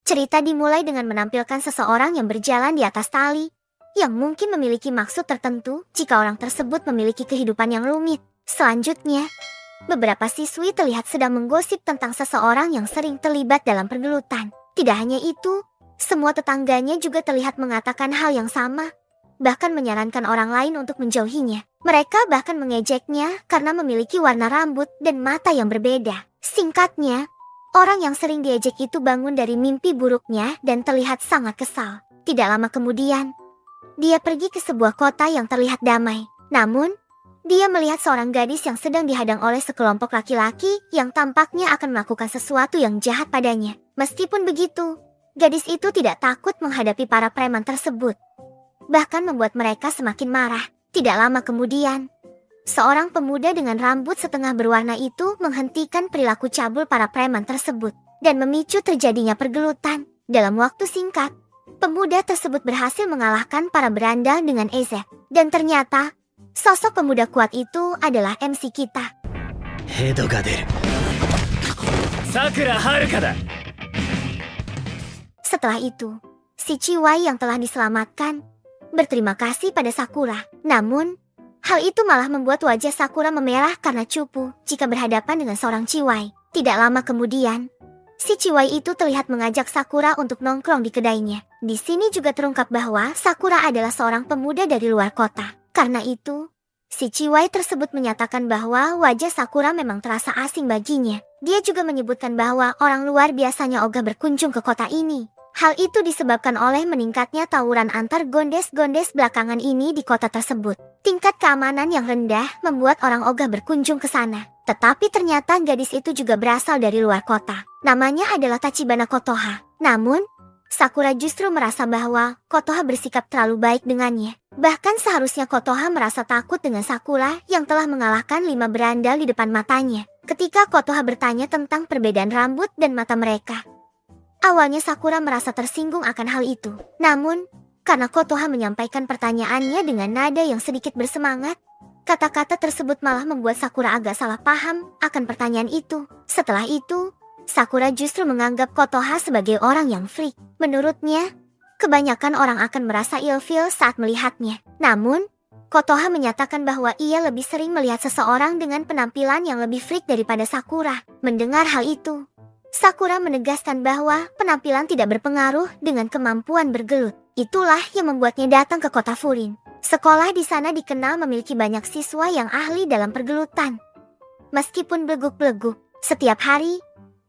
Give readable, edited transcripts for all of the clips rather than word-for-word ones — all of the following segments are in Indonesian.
Cerita dimulai dengan menampilkan seseorang yang berjalan di atas tali, yang mungkin memiliki maksud tertentu jika orang tersebut memiliki kehidupan yang rumit. Selanjutnya, beberapa siswi terlihat sedang menggosip tentang seseorang yang sering terlibat dalam pergelutan. Tidak hanya itu, semua tetangganya juga terlihat mengatakan hal yang sama, bahkan menyarankan orang lain untuk menjauhinya. Mereka bahkan mengejeknya karena memiliki warna rambut dan mata yang berbeda. Singkatnya, orang yang sering diejek itu bangun dari mimpi buruknya dan terlihat sangat kesal. Tidak lama kemudian, dia pergi ke sebuah kota yang terlihat damai. Namun, dia melihat seorang gadis yang sedang dihadang oleh sekelompok laki-laki yang tampaknya akan melakukan sesuatu yang jahat padanya. Meskipun begitu, gadis itu tidak takut menghadapi para preman tersebut, bahkan membuat mereka semakin marah. Tidak lama kemudian, seorang pemuda dengan rambut setengah berwarna itu menghentikan perilaku cabul para preman tersebut dan memicu terjadinya pergelutan. Dalam waktu singkat, pemuda tersebut berhasil mengalahkan para berandal dengan ezek. Dan ternyata, sosok pemuda kuat itu adalah MC kita. Hedo ga deru. Sakura Haruka da. Setelah itu, si Chiwai yang telah diselamatkan berterima kasih pada Sakura. Namun, hal itu malah membuat wajah Sakura memerah karena cupu jika berhadapan dengan seorang Chiwai. Tidak lama kemudian, si Chiwai itu terlihat mengajak Sakura untuk nongkrong di kedainya. Di sini juga terungkap bahwa Sakura adalah seorang pemuda dari luar kota. Karena itu, si Chiwai tersebut menyatakan bahwa wajah Sakura memang terasa asing baginya. Dia juga menyebutkan bahwa orang luar biasanya ogah berkunjung ke kota ini. Hal itu disebabkan oleh meningkatnya tawuran antar gondes-gondes belakangan ini di kota tersebut. Tingkat keamanan yang rendah membuat orang ogah berkunjung ke sana. Tetapi ternyata gadis itu juga berasal dari luar kota. Namanya adalah Tachibana Kotoha. Namun, Sakura justru merasa bahwa Kotoha bersikap terlalu baik dengannya. Bahkan seharusnya Kotoha merasa takut dengan Sakura yang telah mengalahkan 5 berandal di depan matanya. Ketika Kotoha bertanya tentang perbedaan rambut dan mata mereka, awalnya Sakura merasa tersinggung akan hal itu. Namun, karena Kotoha menyampaikan pertanyaannya dengan nada yang sedikit bersemangat, kata-kata tersebut malah membuat Sakura agak salah paham akan pertanyaan itu. Setelah itu, Sakura justru menganggap Kotoha sebagai orang yang freak. Menurutnya, kebanyakan orang akan merasa ilfil saat melihatnya. Namun, Kotoha menyatakan bahwa ia lebih sering melihat seseorang dengan penampilan yang lebih freak daripada Sakura. Mendengar hal itu, Sakura menegaskan bahwa penampilan tidak berpengaruh dengan kemampuan bergelut. Itulah yang membuatnya datang ke kota Furin. Sekolah di sana dikenal memiliki banyak siswa yang ahli dalam pergelutan. Meskipun beleguk-beleguk, setiap hari,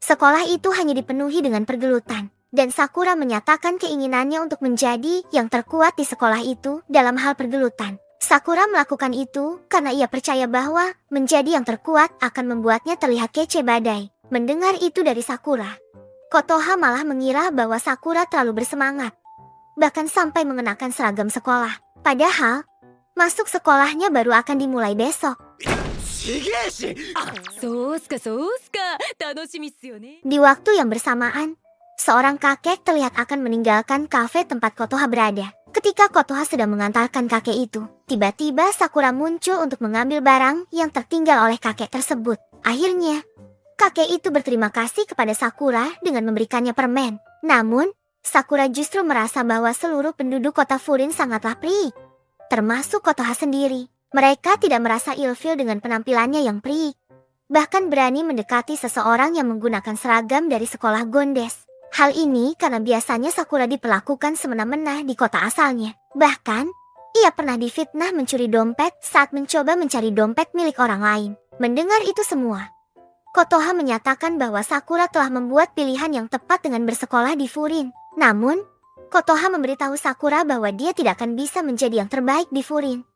sekolah itu hanya dipenuhi dengan pergelutan. Dan Sakura menyatakan keinginannya untuk menjadi yang terkuat di sekolah itu dalam hal pergelutan. Sakura melakukan itu karena ia percaya bahwa menjadi yang terkuat akan membuatnya terlihat kece badai. Mendengar itu dari Sakura, Kotoha malah mengira bahwa Sakura terlalu bersemangat, bahkan sampai mengenakan seragam sekolah. Padahal, masuk sekolahnya baru akan dimulai besok. Di waktu yang bersamaan, seorang kakek terlihat akan meninggalkan kafe tempat Kotoha berada. Ketika Kotoha sedang mengantarkan kakek itu, tiba-tiba Sakura muncul untuk mengambil barang yang tertinggal oleh kakek tersebut. Akhirnya, kakek itu berterima kasih kepada Sakura dengan memberikannya permen. Namun, Sakura justru merasa bahwa seluruh penduduk kota Furin sangatlah perik, termasuk Kotoha sendiri. Mereka tidak merasa ilfil dengan penampilannya yang perik, bahkan berani mendekati seseorang yang menggunakan seragam dari sekolah Gondes. Hal ini karena biasanya Sakura diperlakukan semena-mena di kota asalnya. Bahkan, ia pernah difitnah mencuri dompet saat mencoba mencari dompet milik orang lain. Mendengar itu semua, Kotoha menyatakan bahwa Sakura telah membuat pilihan yang tepat dengan bersekolah di Furin. Namun, Kotoha memberitahu Sakura bahwa dia tidak akan bisa menjadi yang terbaik di Furin.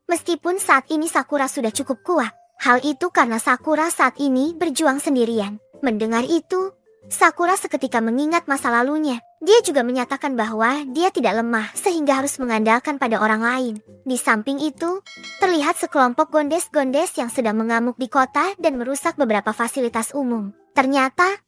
Meskipun saat ini Sakura sudah cukup kuat. Hal itu karena Sakura saat ini berjuang sendirian. Mendengar itu, Sakura seketika mengingat masa lalunya. Dia juga menyatakan bahwa dia tidak lemah sehingga harus mengandalkan pada orang lain. Di samping itu, terlihat sekelompok gondes-gondes yang sedang mengamuk di kota dan merusak beberapa fasilitas umum. Ternyata,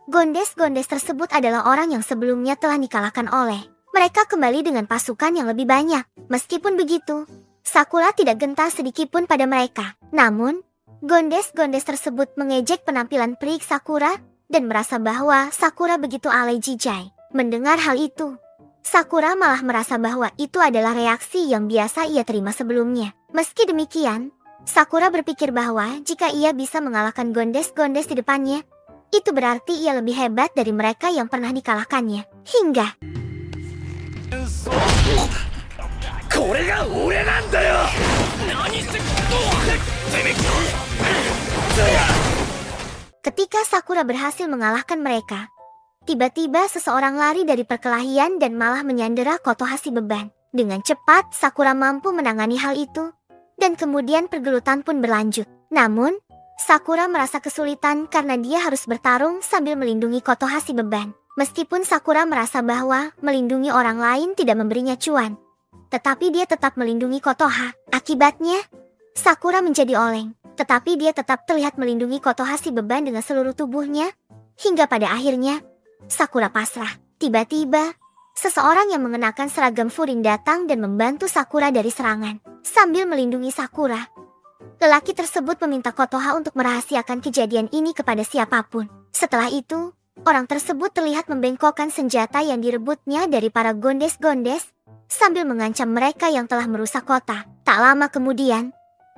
gondes-gondes tersebut adalah orang yang sebelumnya telah dikalahkan oleh. Mereka kembali dengan pasukan yang lebih banyak. Meskipun begitu, Sakura tidak gentar sedikitpun pada mereka. Namun, Gondes-gondes tersebut mengejek penampilan perik Sakura dan merasa bahwa Sakura begitu alay jijai. Mendengar hal itu, Sakura malah merasa bahwa itu adalah reaksi yang biasa ia terima sebelumnya. Meski demikian, Sakura berpikir bahwa jika ia bisa mengalahkan gondes-gondes di depannya, itu berarti ia lebih hebat dari mereka yang pernah dikalahkannya. Hingga ketika Sakura berhasil mengalahkan mereka, tiba-tiba seseorang lari dari perkelahian dan malah menyandera Kotoha si beban. Dengan cepat Sakura mampu menangani hal itu, dan kemudian pergelutan pun berlanjut. Namun, Sakura merasa kesulitan karena dia harus bertarung sambil melindungi Kotoha si beban. Meskipun Sakura merasa bahwa melindungi orang lain tidak memberinya cuan, tetapi dia tetap melindungi Kotoha. Akibatnya, Sakura menjadi oleng, tetapi dia tetap terlihat melindungi Kotoha si beban dengan seluruh tubuhnya, hingga pada akhirnya, Sakura pasrah. Tiba-tiba, seseorang yang mengenakan seragam Furin datang dan membantu Sakura dari serangan. Sambil melindungi Sakura, lelaki tersebut meminta Kotoha untuk merahasiakan kejadian ini kepada siapapun. Setelah itu, orang tersebut terlihat membengkokkan senjata yang direbutnya dari para gondes-gondes, sambil mengancam mereka yang telah merusak kota. Tak lama kemudian,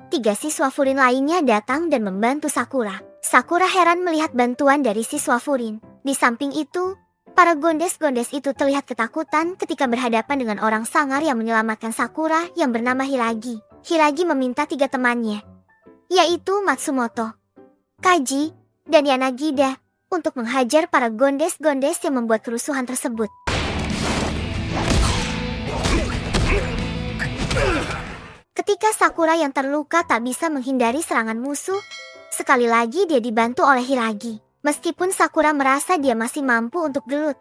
3 siswa Furin lainnya datang dan membantu Sakura. Sakura heran melihat bantuan dari siswa Furin. Di samping itu, para gondes-gondes itu terlihat ketakutan ketika berhadapan dengan orang sangar yang menyelamatkan Sakura yang bernama Hiragi. Hiragi meminta 3 temannya, yaitu Matsumoto, Kaji, dan Yanagida, untuk menghajar para gondes-gondes yang membuat kerusuhan tersebut. Ketika Sakura yang terluka tak bisa menghindari serangan musuh, sekali lagi dia dibantu oleh Hiragi. Meskipun Sakura merasa dia masih mampu untuk gelut,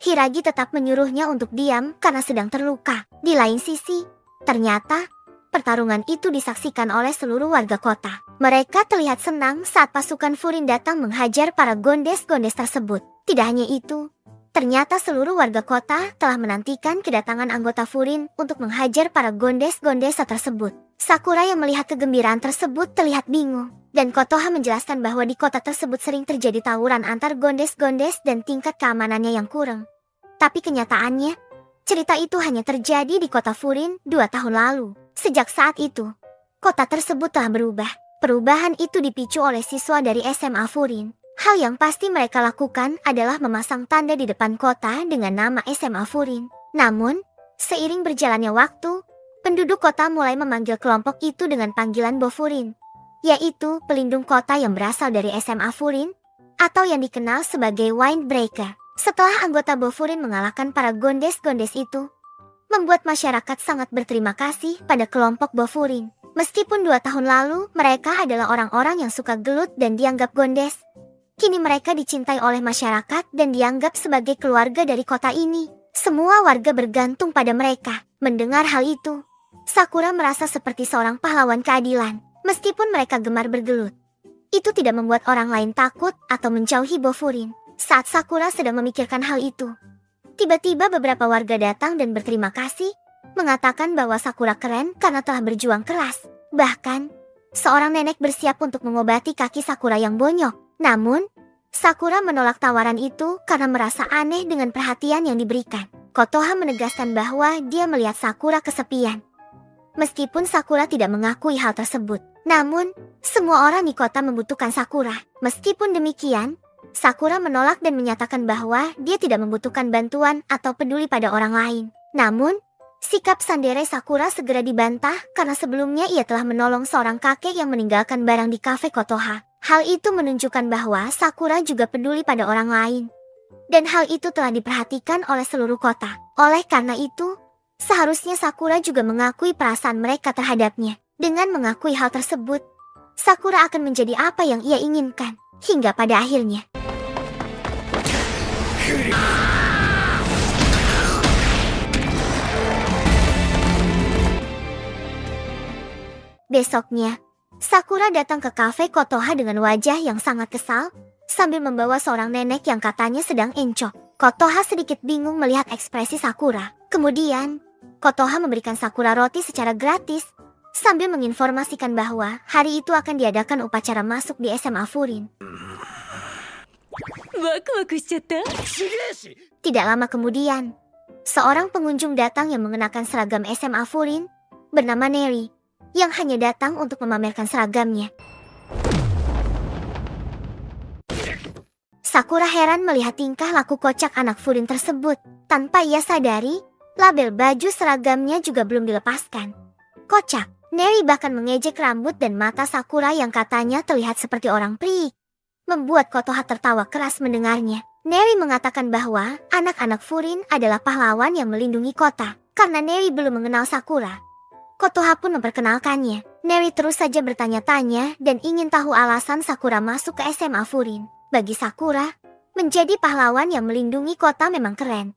Hiragi tetap menyuruhnya untuk diam karena sedang terluka. Di lain sisi, ternyata pertarungan itu disaksikan oleh seluruh warga kota. Mereka terlihat senang saat pasukan Furin datang menghajar para gondes-gondes tersebut. Tidak hanya itu, ternyata seluruh warga kota telah menantikan kedatangan anggota Furin untuk menghajar para gondes-gondes tersebut. Sakura yang melihat kegembiraan tersebut terlihat bingung, dan Kotoha menjelaskan bahwa di kota tersebut sering terjadi tawuran antar gondes-gondes dan tingkat keamanannya yang kurang. Tapi kenyataannya, cerita itu hanya terjadi di kota Furin 2 tahun lalu. Sejak saat itu, kota tersebut telah berubah. Perubahan itu dipicu oleh siswa dari SMA Furin. Hal yang pasti mereka lakukan adalah memasang tanda di depan kota dengan nama SMA Furin. Namun, seiring berjalannya waktu, penduduk kota mulai memanggil kelompok itu dengan panggilan Bofurin, yaitu pelindung kota yang berasal dari SMA Furin, atau yang dikenal sebagai Windbreaker. Setelah anggota Bofurin mengalahkan para gondes-gondes itu, membuat masyarakat sangat berterima kasih pada kelompok Bofurin. Meskipun 2 tahun lalu mereka adalah orang-orang yang suka gelut dan dianggap gondes, kini mereka dicintai oleh masyarakat dan dianggap sebagai keluarga dari kota ini. Semua warga bergantung pada mereka. Mendengar hal itu, Sakura merasa seperti seorang pahlawan keadilan. Meskipun mereka gemar bergelut, itu tidak membuat orang lain takut atau menjauhi Bofurin. Saat Sakura sedang memikirkan hal itu, tiba-tiba beberapa warga datang dan berterima kasih, mengatakan bahwa Sakura keren karena telah berjuang keras. Bahkan, seorang nenek bersiap untuk mengobati kaki Sakura yang bonyok. Namun, Sakura menolak tawaran itu karena merasa aneh dengan perhatian yang diberikan. Kotoha menegaskan bahwa dia melihat Sakura kesepian. Meskipun Sakura tidak mengakui hal tersebut, namun, semua orang di kota membutuhkan Sakura. Meskipun demikian, Sakura menolak dan menyatakan bahwa dia tidak membutuhkan bantuan atau peduli pada orang lain. Namun, sikap Sandere Sakura segera dibantah karena sebelumnya ia telah menolong seorang kakek yang meninggalkan barang di kafe Kotoha. Hal itu menunjukkan bahwa Sakura juga peduli pada orang lain. Dan hal itu telah diperhatikan oleh seluruh kota. Oleh karena itu, seharusnya Sakura juga mengakui perasaan mereka terhadapnya. Dengan mengakui hal tersebut, Sakura akan menjadi apa yang ia inginkan. Hingga pada akhirnya, besoknya, Sakura datang ke kafe Kotoha dengan wajah yang sangat kesal, sambil membawa seorang nenek yang katanya sedang encok. Kotoha sedikit bingung melihat ekspresi Sakura. Kemudian, Kotoha memberikan Sakura roti secara gratis, sambil menginformasikan bahwa hari itu akan diadakan upacara masuk di SMA Furin. Tidak lama kemudian, seorang pengunjung datang yang mengenakan seragam SMA Furin bernama Neri, yang hanya datang untuk memamerkan seragamnya. Sakura heran melihat tingkah laku kocak anak Furin tersebut. Tanpa ia sadari, label baju seragamnya juga belum dilepaskan. Kocak, Neri bahkan mengejek rambut dan mata Sakura yang katanya terlihat seperti orang prik. Membuat Kotoha tertawa keras mendengarnya. Neri mengatakan bahwa anak-anak Furin adalah pahlawan yang melindungi kota. Karena Neri belum mengenal Sakura, Kotoha pun memperkenalkannya. Neri terus saja bertanya-tanya dan ingin tahu alasan Sakura masuk ke SMA Furin. Bagi Sakura, menjadi pahlawan yang melindungi kota memang keren.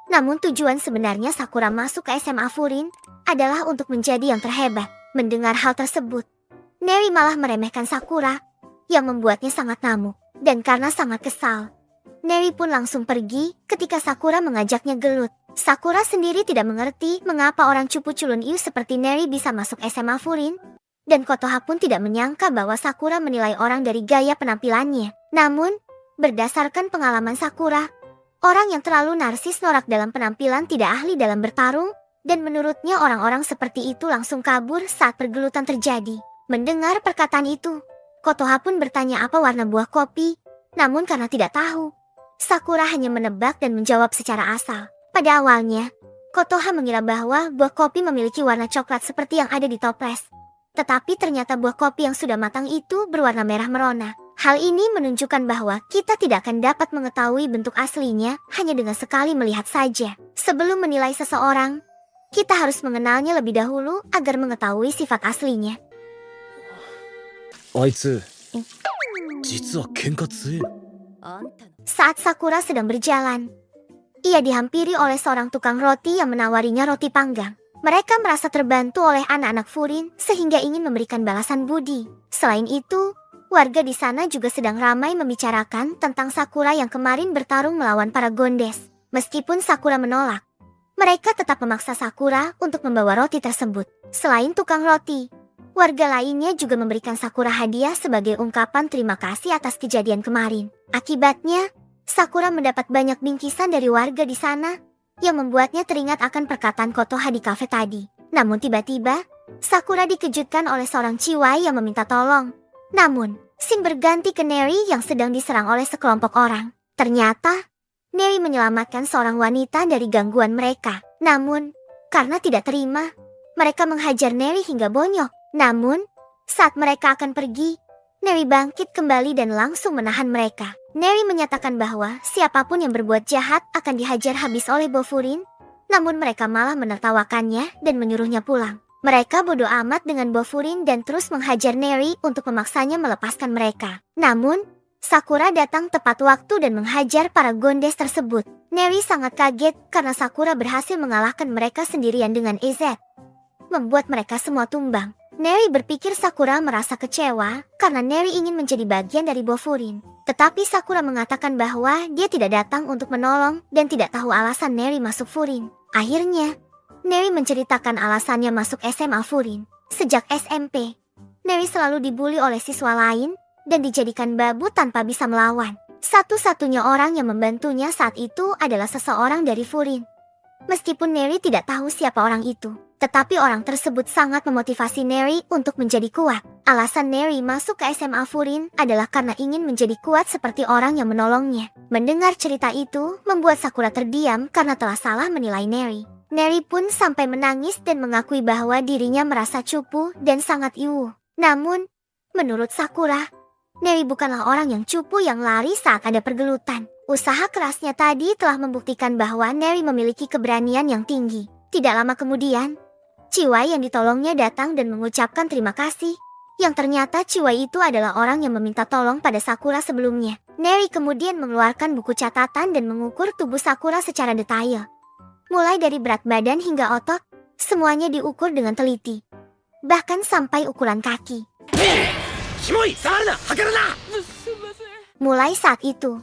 Namun tujuan sebenarnya Sakura masuk ke SMA Furin adalah untuk menjadi yang terhebat. Mendengar hal tersebut, Neri malah meremehkan Sakura, yang membuatnya sangat ngamuk. Dan karena sangat kesal, Neri pun langsung pergi ketika Sakura mengajaknya gelut. Sakura sendiri tidak mengerti mengapa orang cupu culun iu seperti Neri bisa masuk SMA Furin, dan Kotoha pun tidak menyangka bahwa Sakura menilai orang dari gaya penampilannya. Namun, berdasarkan pengalaman Sakura, orang yang terlalu narsis norak dalam penampilan tidak ahli dalam bertarung, dan menurutnya orang-orang seperti itu langsung kabur saat pergelutan terjadi. Mendengar perkataan itu, Kotoha pun bertanya apa warna buah kopi, namun karena tidak tahu, Sakura hanya menebak dan menjawab secara asal. Pada awalnya, Kotoha mengira bahwa buah kopi memiliki warna coklat seperti yang ada di toples. Tetapi ternyata buah kopi yang sudah matang itu berwarna merah merona. Hal ini menunjukkan bahwa kita tidak akan dapat mengetahui bentuk aslinya hanya dengan sekali melihat saja. Sebelum menilai seseorang, kita harus mengenalnya lebih dahulu agar mengetahui sifat aslinya. Saat Sakura sedang berjalan, ia dihampiri oleh seorang tukang roti yang menawarinya roti panggang. Mereka merasa terbantu oleh anak-anak Furin sehingga ingin memberikan balasan budi. Selain itu, warga di sana juga sedang ramai membicarakan tentang Sakura yang kemarin bertarung melawan para Gondes. Meskipun Sakura menolak, mereka tetap memaksa Sakura untuk membawa roti tersebut. Selain tukang roti, warga lainnya juga memberikan Sakura hadiah sebagai ungkapan terima kasih atas kejadian kemarin. Akibatnya, Sakura mendapat banyak bingkisan dari warga di sana, yang membuatnya teringat akan perkataan Kotoha di kafe tadi. Namun tiba-tiba, Sakura dikejutkan oleh seorang ciwai yang meminta tolong. Namun, scene berganti ke Neri yang sedang diserang oleh sekelompok orang. Ternyata, Neri menyelamatkan seorang wanita dari gangguan mereka. Namun, karena tidak terima, mereka menghajar Neri hingga bonyok. Namun, saat mereka akan pergi, Neri bangkit kembali dan langsung menahan mereka. Neri menyatakan bahwa siapapun yang berbuat jahat akan dihajar habis oleh Bofurin, namun mereka malah menertawakannya dan menyuruhnya pulang. Mereka bodoh amat dengan Bofurin dan terus menghajar Neri untuk memaksanya melepaskan mereka. Namun, Sakura datang tepat waktu dan menghajar para Gondes tersebut. Neri sangat kaget karena Sakura berhasil mengalahkan mereka sendirian dengan EZ, membuat mereka semua tumbang. Neri berpikir Sakura merasa kecewa karena Neri ingin menjadi bagian dari Bofurin. Tetapi Sakura mengatakan bahwa dia tidak datang untuk menolong dan tidak tahu alasan Neri masuk Furin. Akhirnya, Neri menceritakan alasannya masuk SMA Furin. Sejak SMP, Neri selalu dibully oleh siswa lain dan dijadikan babu tanpa bisa melawan. Satu-satunya orang yang membantunya saat itu adalah seseorang dari Furin. Meskipun Neri tidak tahu siapa orang itu, tetapi orang tersebut sangat memotivasi Neri untuk menjadi kuat. Alasan Neri masuk ke SMA Furin adalah karena ingin menjadi kuat seperti orang yang menolongnya. Mendengar cerita itu membuat Sakura terdiam karena telah salah menilai Neri. Neri pun sampai menangis dan mengakui bahwa dirinya merasa cupu dan sangat iwu. Namun, menurut Sakura, Neri bukanlah orang yang cupu yang lari saat ada pergelutan. Usaha kerasnya tadi telah membuktikan bahwa Neri memiliki keberanian yang tinggi. Tidak lama kemudian, Ciwai yang ditolongnya datang dan mengucapkan terima kasih. Yang ternyata Ciwai itu adalah orang yang meminta tolong pada Sakura sebelumnya. Neri kemudian mengeluarkan buku catatan dan mengukur tubuh Sakura secara detail. Mulai dari berat badan hingga otot, semuanya diukur dengan teliti. Bahkan sampai ukuran kaki. Mulai saat itu,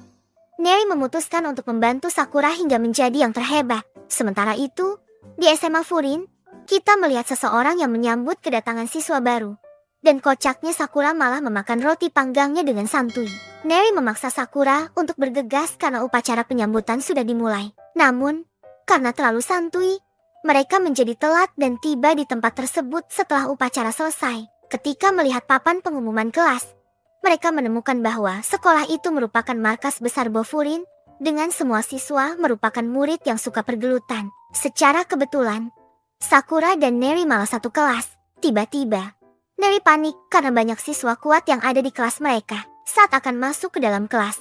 Neri memutuskan untuk membantu Sakura hingga menjadi yang terhebat. Sementara itu, di SMA Furin, Kita melihat seseorang yang menyambut kedatangan siswa baru. Dan kocaknya Sakura malah memakan roti panggangnya dengan santuy. Neri memaksa Sakura untuk bergegas karena upacara penyambutan sudah dimulai. Namun, karena terlalu santuy, mereka menjadi telat dan tiba di tempat tersebut setelah upacara selesai. Ketika melihat papan pengumuman kelas, mereka menemukan bahwa sekolah itu merupakan markas besar Bofurin, dengan semua siswa merupakan murid yang suka pergelutan. Secara kebetulan, Sakura dan Neri malah satu kelas. Tiba-tiba, Neri panik karena banyak siswa kuat yang ada di kelas mereka. Saat akan masuk ke dalam kelas,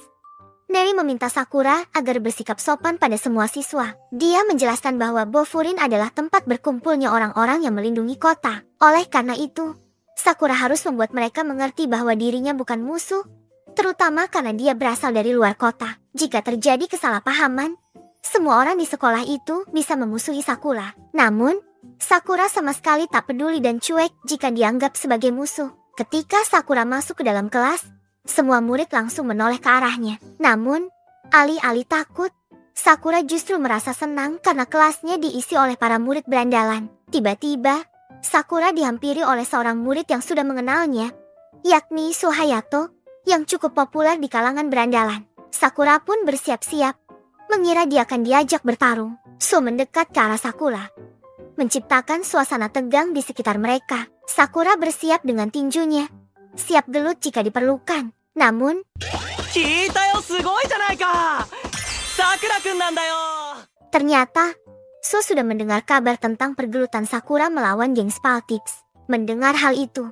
Neri meminta Sakura agar bersikap sopan pada semua siswa. Dia menjelaskan bahwa Bofurin adalah tempat berkumpulnya orang-orang yang melindungi kota. Oleh karena itu, Sakura harus membuat mereka mengerti bahwa dirinya bukan musuh, terutama karena dia berasal dari luar kota. Jika terjadi kesalahpahaman, semua orang di sekolah itu bisa memusuhi Sakura. Namun, Sakura sama sekali tak peduli dan cuek jika dianggap sebagai musuh. Ketika Sakura masuk ke dalam kelas, semua murid langsung menoleh ke arahnya. Namun, alih-alih takut, Sakura justru merasa senang karena kelasnya diisi oleh para murid berandalan. Tiba-tiba, Sakura dihampiri oleh seorang murid yang sudah mengenalnya, yakni Su Hayato, yang cukup populer di kalangan berandalan. Sakura pun bersiap-siap, mengira dia akan diajak bertarung. Su mendekat ke arah Sakura, menciptakan suasana tegang di sekitar mereka. Sakura bersiap dengan tinjunya, siap gelut jika diperlukan. Namun, ternyata, Su sudah mendengar kabar tentang pergelutan Sakura melawan geng Spaltix. Mendengar hal itu,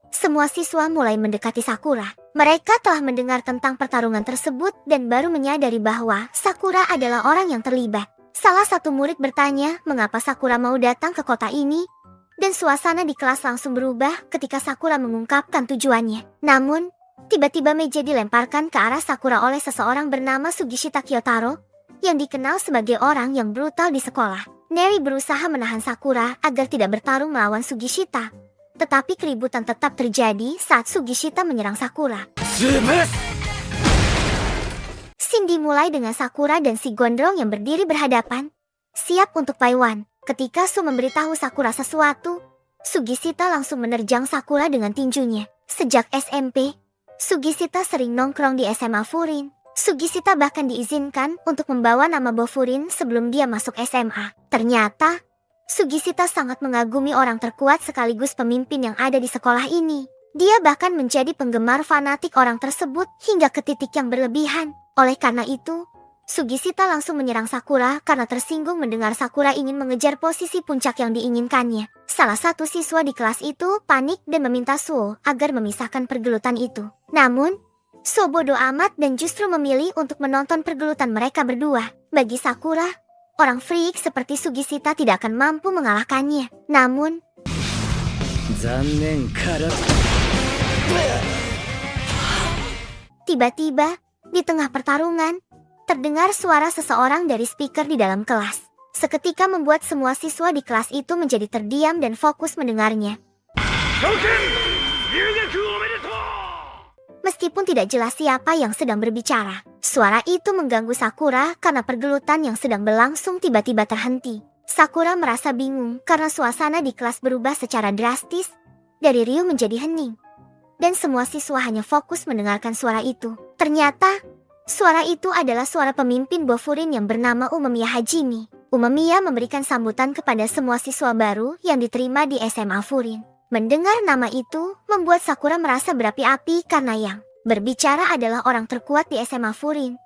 semua siswa mulai mendekati Sakura. Mereka telah mendengar tentang pertarungan tersebut dan baru menyadari bahwa Sakura adalah orang yang terlibat. Salah satu murid bertanya mengapa Sakura mau datang ke kota ini, dan suasana di kelas langsung berubah ketika Sakura mengungkapkan tujuannya. Namun, tiba-tiba meja dilemparkan ke arah Sakura oleh seseorang bernama Sugishita Kyotaro, yang dikenal sebagai orang yang brutal di sekolah. Neri berusaha menahan Sakura agar tidak bertarung melawan Sugishita, tetapi keributan tetap terjadi saat Sugishita menyerang Sakura. Scene dimulai dengan Sakura dan si gondrong yang berdiri berhadapan, siap untuk Paiwan. Ketika Su memberitahu Sakura sesuatu, Sugishita langsung menerjang Sakura dengan tinjunya. Sejak SMP, Sugishita sering nongkrong di SMA Furin. Sugishita bahkan diizinkan untuk membawa nama Bofurin sebelum dia masuk SMA. Ternyata, Sugishita sangat mengagumi orang terkuat sekaligus pemimpin yang ada di sekolah ini. Dia bahkan menjadi penggemar fanatik orang tersebut hingga ke titik yang berlebihan. Oleh karena itu, Sugishita langsung menyerang Sakura karena tersinggung mendengar Sakura ingin mengejar posisi puncak yang diinginkannya. Salah satu siswa di kelas itu panik dan meminta Suo agar memisahkan pergelutan itu. Namun, Suo bodoh amat dan justru memilih untuk menonton pergelutan mereka berdua. Bagi Sakura, orang freak seperti Sugishita tidak akan mampu mengalahkannya. Namun, tiba-tiba, di tengah pertarungan, terdengar suara seseorang dari speaker di dalam kelas. Seketika membuat semua siswa di kelas itu menjadi terdiam dan fokus mendengarnya. Meskipun tidak jelas siapa yang sedang berbicara, suara itu mengganggu Sakura karena pergelutan yang sedang berlangsung tiba-tiba terhenti. Sakura merasa bingung karena suasana di kelas berubah secara drastis, dari riuh menjadi hening. Dan semua siswa hanya fokus mendengarkan suara itu. Ternyata, suara itu adalah suara pemimpin Bofurin yang bernama Umemiya Hajime. Umemiya memberikan sambutan kepada semua siswa baru yang diterima di SMA Furin. Mendengar nama itu, membuat Sakura merasa berapi-api karena yang berbicara adalah orang terkuat di SMA Furin,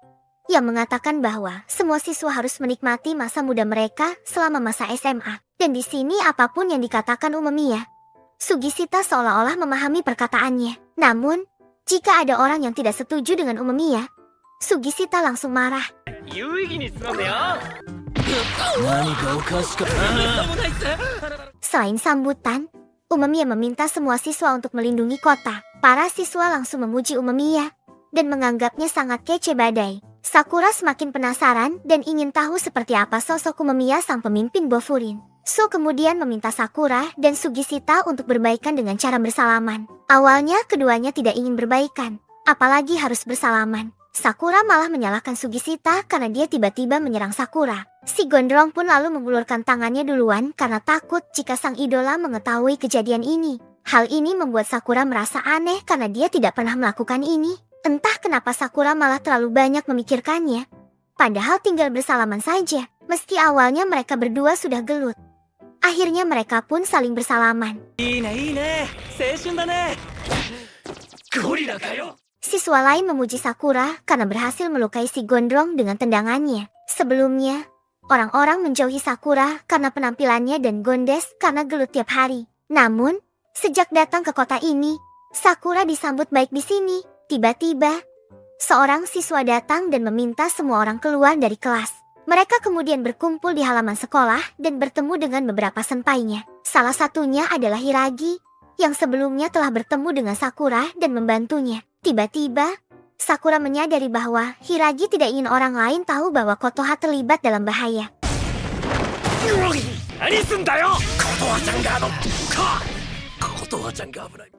yang mengatakan bahwa semua siswa harus menikmati masa muda mereka selama masa SMA. Dan di sini apapun yang dikatakan Umemiya, Sugishita seolah-olah memahami perkataannya. Namun, jika ada orang yang tidak setuju dengan Umemiya, Sugishita langsung marah. Selain sambutan, Umemiya meminta semua siswa untuk melindungi kota. Para siswa langsung memuji Umemiya dan menganggapnya sangat kece badai. Sakura semakin penasaran dan ingin tahu seperti apa sosok Umemiya sang pemimpin Bofurin. Su kemudian meminta Sakura dan Sugishita untuk berbaikan dengan cara bersalaman. Awalnya keduanya tidak ingin berbaikan, apalagi harus bersalaman. Sakura malah menyalahkan Sugishita karena dia tiba-tiba menyerang Sakura. Si Gondrong pun lalu mengulurkan tangannya duluan karena takut jika sang idola mengetahui kejadian ini. Hal ini membuat Sakura merasa aneh karena dia tidak pernah melakukan ini. Entah kenapa Sakura malah terlalu banyak memikirkannya. Padahal tinggal bersalaman saja, meski awalnya mereka berdua sudah gelut. Akhirnya mereka pun saling bersalaman. Siswa lain memuji Sakura karena berhasil melukai si Gondrong dengan tendangannya. Sebelumnya, orang-orang menjauhi Sakura karena penampilannya dan Gondes karena gelut tiap hari. Namun, sejak datang ke kota ini, Sakura disambut baik di sini. Tiba-tiba, seorang siswa datang dan meminta semua orang keluar dari kelas. Mereka kemudian berkumpul di halaman sekolah dan bertemu dengan beberapa senpainya. Salah satunya adalah Hiragi, yang sebelumnya telah bertemu dengan Sakura dan membantunya. Tiba-tiba, Sakura menyadari bahwa Hiragi tidak ingin orang lain tahu bahwa Kotoha terlibat dalam bahaya.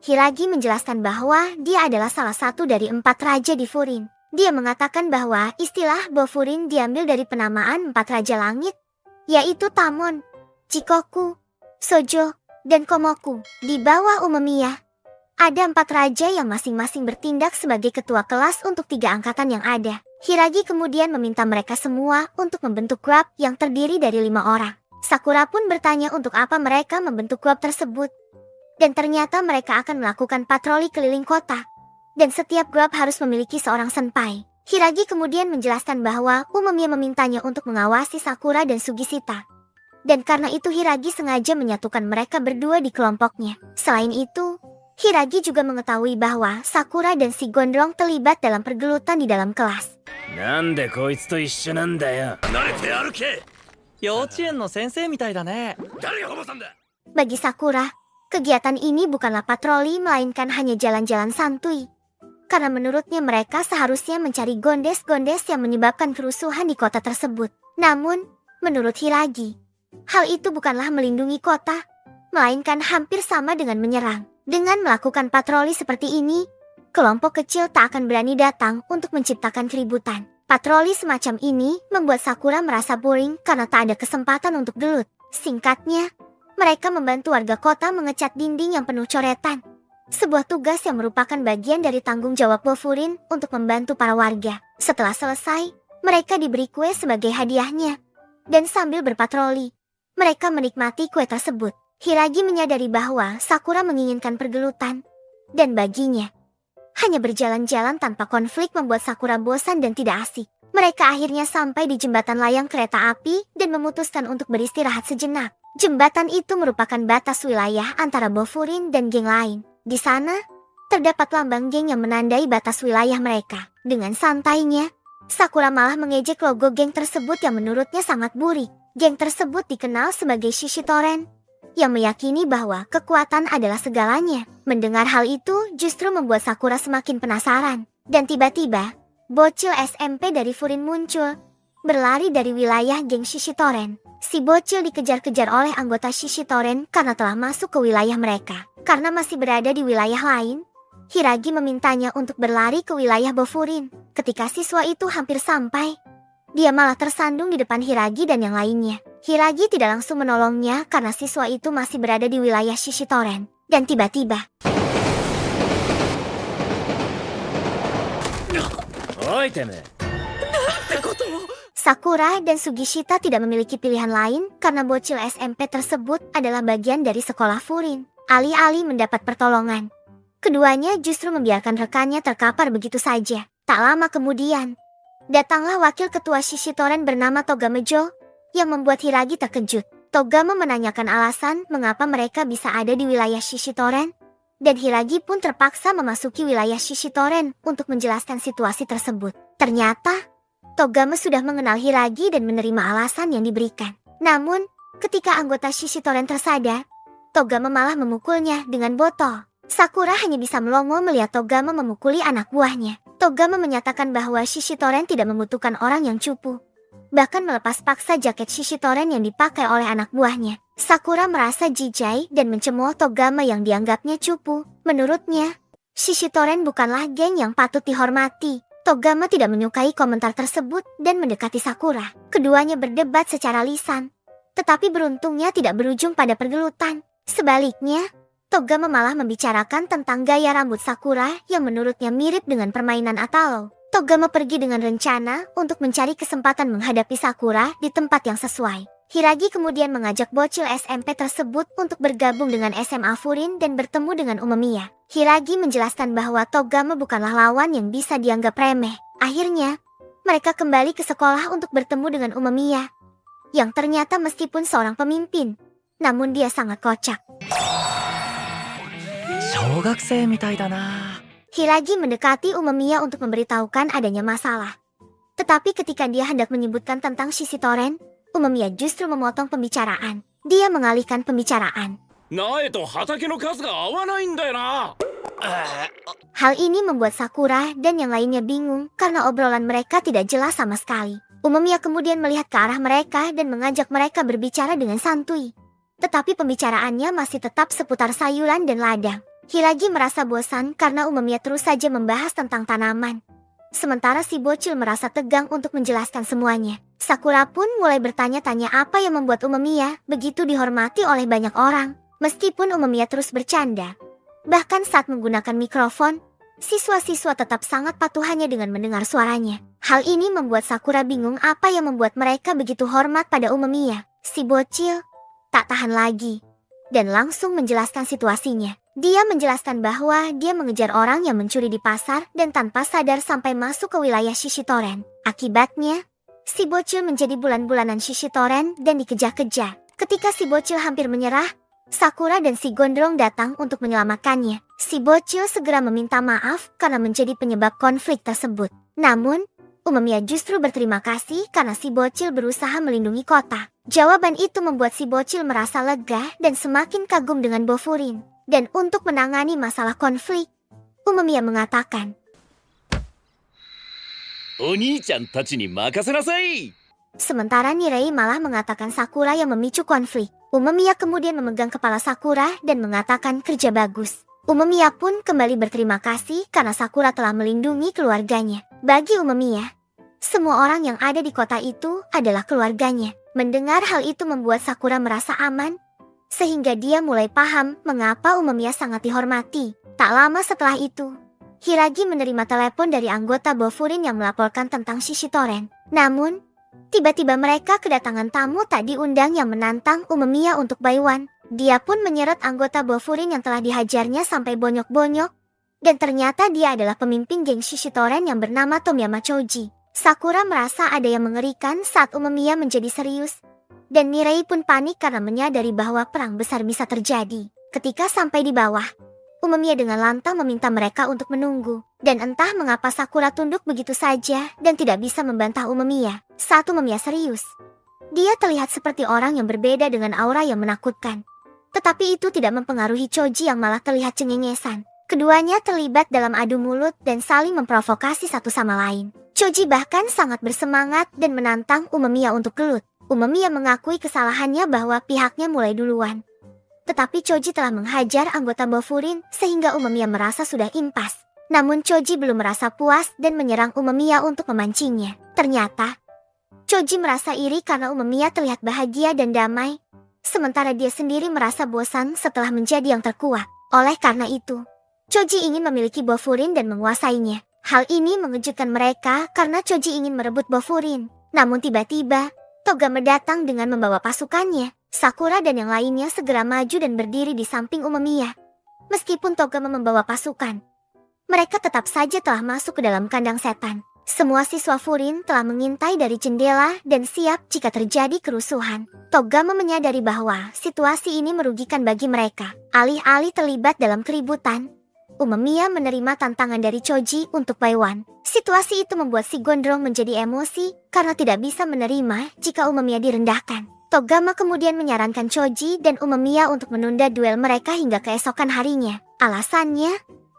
Hiragi menjelaskan bahwa dia adalah salah satu dari 4 raja di Furin. Dia mengatakan bahwa istilah Bofurin diambil dari penamaan 4 raja langit, yaitu Tamon, Chikoku, Sojo, dan Komoku. Di bawah Umemiya, ada 4 raja yang masing-masing bertindak sebagai ketua kelas untuk 3 angkatan yang ada. Hiragi kemudian meminta mereka semua untuk membentuk grup yang terdiri dari 5 orang. Sakura pun bertanya untuk apa mereka membentuk grup tersebut. Dan ternyata mereka akan melakukan patroli keliling kota. Dan setiap grup harus memiliki seorang senpai. Hiragi kemudian menjelaskan bahwa Umemiya memintanya untuk mengawasi Sakura dan Sugishita. Dan karena itu Hiragi sengaja menyatukan mereka berdua di kelompoknya. Selain itu, Hiragi juga mengetahui bahwa Sakura dan si Gondrong terlibat dalam pergelutan di dalam kelas. Bagi Sakura, kegiatan ini bukanlah patroli melainkan hanya jalan-jalan santuy. Karena menurutnya mereka seharusnya mencari gondes-gondes yang menyebabkan kerusuhan di kota tersebut. Namun, menurut Hiragi, hal itu bukanlah melindungi kota, melainkan hampir sama dengan menyerang. Dengan melakukan patroli seperti ini, kelompok kecil tak akan berani datang untuk menciptakan keributan. Patroli semacam ini membuat Sakura merasa boring karena tak ada kesempatan untuk gelut. Singkatnya, mereka membantu warga kota mengecat dinding yang penuh coretan. Sebuah tugas yang merupakan bagian dari tanggung jawab Bofurin untuk membantu para warga. Setelah selesai, mereka diberi kue sebagai hadiahnya. Dan sambil berpatroli, mereka menikmati kue tersebut. Hiragi menyadari bahwa Sakura menginginkan pergelutan. Dan baginya, hanya berjalan-jalan tanpa konflik membuat Sakura bosan dan tidak asik. Mereka akhirnya sampai di jembatan layang kereta api dan memutuskan untuk beristirahat sejenak. Jembatan itu merupakan batas wilayah antara Bofurin dan geng lain. Di sana, terdapat lambang geng yang menandai batas wilayah mereka. Dengan santainya, Sakura malah mengejek logo geng tersebut yang menurutnya sangat burik. Geng tersebut dikenal sebagai Shishitoren, yang meyakini bahwa kekuatan adalah segalanya. Mendengar hal itu justru membuat Sakura semakin penasaran. Dan tiba-tiba, bocil SMP dari Furin muncul, berlari dari wilayah geng Shishitoren. Si bocil dikejar-kejar oleh anggota Shishitoren karena telah masuk ke wilayah mereka. Karena masih berada di wilayah lain, Hiragi memintanya untuk berlari ke wilayah Bofurin. Ketika siswa itu hampir sampai, dia malah tersandung di depan Hiragi dan yang lainnya. Hiragi tidak langsung menolongnya karena siswa itu masih berada di wilayah Shishitoren. Dan tiba-tiba, Sakura dan Sugishita tidak memiliki pilihan lain karena bocil SMP tersebut adalah bagian dari sekolah Furin. Alih-alih mendapat pertolongan, keduanya justru membiarkan rekannya terkapar begitu saja. Tak lama kemudian, datanglah wakil ketua Shishitoren bernama Togamejo yang membuat Hiragi terkejut. Togame menanyakan alasan mengapa mereka bisa ada di wilayah Shishitoren, dan Hiragi pun terpaksa memasuki wilayah Shishitoren untuk menjelaskan situasi tersebut. Ternyata, Togame sudah mengenal Hiragi dan menerima alasan yang diberikan. Namun, ketika anggota Shishitoren tersadar, Togame malah memukulnya dengan botol. Sakura hanya bisa melongo melihat Togame memukuli anak buahnya. Togame menyatakan bahwa Shishitoren tidak membutuhkan orang yang cupu. Bahkan melepas paksa jaket Shishitoren yang dipakai oleh anak buahnya. Sakura merasa jijai dan mencemooh Togame yang dianggapnya cupu. Menurutnya, Shishitoren bukanlah geng yang patut dihormati. Togama tidak menyukai komentar tersebut dan mendekati Sakura. Keduanya berdebat secara lisan, tetapi beruntungnya tidak berujung pada pergelutan. Sebaliknya, Togama malah membicarakan tentang gaya rambut Sakura yang menurutnya mirip dengan permainan Atalo. Togama pergi dengan rencana untuk mencari kesempatan menghadapi Sakura di tempat yang sesuai. Hiragi kemudian mengajak bocil SMP tersebut untuk bergabung dengan SMA Furin dan bertemu dengan Umemiya. Hiragi menjelaskan bahwa Togama bukanlah lawan yang bisa dianggap remeh. Akhirnya, mereka kembali ke sekolah untuk bertemu dengan Umemiya, yang ternyata meskipun seorang pemimpin, namun dia sangat kocak. Hiragi mendekati Umemiya untuk memberitahukan adanya masalah. Tetapi ketika dia hendak menyebutkan tentang Shishitoren, Umemiya justru memotong pembicaraan. Dia mengalihkan pembicaraan. Hal ini membuat Sakura dan yang lainnya bingung karena obrolan mereka tidak jelas sama sekali. Umemiya kemudian melihat ke arah mereka dan mengajak mereka berbicara dengan santuy. Tetapi pembicaraannya masih tetap seputar sayuran dan ladang. Hiragi merasa bosan karena Umemiya terus saja membahas tentang tanaman. Sementara si bocil merasa tegang untuk menjelaskan semuanya. Sakura pun mulai bertanya-tanya apa yang membuat Umemiya begitu dihormati oleh banyak orang. Meskipun Umemiya terus bercanda, bahkan saat menggunakan mikrofon, siswa-siswa tetap sangat patuh hanya dengan mendengar suaranya. Hal ini membuat Sakura bingung apa yang membuat mereka begitu hormat pada Umemiya. Si bocil tak tahan lagi dan langsung menjelaskan situasinya. Dia menjelaskan bahwa dia mengejar orang yang mencuri di pasar dan tanpa sadar sampai masuk ke wilayah Shishitoren. Akibatnya, si bocil menjadi bulan-bulanan Shishitoren dan dikejar-kejar. Ketika si bocil hampir menyerah, Sakura dan si gondrong datang untuk menyelamatkannya. Si bocil segera meminta maaf karena menjadi penyebab konflik tersebut. Namun, Umemiya justru berterima kasih karena si bocil berusaha melindungi kota. Jawaban itu membuat si bocil merasa lega dan semakin kagum dengan Bofurin. Dan untuk menangani masalah konflik, Umemiya mengatakan, sementara Nirei malah mengatakan Sakura yang memicu konflik. Umemiya kemudian memegang kepala Sakura dan mengatakan kerja bagus. Umemiya pun kembali berterima kasih karena Sakura telah melindungi keluarganya. Bagi Umemiya, semua orang yang ada di kota itu adalah keluarganya. Mendengar hal itu membuat Sakura merasa aman, sehingga dia mulai paham mengapa Umemiya sangat dihormati. Tak lama setelah itu, Hiragi menerima telepon dari anggota Bofurin yang melaporkan tentang Shishitoren. Namun, tiba-tiba mereka kedatangan tamu tak diundang yang menantang Umemiya untuk baiwan. Dia pun menyeret anggota Bofurin yang telah dihajarnya sampai bonyok-bonyok, dan ternyata dia adalah pemimpin geng Shishitoren yang bernama Tomiyama Choji. Sakura merasa ada yang mengerikan saat Umemiya menjadi serius, dan Nirei pun panik karena menyadari bahwa perang besar bisa terjadi. Ketika sampai di bawah, Umemiya dengan lantang meminta mereka untuk menunggu. Dan entah mengapa Sakura tunduk begitu saja dan tidak bisa membantah Umemiya. Saat Umemiya serius, dia terlihat seperti orang yang berbeda dengan aura yang menakutkan. Tetapi itu tidak mempengaruhi Choji yang malah terlihat cengengesan. Keduanya terlibat dalam adu mulut dan saling memprovokasi satu sama lain. Choji bahkan sangat bersemangat dan menantang Umemiya untuk gelut. Umemiya mengakui kesalahannya bahwa pihaknya mulai duluan. Tetapi Choji telah menghajar anggota Bofurin sehingga Umemiya merasa sudah impas. Namun Choji belum merasa puas dan menyerang Umemiya untuk memancingnya. Ternyata, Choji merasa iri karena Umemiya terlihat bahagia dan damai, sementara dia sendiri merasa bosan setelah menjadi yang terkuat. Oleh karena itu, Choji ingin memiliki Bofurin dan menguasainya. Hal ini mengejutkan mereka karena Choji ingin merebut Bofurin. Namun tiba-tiba, Togama datang dengan membawa pasukannya. Sakura dan yang lainnya segera maju dan berdiri di samping Umemiya. Meskipun Togama membawa pasukan, mereka tetap saja telah masuk ke dalam kandang setan. Semua siswa Furin telah mengintai dari jendela dan siap jika terjadi kerusuhan. Togama menyadari bahwa situasi ini merugikan bagi mereka. Alih-alih terlibat dalam keributan, Umemiya menerima tantangan dari Choji untuk baiwan. Situasi itu membuat si gondrong menjadi emosi karena tidak bisa menerima jika Umemiya direndahkan. Togama kemudian menyarankan Choji dan Umemiya untuk menunda duel mereka hingga keesokan harinya. Alasannya,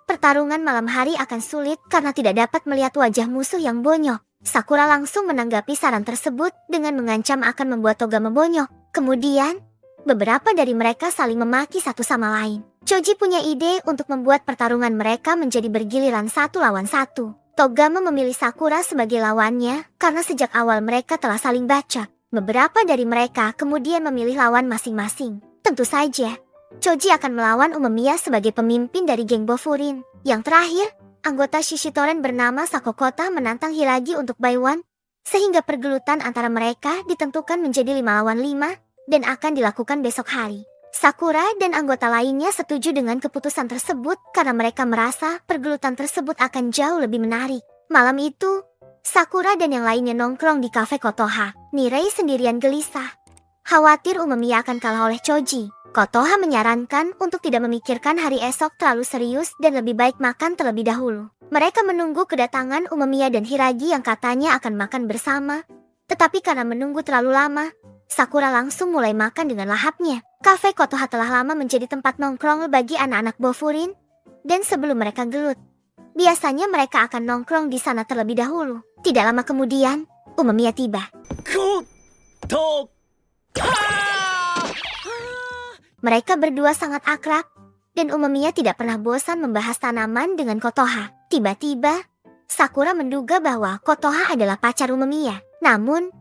pertarungan malam hari akan sulit karena tidak dapat melihat wajah musuh yang bonyok. Sakura langsung menanggapi saran tersebut dengan mengancam akan membuat Togama bonyok. Kemudian, beberapa dari mereka saling memaki satu sama lain. Choji punya ide untuk membuat pertarungan mereka menjadi bergiliran satu lawan satu. Togama memilih Sakura sebagai lawannya karena sejak awal mereka telah saling bacot. Beberapa dari mereka kemudian memilih lawan masing-masing. Tentu saja, Choji akan melawan Umemiya sebagai pemimpin dari geng Bofurin. Yang terakhir, anggota Shishitoren bernama Sakokota menantang Hiragi untuk Baiwan, sehingga pergelutan antara mereka ditentukan menjadi 5 lawan 5 dan akan dilakukan besok hari. Sakura dan anggota lainnya setuju dengan keputusan tersebut karena mereka merasa pergelutan tersebut akan jauh lebih menarik. Malam itu, Sakura dan yang lainnya nongkrong di kafe Kotoha. Nirei sendirian gelisah. Khawatir Umemiya akan kalah oleh Choji. Kotoha menyarankan untuk tidak memikirkan hari esok terlalu serius dan lebih baik makan terlebih dahulu. Mereka menunggu kedatangan Umemiya dan Hiragi yang katanya akan makan bersama. Tetapi karena menunggu terlalu lama, Sakura langsung mulai makan dengan lahapnya. Kafe Kotoha telah lama menjadi tempat nongkrong bagi anak-anak Bofurin. Dan sebelum mereka gelut, biasanya mereka akan nongkrong di sana terlebih dahulu. Tidak lama kemudian, Umemiya tiba. Mereka berdua sangat akrab, dan Umemiya tidak pernah bosan membahas tanaman dengan Kotoha. Tiba-tiba, Sakura menduga bahwa Kotoha adalah pacar Umemiya. Namun,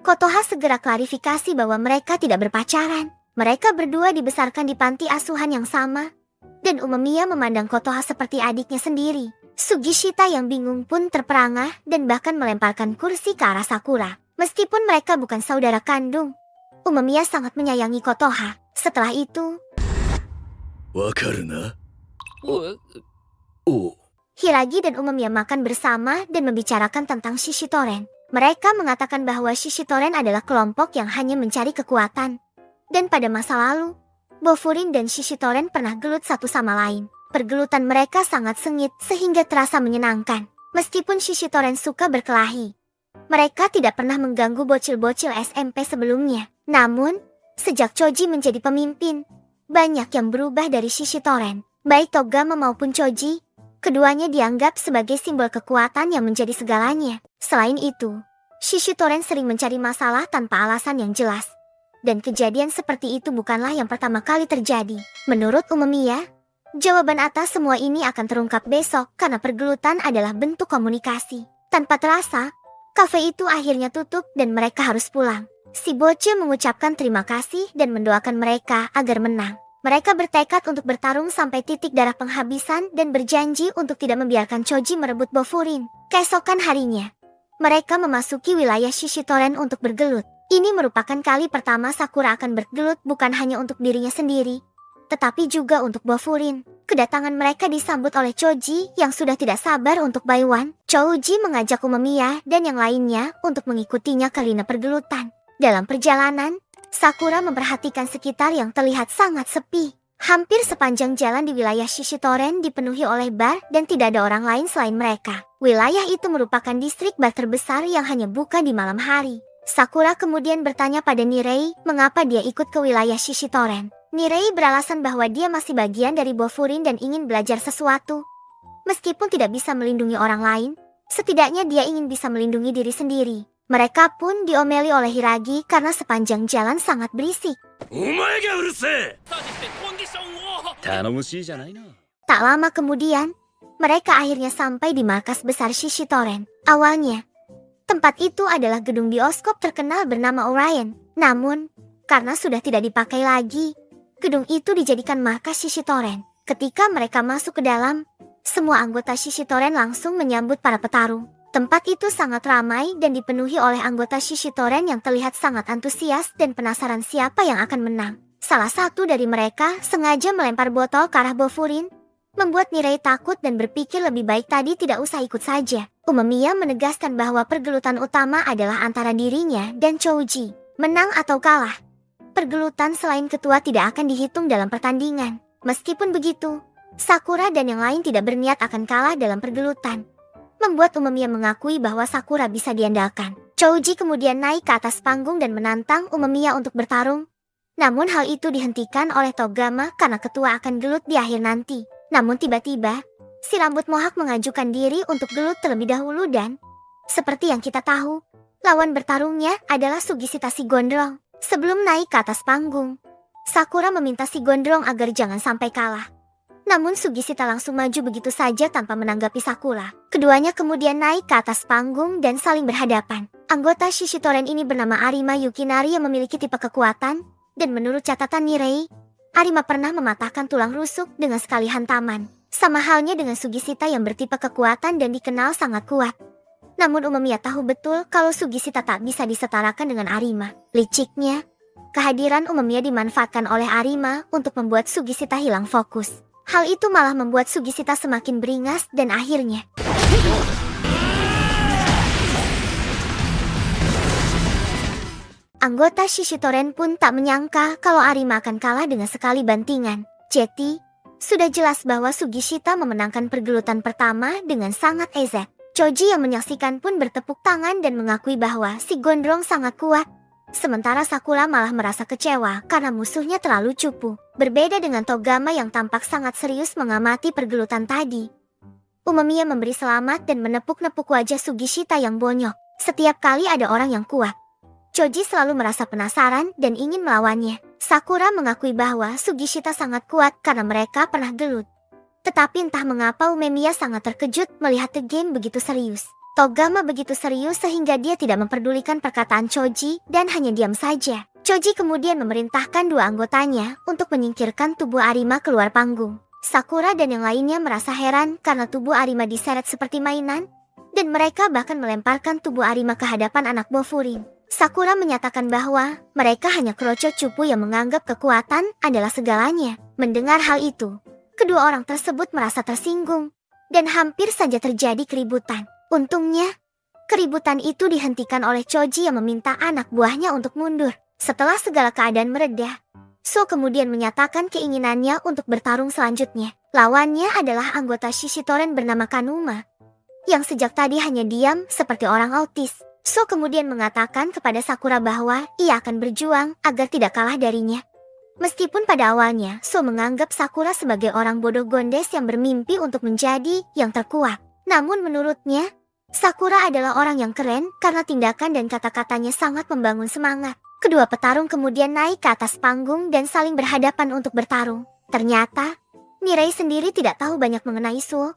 Kotoha segera klarifikasi bahwa mereka tidak berpacaran. Mereka berdua dibesarkan di panti asuhan yang sama, dan Umemiya memandang Kotoha seperti adiknya sendiri. Sugishita yang bingung pun terperangah dan bahkan melemparkan kursi ke arah Sakura. Meskipun mereka bukan saudara kandung, Umemiya sangat menyayangi Kotoha. Setelah itu, Hiragi dan Umemiya makan bersama dan membicarakan tentang Shishitoren. Mereka mengatakan bahwa Shishitoren adalah kelompok yang hanya mencari kekuatan. Dan pada masa lalu, Bofurin dan Shishitoren pernah gelut satu sama lain. Pergelutan mereka sangat sengit sehingga terasa menyenangkan. Meskipun Shishitoren suka berkelahi, mereka tidak pernah mengganggu bocil-bocil SMP sebelumnya. Namun, sejak Choji menjadi pemimpin, banyak yang berubah dari Shishitoren. Baik Togama maupun Choji, keduanya dianggap sebagai simbol kekuatan yang menjadi segalanya. Selain itu, Shishitoren sering mencari masalah tanpa alasan yang jelas. Dan kejadian seperti itu bukanlah yang pertama kali terjadi. Menurut Umemiya, jawaban atas semua ini akan terungkap besok karena pergelutan adalah bentuk komunikasi. Tanpa terasa, kafe itu akhirnya tutup dan mereka harus pulang. Si bocil mengucapkan terima kasih dan mendoakan mereka agar menang. Mereka bertekad untuk bertarung sampai titik darah penghabisan dan berjanji untuk tidak membiarkan Choji merebut Bofurin. Keesokan harinya, mereka memasuki wilayah Shishitoren untuk bergelut. Ini merupakan kali pertama Sakura akan bergelut bukan hanya untuk dirinya sendiri, tetapi juga untuk Bofurin. Kedatangan mereka disambut oleh Choji yang sudah tidak sabar untuk Baiwan. Choji mengajak Umemiya dan yang lainnya untuk mengikutinya ke arena pergelutan. Dalam perjalanan, Sakura memperhatikan sekitar yang terlihat sangat sepi. Hampir sepanjang jalan di wilayah Shishitoren dipenuhi oleh bar dan tidak ada orang lain selain mereka. Wilayah itu merupakan distrik bar terbesar yang hanya buka di malam hari. Sakura kemudian bertanya pada Nirei mengapa dia ikut ke wilayah Shishitoren. Nirei beralasan bahwa dia masih bagian dari Bofurin dan ingin belajar sesuatu. Meskipun tidak bisa melindungi orang lain, setidaknya dia ingin bisa melindungi diri sendiri. Mereka pun diomeli oleh Hiragi karena sepanjang jalan sangat berisik. Tak lama kemudian, mereka akhirnya sampai di markas besar Shishitoren. Awalnya, tempat itu adalah gedung bioskop terkenal bernama Orion. Namun, karena sudah tidak dipakai lagi, gedung itu dijadikan markas Shishitoren. Ketika mereka masuk ke dalam, semua anggota Shishitoren langsung menyambut para petarung. Tempat itu sangat ramai dan dipenuhi oleh anggota Shishitoren yang terlihat sangat antusias dan penasaran siapa yang akan menang. Salah satu dari mereka sengaja melempar botol ke arah Bofurin, membuat Nirei takut dan berpikir lebih baik tadi tidak usah ikut saja. Umemiya menegaskan bahwa pergelutan utama adalah antara dirinya dan Choji. Menang atau kalah, pergelutan selain ketua tidak akan dihitung dalam pertandingan. Meskipun begitu, Sakura dan yang lain tidak berniat akan kalah dalam pergelutan, membuat Umemiya mengakui bahwa Sakura bisa diandalkan. Choji kemudian naik ke atas panggung dan menantang Umemiya untuk bertarung. Namun hal itu dihentikan oleh Togama karena ketua akan gelut di akhir nanti. Namun tiba-tiba, si rambut mohak mengajukan diri untuk gelut terlebih dahulu dan, seperti yang kita tahu, lawan bertarungnya adalah Sugishita si gondrong. Sebelum naik ke atas panggung, Sakura meminta si Gondrong agar jangan sampai kalah. Namun Sugishita langsung maju begitu saja tanpa menanggapi Sakura. Keduanya kemudian naik ke atas panggung dan saling berhadapan. Anggota Shishitoren ini bernama Arima Yukinari yang memiliki tipe kekuatan, dan menurut catatan Nirei, Arima pernah mematahkan tulang rusuk dengan sekali hantaman. Sama halnya dengan Sugishita yang bertipe kekuatan dan dikenal sangat kuat. Namun Umemiya tahu betul kalau Sugishita tak bisa disetarakan dengan Arima. Liciknya, kehadiran Umemiya dimanfaatkan oleh Arima untuk membuat Sugishita hilang fokus. Hal itu malah membuat Sugishita semakin beringas dan akhirnya anggota Shishitoren pun tak menyangka kalau Arima akan kalah dengan sekali bantingan. Jadi, sudah jelas bahwa Sugishita memenangkan pergelutan pertama dengan sangat ezek. Choji yang menyaksikan pun bertepuk tangan dan mengakui bahwa si Gondrong sangat kuat. Sementara Sakura malah merasa kecewa karena musuhnya terlalu cupu. Berbeda dengan Togama yang tampak sangat serius mengamati pergelutan tadi. Umemiya memberi selamat dan menepuk-nepuk wajah Sugishita yang bonyok. Setiap kali ada orang yang kuat, Choji selalu merasa penasaran dan ingin melawannya. Sakura mengakui bahwa Sugishita sangat kuat karena mereka pernah gelut. Tetapi entah mengapa Umemiya sangat terkejut melihat The Game begitu serius. Togama begitu serius sehingga dia tidak memperdulikan perkataan Choji dan hanya diam saja. Choji kemudian memerintahkan dua anggotanya untuk menyingkirkan tubuh Arima keluar panggung. Sakura dan yang lainnya merasa heran karena tubuh Arima diseret seperti mainan, dan mereka bahkan melemparkan tubuh Arima ke hadapan anak Bofurin. Sakura menyatakan bahwa mereka hanya kroco cupu yang menganggap kekuatan adalah segalanya. Mendengar hal itu, kedua orang tersebut merasa tersinggung, dan hampir saja terjadi keributan. Untungnya, keributan itu dihentikan oleh Choji yang meminta anak buahnya untuk mundur. Setelah segala keadaan mereda, So kemudian menyatakan keinginannya untuk bertarung selanjutnya. Lawannya adalah anggota Shishitoren bernama Kanuma, yang sejak tadi hanya diam seperti orang autis. So kemudian mengatakan kepada Sakura bahwa ia akan berjuang agar tidak kalah darinya. Meskipun pada awalnya So menganggap Sakura sebagai orang bodoh gondes yang bermimpi untuk menjadi yang terkuat. Namun menurutnya, Sakura adalah orang yang keren karena tindakan dan kata-katanya sangat membangun semangat. Kedua petarung kemudian naik ke atas panggung dan saling berhadapan untuk bertarung. Ternyata, Nirei sendiri tidak tahu banyak mengenai Suo.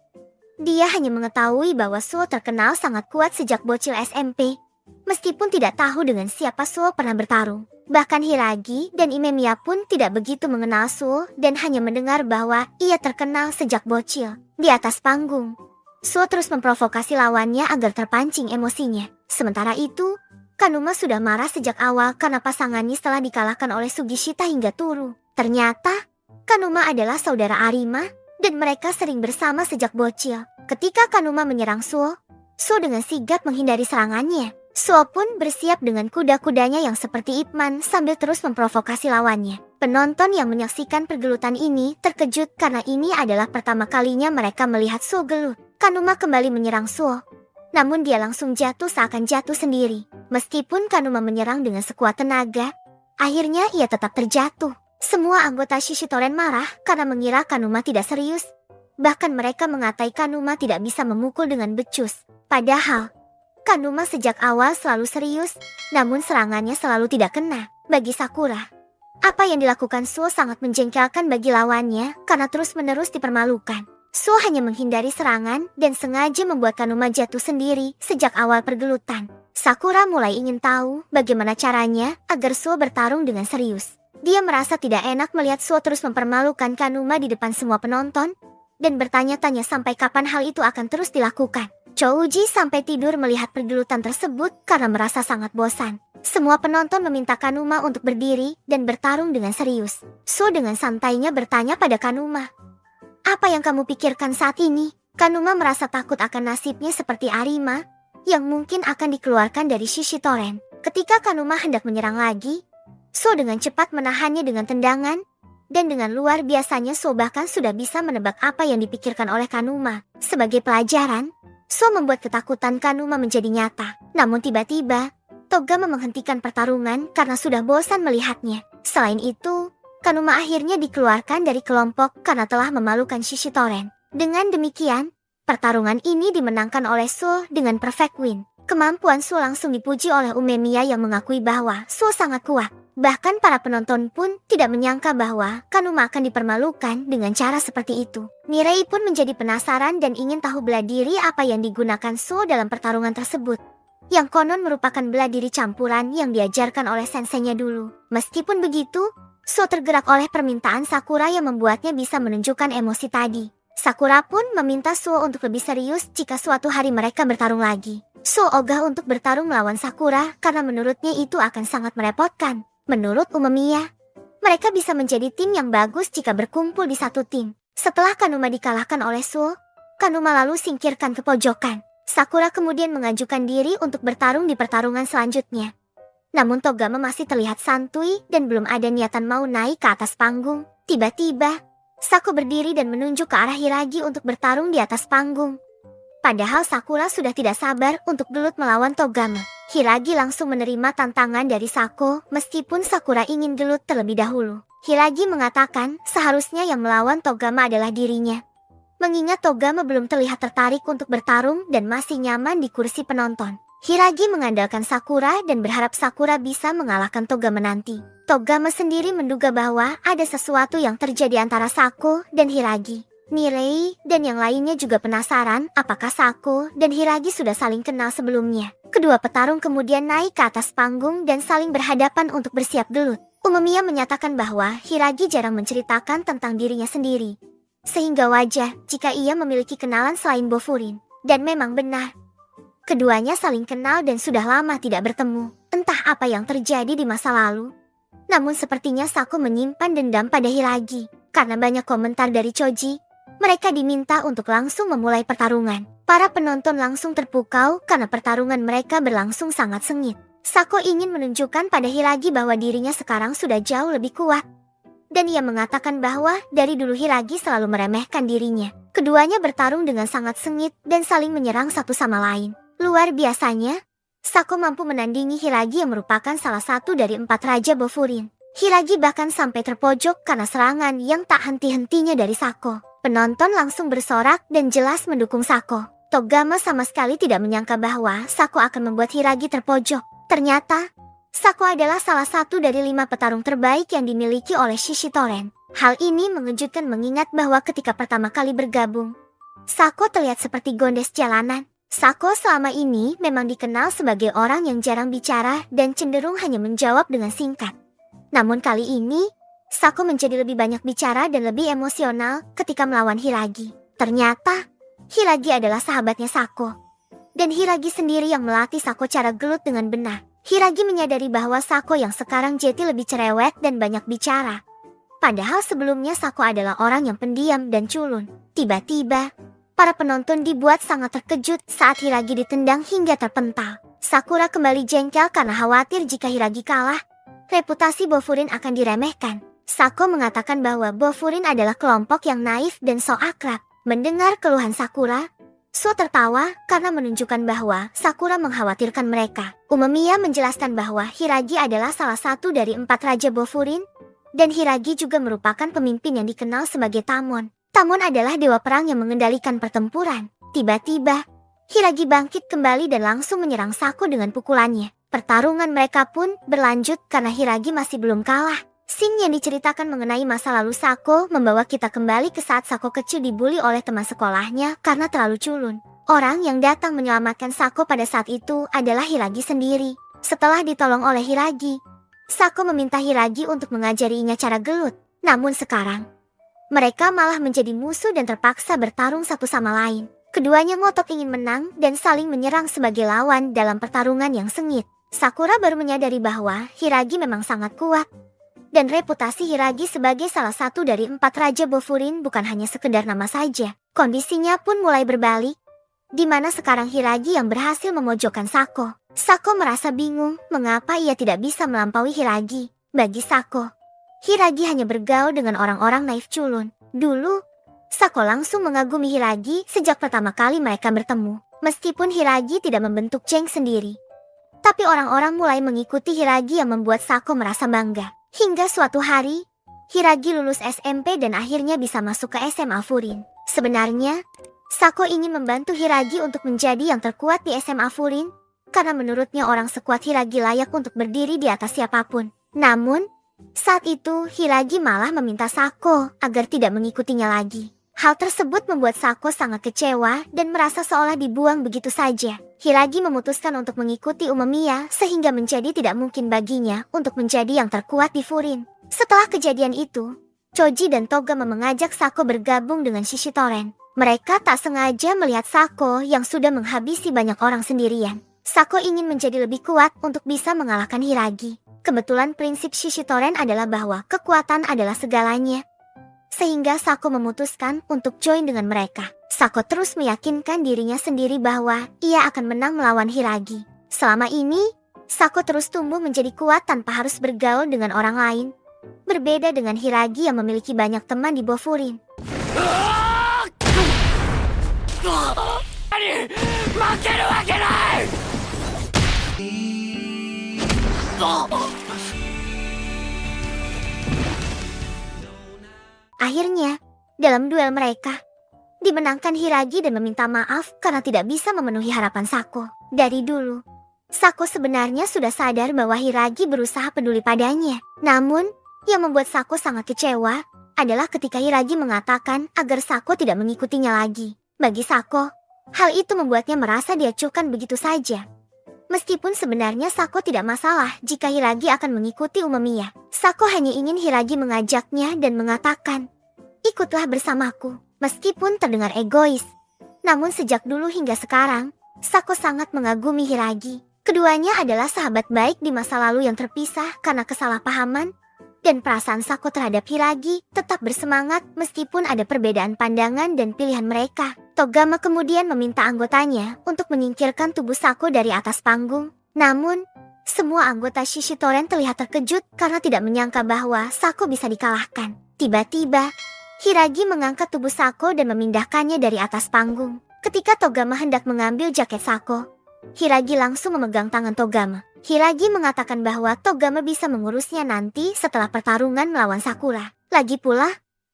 Dia hanya mengetahui bahwa Suo terkenal sangat kuat sejak bocil SMP. Meskipun tidak tahu dengan siapa Suo pernah bertarung. Bahkan Hiragi dan Imemiya pun tidak begitu mengenal Suo dan hanya mendengar bahwa ia terkenal sejak bocil. Di atas panggung, Suo terus memprovokasi lawannya agar terpancing emosinya. Sementara itu, Kanuma sudah marah sejak awal karena pasangannya setelah dikalahkan oleh Sugishita hingga turu. Ternyata, Kanuma adalah saudara Arima, dan mereka sering bersama sejak bocil. Ketika Kanuma menyerang Suo, Suo dengan sigap menghindari serangannya. Suo pun bersiap dengan kuda-kudanya yang seperti Ipman sambil terus memprovokasi lawannya. Penonton yang menyaksikan pergelutan ini terkejut karena ini adalah pertama kalinya mereka melihat Suo gelut. Kanuma kembali menyerang Suo, namun dia langsung jatuh seakan jatuh sendiri. Meskipun Kanuma menyerang dengan sekuat tenaga, akhirnya ia tetap terjatuh. Semua anggota Shishitoren marah karena mengira Kanuma tidak serius. Bahkan mereka mengatai Kanuma tidak bisa memukul dengan becus. Padahal, Kanuma sejak awal selalu serius, namun serangannya selalu tidak kena. Bagi Sakura, apa yang dilakukan Suo sangat menjengkelkan bagi lawannya karena terus-menerus dipermalukan. Suo hanya menghindari serangan dan sengaja membuat Kanuma jatuh sendiri sejak awal pergelutan. Sakura mulai ingin tahu bagaimana caranya agar Suo bertarung dengan serius. Dia merasa tidak enak melihat Suo terus mempermalukan Kanuma di depan semua penonton, dan bertanya-tanya sampai kapan hal itu akan terus dilakukan. Chouji sampai tidur melihat pergelutan tersebut karena merasa sangat bosan. Semua penonton meminta Kanuma untuk berdiri dan bertarung dengan serius. Suo dengan santainya bertanya pada Kanuma, "Apa yang kamu pikirkan saat ini?" Kanuma merasa takut akan nasibnya seperti Arima, yang mungkin akan dikeluarkan dari Shishitoren. Ketika Kanuma hendak menyerang lagi, Suo dengan cepat menahannya dengan tendangan, dan dengan luar biasanya Suo bahkan sudah bisa menebak apa yang dipikirkan oleh Kanuma. Sebagai pelajaran, Suo membuat ketakutan Kanuma menjadi nyata. Namun tiba-tiba, Togama menghentikan pertarungan karena sudah bosan melihatnya. Selain itu, Kanuma akhirnya dikeluarkan dari kelompok karena telah memalukan Shishitoren. Dengan demikian, pertarungan ini dimenangkan oleh Suo dengan perfect win. Kemampuan Suo langsung dipuji oleh Umemiya yang mengakui bahwa Suo sangat kuat. Bahkan para penonton pun tidak menyangka bahwa Kanuma akan dipermalukan dengan cara seperti itu. Mirei pun menjadi penasaran dan ingin tahu bela diri apa yang digunakan So dalam pertarungan tersebut. Yang konon merupakan bela diri campuran yang diajarkan oleh senseinya dulu. Meskipun begitu, So tergerak oleh permintaan Sakura yang membuatnya bisa menunjukkan emosi tadi. Sakura pun meminta So untuk lebih serius jika suatu hari mereka bertarung lagi. So ogah untuk bertarung melawan Sakura karena menurutnya itu akan sangat merepotkan. Menurut Umemiya, mereka bisa menjadi tim yang bagus jika berkumpul di satu tim. Setelah Kanuma dikalahkan oleh So, Kanuma lalu singkirkan ke pojokan. Sakura kemudian mengajukan diri untuk bertarung di pertarungan selanjutnya. Namun Togama masih terlihat santuy dan belum ada niatan mau naik ke atas panggung. Tiba-tiba, Sako berdiri dan menunjuk ke arah Hiragi untuk bertarung di atas panggung. Padahal Sakura sudah tidak sabar untuk gelut melawan Togama. Hiragi langsung menerima tantangan dari Sako meskipun Sakura ingin gelut terlebih dahulu. Hiragi mengatakan seharusnya yang melawan Togama adalah dirinya. Mengingat Togama belum terlihat tertarik untuk bertarung dan masih nyaman di kursi penonton. Hiragi mengandalkan Sakura dan berharap Sakura bisa mengalahkan Togama nanti. Togama sendiri menduga bahwa ada sesuatu yang terjadi antara Sako dan Hiragi. Mirei dan yang lainnya juga penasaran apakah Sako dan Hiragi sudah saling kenal sebelumnya. Kedua petarung kemudian naik ke atas panggung dan saling berhadapan untuk bersiap gelut. Umemiya menyatakan bahwa Hiragi jarang menceritakan tentang dirinya sendiri. Sehingga wajar jika ia memiliki kenalan selain Bofurin. Dan memang benar. Keduanya saling kenal dan sudah lama tidak bertemu. Entah apa yang terjadi di masa lalu. Namun sepertinya Sako menyimpan dendam pada Hiragi. Karena banyak komentar dari Choji, mereka diminta untuk langsung memulai pertarungan. Para penonton langsung terpukau karena pertarungan mereka berlangsung sangat sengit. Sako ingin menunjukkan pada Hiragi bahwa dirinya sekarang sudah jauh lebih kuat. Dan ia mengatakan bahwa dari dulu Hiragi selalu meremehkan dirinya. Keduanya bertarung dengan sangat sengit dan saling menyerang satu sama lain. Luar biasanya, Sako mampu menandingi Hiragi yang merupakan salah satu dari 4 Raja Bofurin. Hiragi bahkan sampai terpojok karena serangan yang tak henti-hentinya dari Sako. Penonton langsung bersorak dan jelas mendukung Sako. Togama sama sekali tidak menyangka bahwa Sako akan membuat Hiragi terpojok. Ternyata, Sako adalah salah satu dari 5 petarung terbaik yang dimiliki oleh Shishitoren. Hal ini mengejutkan mengingat bahwa ketika pertama kali bergabung, Sako terlihat seperti gondes jalanan. Sako selama ini memang dikenal sebagai orang yang jarang bicara dan cenderung hanya menjawab dengan singkat. Namun kali ini, Sako menjadi lebih banyak bicara dan lebih emosional ketika melawan Hiragi. Ternyata, Hiragi adalah sahabatnya Sako. Dan Hiragi sendiri yang melatih Sako cara gelut dengan benar. Hiragi menyadari bahwa Sako yang sekarang jadi lebih cerewet dan banyak bicara. Padahal sebelumnya Sako adalah orang yang pendiam dan culun. Tiba-tiba, para penonton dibuat sangat terkejut saat Hiragi ditendang hingga terpental. Sakura kembali jengkel karena khawatir jika Hiragi kalah, reputasi Bofurin akan diremehkan. Sako mengatakan bahwa Bofurin adalah kelompok yang naif dan sok akrab. Mendengar keluhan Sakura, So tertawa karena menunjukkan bahwa Sakura mengkhawatirkan mereka. Umemiya menjelaskan bahwa Hiragi adalah salah satu dari 4 Raja Bofurin, dan Hiragi juga merupakan pemimpin yang dikenal sebagai Tamon. Tamon adalah dewa perang yang mengendalikan pertempuran. Tiba-tiba, Hiragi bangkit kembali dan langsung menyerang Sako dengan pukulannya. Pertarungan mereka pun berlanjut karena Hiragi masih belum kalah. Scene yang diceritakan mengenai masa lalu Sako membawa kita kembali ke saat Sako kecil dibully oleh teman sekolahnya karena terlalu culun. Orang yang datang menyelamatkan Sako pada saat itu adalah Hiragi sendiri. Setelah ditolong oleh Hiragi, Sako meminta Hiragi untuk mengajarinya cara gelut. Namun sekarang, mereka malah menjadi musuh dan terpaksa bertarung satu sama lain. Keduanya ngotot ingin menang dan saling menyerang sebagai lawan dalam pertarungan yang sengit. Sakura baru menyadari bahwa Hiragi memang sangat kuat. Dan reputasi Hiragi sebagai salah satu dari 4 Raja Bofurin bukan hanya sekedar nama saja. Kondisinya pun mulai berbalik, di mana sekarang Hiragi yang berhasil memojokkan Sako. Sako merasa bingung mengapa ia tidak bisa melampaui Hiragi. Bagi Sako, Hiragi hanya bergaul dengan orang-orang naif culun. Dulu, Sako langsung mengagumi Hiragi sejak pertama kali mereka bertemu. Meskipun Hiragi tidak membentuk geng sendiri, tapi orang-orang mulai mengikuti Hiragi yang membuat Sako merasa bangga. Hingga suatu hari, Hiragi lulus SMP dan akhirnya bisa masuk ke SMA Furin. Sebenarnya, Sako ingin membantu Hiragi untuk menjadi yang terkuat di SMA Furin, karena menurutnya orang sekuat Hiragi layak untuk berdiri di atas siapapun. Namun, saat itu Hiragi malah meminta Sako agar tidak mengikutinya lagi. Hal tersebut membuat Sako sangat kecewa dan merasa seolah dibuang begitu saja. Hiragi memutuskan untuk mengikuti Umemiya sehingga menjadi tidak mungkin baginya untuk menjadi yang terkuat di Furin. Setelah kejadian itu, Choji dan Togama mengajak Sako bergabung dengan Shishitoren. Mereka tak sengaja melihat Sako yang sudah menghabisi banyak orang sendirian. Sako ingin menjadi lebih kuat untuk bisa mengalahkan Hiragi. Kebetulan prinsip Shishitoren adalah bahwa kekuatan adalah segalanya. Sehingga Sako memutuskan untuk join dengan mereka. Sako terus meyakinkan dirinya sendiri bahwa ia akan menang melawan Hiragi. Selama ini, Sako terus tumbuh menjadi kuat tanpa harus bergaul dengan orang lain. Berbeda dengan Hiragi yang memiliki banyak teman di Bofurin. Akhirnya, dalam duel mereka, dimenangkan Hiragi dan meminta maaf karena tidak bisa memenuhi harapan Sako. Dari dulu, Sako sebenarnya sudah sadar bahwa Hiragi berusaha peduli padanya. Namun, yang membuat Sako sangat kecewa adalah ketika Hiragi mengatakan agar Sako tidak mengikutinya lagi. Bagi Sako, hal itu membuatnya merasa diacuhkan begitu saja. Meskipun sebenarnya Sako tidak masalah jika Hiragi akan mengikuti Umemiya. Sako hanya ingin Hiragi mengajaknya dan mengatakan, "Ikutlah bersamaku," meskipun terdengar egois. Namun sejak dulu hingga sekarang, Sako sangat mengagumi Hiragi. Keduanya adalah sahabat baik di masa lalu yang terpisah karena kesalahpahaman. Dan perasaan Sako terhadap Hiragi tetap bersemangat meskipun ada perbedaan pandangan dan pilihan mereka. Togama kemudian meminta anggotanya untuk menyingkirkan tubuh Sako dari atas panggung. Namun, semua anggota Shishitoren terlihat terkejut karena tidak menyangka bahwa Sako bisa dikalahkan. Tiba-tiba, Hiragi mengangkat tubuh Sako dan memindahkannya dari atas panggung. Ketika Togama hendak mengambil jaket Sako, Hiragi langsung memegang tangan Togama. Hiragi mengatakan bahwa Togama bisa mengurusnya nanti setelah pertarungan melawan Sakura. Lagi pula,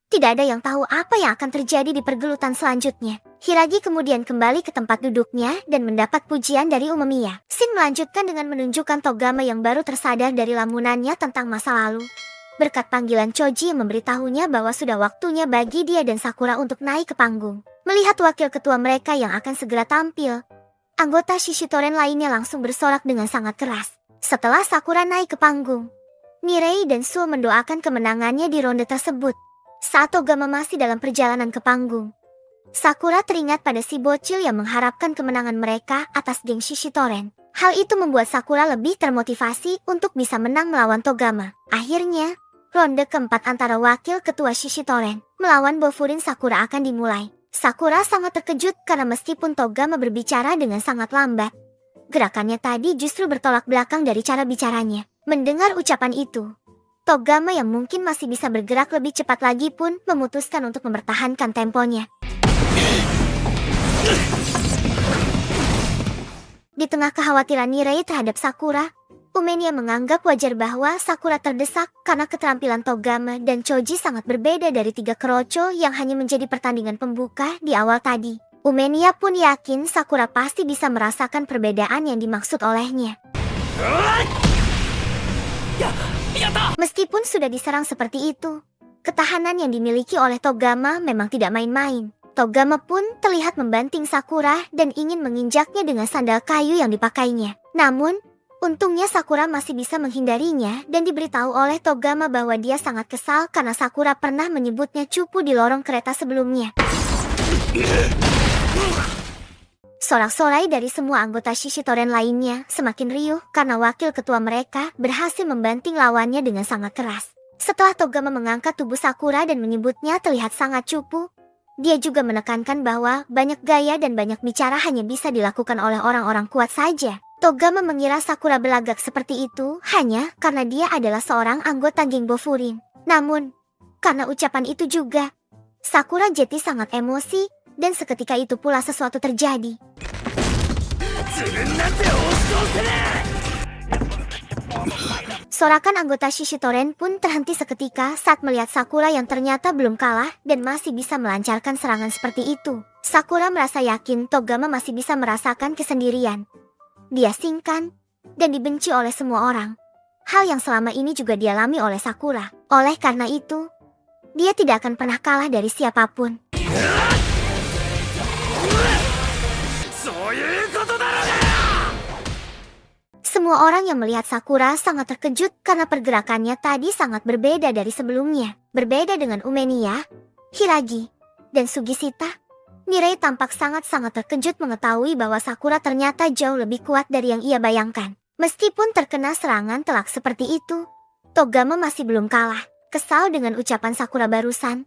tidak ada yang tahu apa yang akan terjadi di pergelutan selanjutnya. Hiragi kemudian kembali ke tempat duduknya dan mendapat pujian dari Umemiya. Shin melanjutkan dengan menunjukkan Togama yang baru tersadar dari lamunannya tentang masa lalu. Berkat panggilan Choji yang memberitahunya bahwa sudah waktunya bagi dia dan Sakura untuk naik ke panggung. Melihat wakil ketua mereka yang akan segera tampil, anggota Shishitoren lainnya langsung bersorak dengan sangat keras. Setelah Sakura naik ke panggung, Mirei dan Suo mendoakan kemenangannya di ronde tersebut. Saat Togama masih dalam perjalanan ke panggung, Sakura teringat pada si bocil yang mengharapkan kemenangan mereka atas geng Shishitoren. Hal itu membuat Sakura lebih termotivasi untuk bisa menang melawan Togama. Akhirnya, ronde keempat antara wakil ketua Shishitoren melawan Bofurin Sakura akan dimulai. Sakura sangat terkejut karena meskipun Togama berbicara dengan sangat lambat, gerakannya tadi justru bertolak belakang dari cara bicaranya. Mendengar ucapan itu, Togama yang mungkin masih bisa bergerak lebih cepat lagi pun memutuskan untuk mempertahankan temponya. Di tengah kekhawatiran Mirei terhadap Sakura, Umemiya menganggap wajar bahwa Sakura terdesak karena keterampilan Togama dan Choji sangat berbeda dari tiga keroco yang hanya menjadi pertandingan pembuka di awal tadi. Umemiya pun yakin Sakura pasti bisa merasakan perbedaan yang dimaksud olehnya. Meskipun sudah diserang seperti itu, ketahanan yang dimiliki oleh Togama memang tidak main-main. Togama pun terlihat membanting Sakura dan ingin menginjaknya dengan sandal kayu yang dipakainya. Namun, untungnya Sakura masih bisa menghindarinya dan diberitahu oleh Togama bahwa dia sangat kesal karena Sakura pernah menyebutnya cupu di lorong kereta sebelumnya. Sorak-sorai dari semua anggota Shishitoren lainnya semakin riuh karena wakil ketua mereka berhasil membanting lawannya dengan sangat keras. Setelah Togama mengangkat tubuh Sakura dan menyebutnya terlihat sangat cupu, dia juga menekankan bahwa banyak gaya dan banyak bicara hanya bisa dilakukan oleh orang-orang kuat saja. Togama mengira Sakura belagak seperti itu hanya karena dia adalah seorang anggota geng Bofurin. Namun, karena ucapan itu juga, Sakura jadi sangat emosi dan seketika itu pula sesuatu terjadi. Sorakan anggota Shishitoren pun terhenti seketika saat melihat Sakura yang ternyata belum kalah dan masih bisa melancarkan serangan seperti itu. Sakura merasa yakin Togama masih bisa merasakan kesendirian. Dia singkan dan dibenci oleh semua orang. Hal yang selama ini juga dialami oleh Sakura. Oleh karena itu, dia tidak akan pernah kalah dari siapapun. Semua orang yang melihat Sakura sangat terkejut karena pergerakannya tadi sangat berbeda dari sebelumnya. Berbeda dengan Umemiya, Hiragi, dan Sugishita, Mirei tampak sangat-sangat terkejut mengetahui bahwa Sakura ternyata jauh lebih kuat dari yang ia bayangkan. Meskipun terkena serangan telak seperti itu, Togama masih belum kalah. Kesal dengan ucapan Sakura barusan,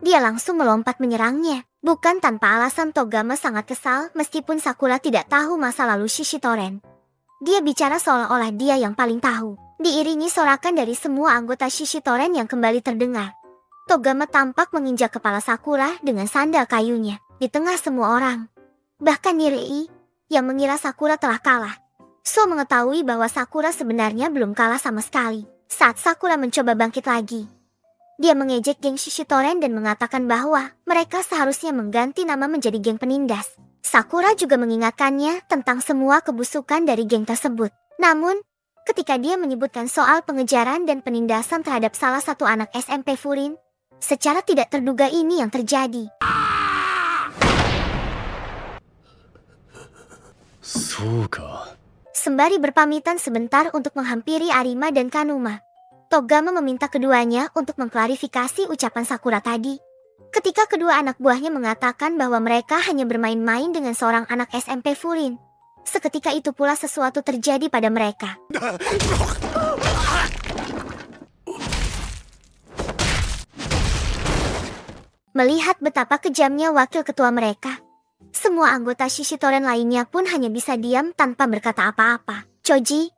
dia langsung melompat menyerangnya. Bukan tanpa alasan Togama sangat kesal meskipun Sakura tidak tahu masa lalu Shishitoren. Dia bicara seolah-olah dia yang paling tahu. Diiringi sorakan dari semua anggota Shishitoren yang kembali terdengar. Togama tampak menginjak kepala Sakura dengan sandal kayunya. Di tengah semua orang, bahkan Nirei, yang mengira Sakura telah kalah. So mengetahui bahwa Sakura sebenarnya belum kalah sama sekali. Saat Sakura mencoba bangkit lagi, dia mengejek geng Shishitoren dan mengatakan bahwa mereka seharusnya mengganti nama menjadi geng penindas. Sakura juga mengingatkannya tentang semua kebusukan dari geng tersebut. Namun, ketika dia menyebutkan soal pengejaran dan penindasan terhadap salah satu anak SMP Furin, secara tidak terduga ini yang terjadi. Sembari berpamitan sebentar untuk menghampiri Arima dan Kanuma, Togama meminta keduanya untuk mengklarifikasi ucapan Sakura tadi. Ketika kedua anak buahnya mengatakan bahwa mereka hanya bermain-main dengan seorang anak SMP Furin, seketika itu pula sesuatu terjadi pada mereka. Melihat betapa kejamnya wakil ketua mereka, semua anggota Shishitoren lainnya pun hanya bisa diam tanpa berkata apa-apa. Choji,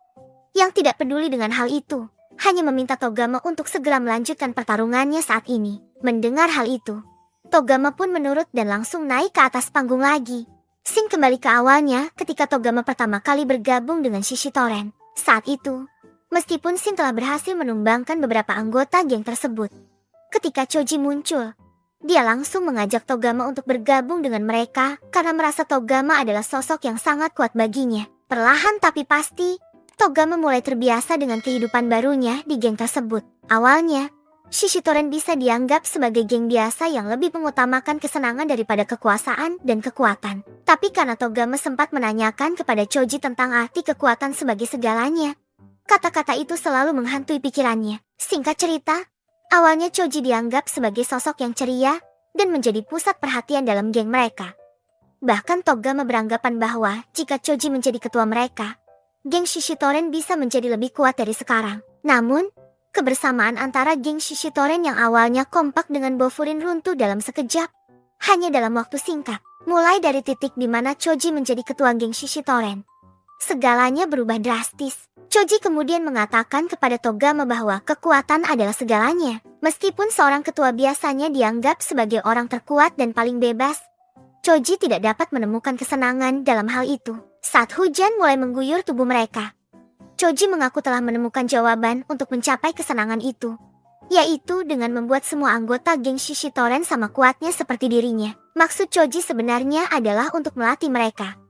yang tidak peduli dengan hal itu, hanya meminta Togama untuk segera melanjutkan pertarungannya saat ini. Mendengar hal itu, Togama pun menurut dan langsung naik ke atas panggung lagi. Scene kembali ke awalnya ketika Togama pertama kali bergabung dengan Shishitoren. Saat itu, meskipun Shin telah berhasil menumbangkan beberapa anggota geng tersebut, ketika Choji muncul, dia langsung mengajak Togama untuk bergabung dengan mereka karena merasa Togama adalah sosok yang sangat kuat baginya. Perlahan tapi pasti, Togama mulai terbiasa dengan kehidupan barunya di geng tersebut. Awalnya, Shishitoren bisa dianggap sebagai geng biasa yang lebih mengutamakan kesenangan daripada kekuasaan dan kekuatan. Tapi karena Togama sempat menanyakan kepada Choji tentang arti kekuatan sebagai segalanya, kata-kata itu selalu menghantui pikirannya. Singkat cerita, awalnya Choji dianggap sebagai sosok yang ceria dan menjadi pusat perhatian dalam geng mereka. Bahkan Togama beranggapan bahwa jika Choji menjadi ketua mereka, geng Shishitoren bisa menjadi lebih kuat dari sekarang. Namun, kebersamaan antara geng Shishitoren yang awalnya kompak dengan Bofurin runtuh dalam sekejap. Hanya dalam waktu singkat, mulai dari titik di mana Choji menjadi ketua geng Shishitoren, segalanya berubah drastis. Choji kemudian mengatakan kepada Togama bahwa kekuatan adalah segalanya. Meskipun seorang ketua biasanya dianggap sebagai orang terkuat dan paling bebas, Choji tidak dapat menemukan kesenangan dalam hal itu. Saat hujan mulai mengguyur tubuh mereka, Choji mengaku telah menemukan jawaban untuk mencapai kesenangan itu, yaitu dengan membuat semua anggota geng Shishitoren sama kuatnya seperti dirinya. Maksud Choji sebenarnya adalah untuk melatih mereka.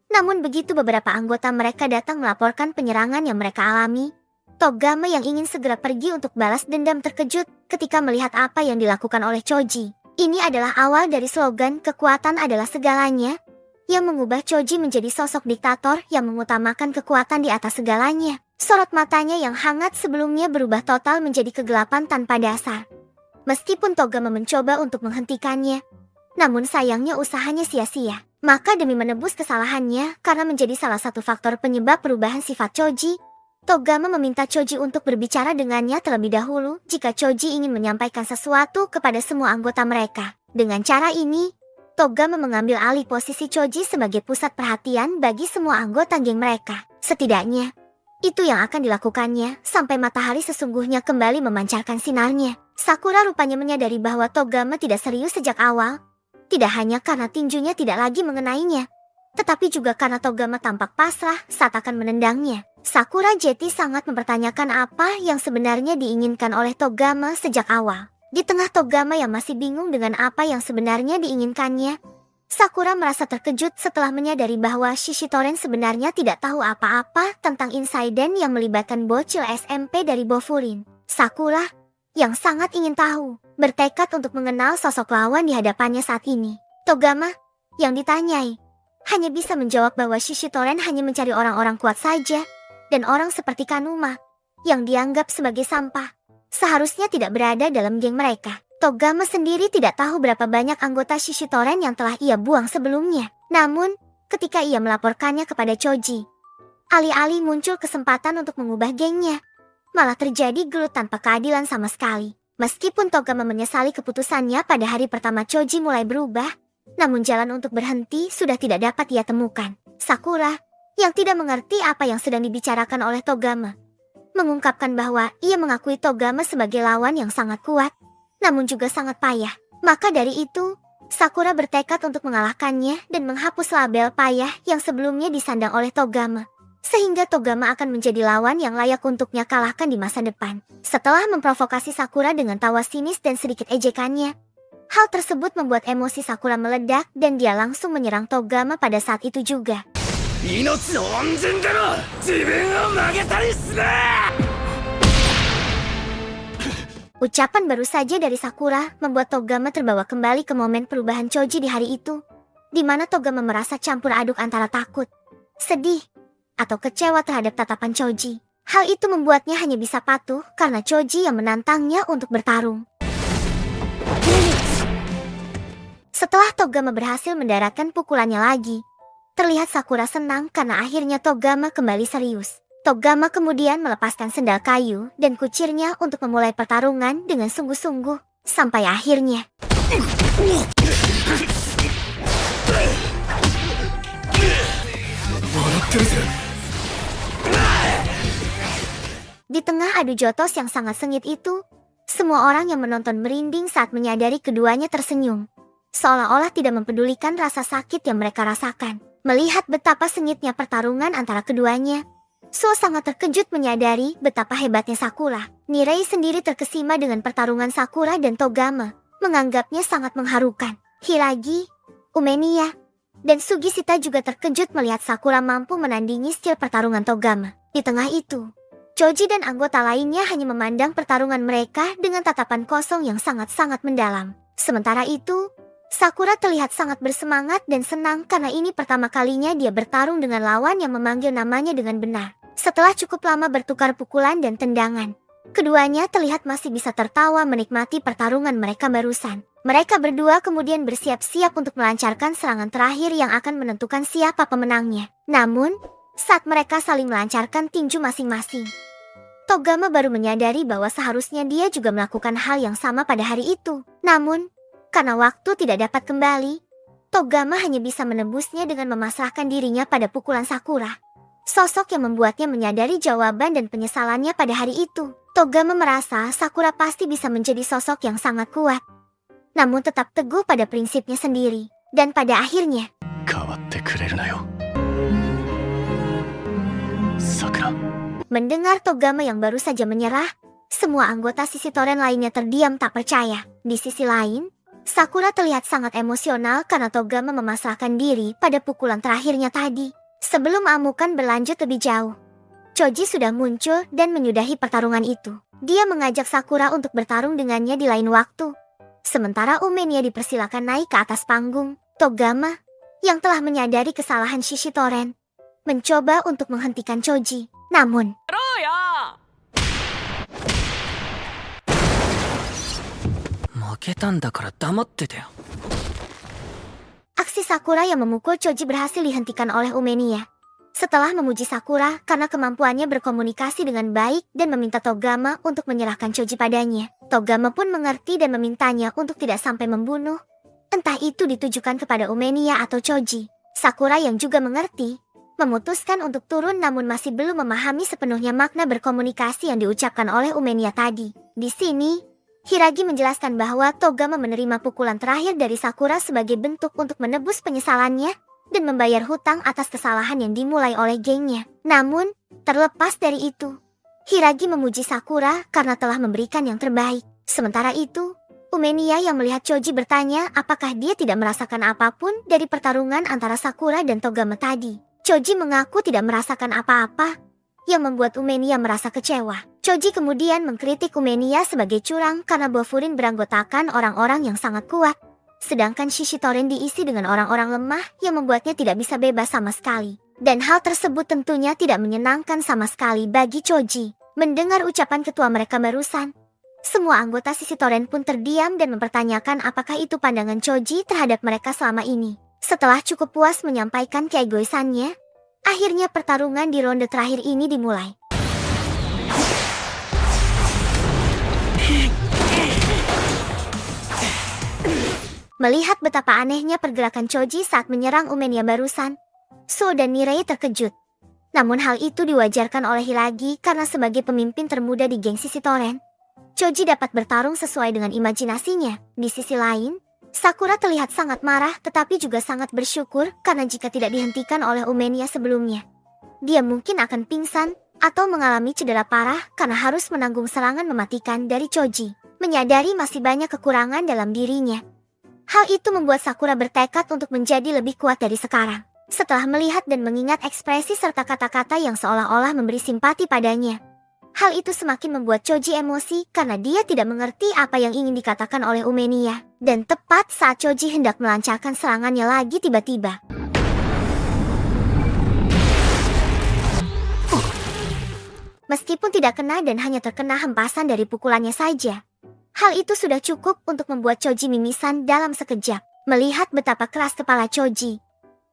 Namun begitu beberapa anggota mereka datang melaporkan penyerangan yang mereka alami, Togama yang ingin segera pergi untuk balas dendam terkejut ketika melihat apa yang dilakukan oleh Choji. Ini adalah awal dari slogan kekuatan adalah segalanya, yang mengubah Choji menjadi sosok diktator yang mengutamakan kekuatan di atas segalanya. Sorot matanya yang hangat sebelumnya berubah total menjadi kegelapan tanpa dasar. Meskipun Togama mencoba untuk menghentikannya, namun sayangnya usahanya sia-sia. Maka demi menebus kesalahannya karena menjadi salah satu faktor penyebab perubahan sifat Choji, Togama meminta Choji untuk berbicara dengannya terlebih dahulu jika Choji ingin menyampaikan sesuatu kepada semua anggota mereka. Dengan cara ini, Togama mengambil alih posisi Choji sebagai pusat perhatian bagi semua anggota geng mereka. Setidaknya, itu yang akan dilakukannya sampai matahari sesungguhnya kembali memancarkan sinarnya. Sakura rupanya menyadari bahwa Togama tidak serius sejak awal, tidak hanya karena tinjunya tidak lagi mengenainya, tetapi juga karena Togama tampak pasrah saat akan menendangnya. Sakura Jetty sangat mempertanyakan apa yang sebenarnya diinginkan oleh Togama sejak awal. Di tengah Togama yang masih bingung dengan apa yang sebenarnya diinginkannya, Sakura merasa terkejut setelah menyadari bahwa Shishitoren sebenarnya tidak tahu apa-apa tentang insiden yang melibatkan bocil SMP dari Bofurin. Sakura, yang sangat ingin tahu, bertekad untuk mengenal sosok lawan di hadapannya saat ini. Togama, yang ditanyai, hanya bisa menjawab bahwa Shishitoren hanya mencari orang-orang kuat saja, dan orang seperti Kanuma, yang dianggap sebagai sampah, seharusnya tidak berada dalam geng mereka. Togama sendiri tidak tahu berapa banyak anggota Shishitoren yang telah ia buang sebelumnya. Namun, ketika ia melaporkannya kepada Choji, alih-alih muncul kesempatan untuk mengubah gengnya, malah terjadi gelut tanpa keadilan sama sekali. Meskipun Togama menyesali keputusannya pada hari pertama Choji mulai berubah, namun jalan untuk berhenti sudah tidak dapat ia temukan. Sakura, yang tidak mengerti apa yang sedang dibicarakan oleh Togama, mengungkapkan bahwa ia mengakui Togama sebagai lawan yang sangat kuat, namun juga sangat payah. Maka dari itu, Sakura bertekad untuk mengalahkannya dan menghapus label payah yang sebelumnya disandang oleh Togama, sehingga Togama akan menjadi lawan yang layak untuknya kalahkan di masa depan. Setelah memprovokasi Sakura dengan tawa sinis dan sedikit ejekannya, hal tersebut membuat emosi Sakura meledak dan dia langsung menyerang Togama pada saat itu juga. Ucapan baru saja dari Sakura membuat Togama terbawa kembali ke momen perubahan Choji di hari itu, di mana Togama merasa campur aduk antara takut, sedih, atau kecewa terhadap tatapan Choji. Hal itu membuatnya hanya bisa patuh karena Choji yang menantangnya untuk bertarung. Setelah Togama berhasil mendaratkan pukulannya lagi, terlihat Sakura senang karena akhirnya Togama kembali serius. Togama kemudian melepaskan sendal kayu dan kucirnya untuk memulai pertarungan dengan sungguh-sungguh, sampai akhirnya di tengah adu jotos yang sangat sengit itu, semua orang yang menonton merinding saat menyadari keduanya tersenyum, seolah-olah tidak mempedulikan rasa sakit yang mereka rasakan. Melihat betapa sengitnya pertarungan antara keduanya, So sangat terkejut menyadari betapa hebatnya Sakura. Nirei sendiri terkesima dengan pertarungan Sakura dan Togama, menganggapnya sangat mengharukan. Hiragi, Umemiya, dan Sugishita juga terkejut melihat Sakura mampu menandingi skill pertarungan Togama. Di tengah itu, Choji dan anggota lainnya hanya memandang pertarungan mereka dengan tatapan kosong yang sangat-sangat mendalam. Sementara itu, Sakura terlihat sangat bersemangat dan senang karena ini pertama kalinya dia bertarung dengan lawan yang memanggil namanya dengan benar. Setelah cukup lama bertukar pukulan dan tendangan, keduanya terlihat masih bisa tertawa menikmati pertarungan mereka barusan. Mereka berdua kemudian bersiap-siap untuk melancarkan serangan terakhir yang akan menentukan siapa pemenangnya. Namun, saat mereka saling melancarkan tinju masing-masing, Togama baru menyadari bahwa seharusnya dia juga melakukan hal yang sama pada hari itu. Namun, karena waktu tidak dapat kembali, Togama hanya bisa menembusnya dengan memasrahkan dirinya pada pukulan Sakura. Sosok yang membuatnya menyadari jawaban dan penyesalannya pada hari itu. Togama merasa Sakura pasti bisa menjadi sosok yang sangat kuat, namun tetap teguh pada prinsipnya sendiri. Dan pada akhirnya, Sakura. Mendengar Togama yang baru saja menyerah, semua anggota Shishitoren lainnya terdiam tak percaya. Di sisi lain, Sakura terlihat sangat emosional karena Togama memasrahkan diri pada pukulan terakhirnya tadi. Sebelum amukan berlanjut lebih jauh, Choji sudah muncul dan menyudahi pertarungan itu. Dia mengajak Sakura untuk bertarung dengannya di lain waktu. Sementara Umemiya dipersilakan naik ke atas panggung, Togama, yang telah menyadari kesalahan Shishitoren, mencoba untuk menghentikan Choji. Namun, aksi Sakura yang memukul Choji berhasil dihentikan oleh Umemiya. Setelah memuji Sakura karena kemampuannya berkomunikasi dengan baik dan meminta Togama untuk menyerahkan Choji padanya, Togama pun mengerti dan memintanya untuk tidak sampai membunuh. Entah itu ditujukan kepada Umemiya atau Choji. Sakura yang juga mengerti, memutuskan untuk turun namun masih belum memahami sepenuhnya makna berkomunikasi yang diucapkan oleh Umemiya tadi. Di sini, Hiragi menjelaskan bahwa Togama menerima pukulan terakhir dari Sakura sebagai bentuk untuk menebus penyesalannya dan membayar hutang atas kesalahan yang dimulai oleh gengnya. Namun, terlepas dari itu, Hiragi memuji Sakura karena telah memberikan yang terbaik. Sementara itu, Umemiya yang melihat Choji bertanya apakah dia tidak merasakan apapun dari pertarungan antara Sakura dan Togame tadi. Choji mengaku tidak merasakan apa-apa, yang membuat Umemiya merasa kecewa. Choji kemudian mengkritik Umemiya sebagai curang karena Bofurin beranggotakan orang-orang yang sangat kuat, sedangkan Shishitoren diisi dengan orang-orang lemah yang membuatnya tidak bisa bebas sama sekali. Dan hal tersebut tentunya tidak menyenangkan sama sekali bagi Choji. Mendengar ucapan ketua mereka barusan, semua anggota Shishitoren pun terdiam dan mempertanyakan apakah itu pandangan Choji terhadap mereka selama ini. Setelah cukup puas menyampaikan keegoisannya, akhirnya pertarungan di ronde terakhir ini dimulai. Melihat betapa anehnya pergerakan Choji saat menyerang Umemiya barusan, So dan Nirei terkejut. Namun hal itu diwajarkan oleh Hilagi karena sebagai pemimpin termuda di geng Shishitoren, Choji dapat bertarung sesuai dengan imajinasinya. Di sisi lain, Sakura terlihat sangat marah tetapi juga sangat bersyukur karena jika tidak dihentikan oleh Umemiya sebelumnya, dia mungkin akan pingsan atau mengalami cedera parah karena harus menanggung serangan mematikan dari Choji. Menyadari masih banyak kekurangan dalam dirinya, hal itu membuat Sakura bertekad untuk menjadi lebih kuat dari sekarang. Setelah melihat dan mengingat ekspresi serta kata-kata yang seolah-olah memberi simpati padanya, hal itu semakin membuat Choji emosi karena dia tidak mengerti apa yang ingin dikatakan oleh Umemiya. Dan tepat saat Choji hendak melancarkan serangannya lagi tiba-tiba, meskipun tidak kena dan hanya terkena hempasan dari pukulannya saja, hal itu sudah cukup untuk membuat Choji mimisan dalam sekejap. Melihat betapa keras kepala Choji,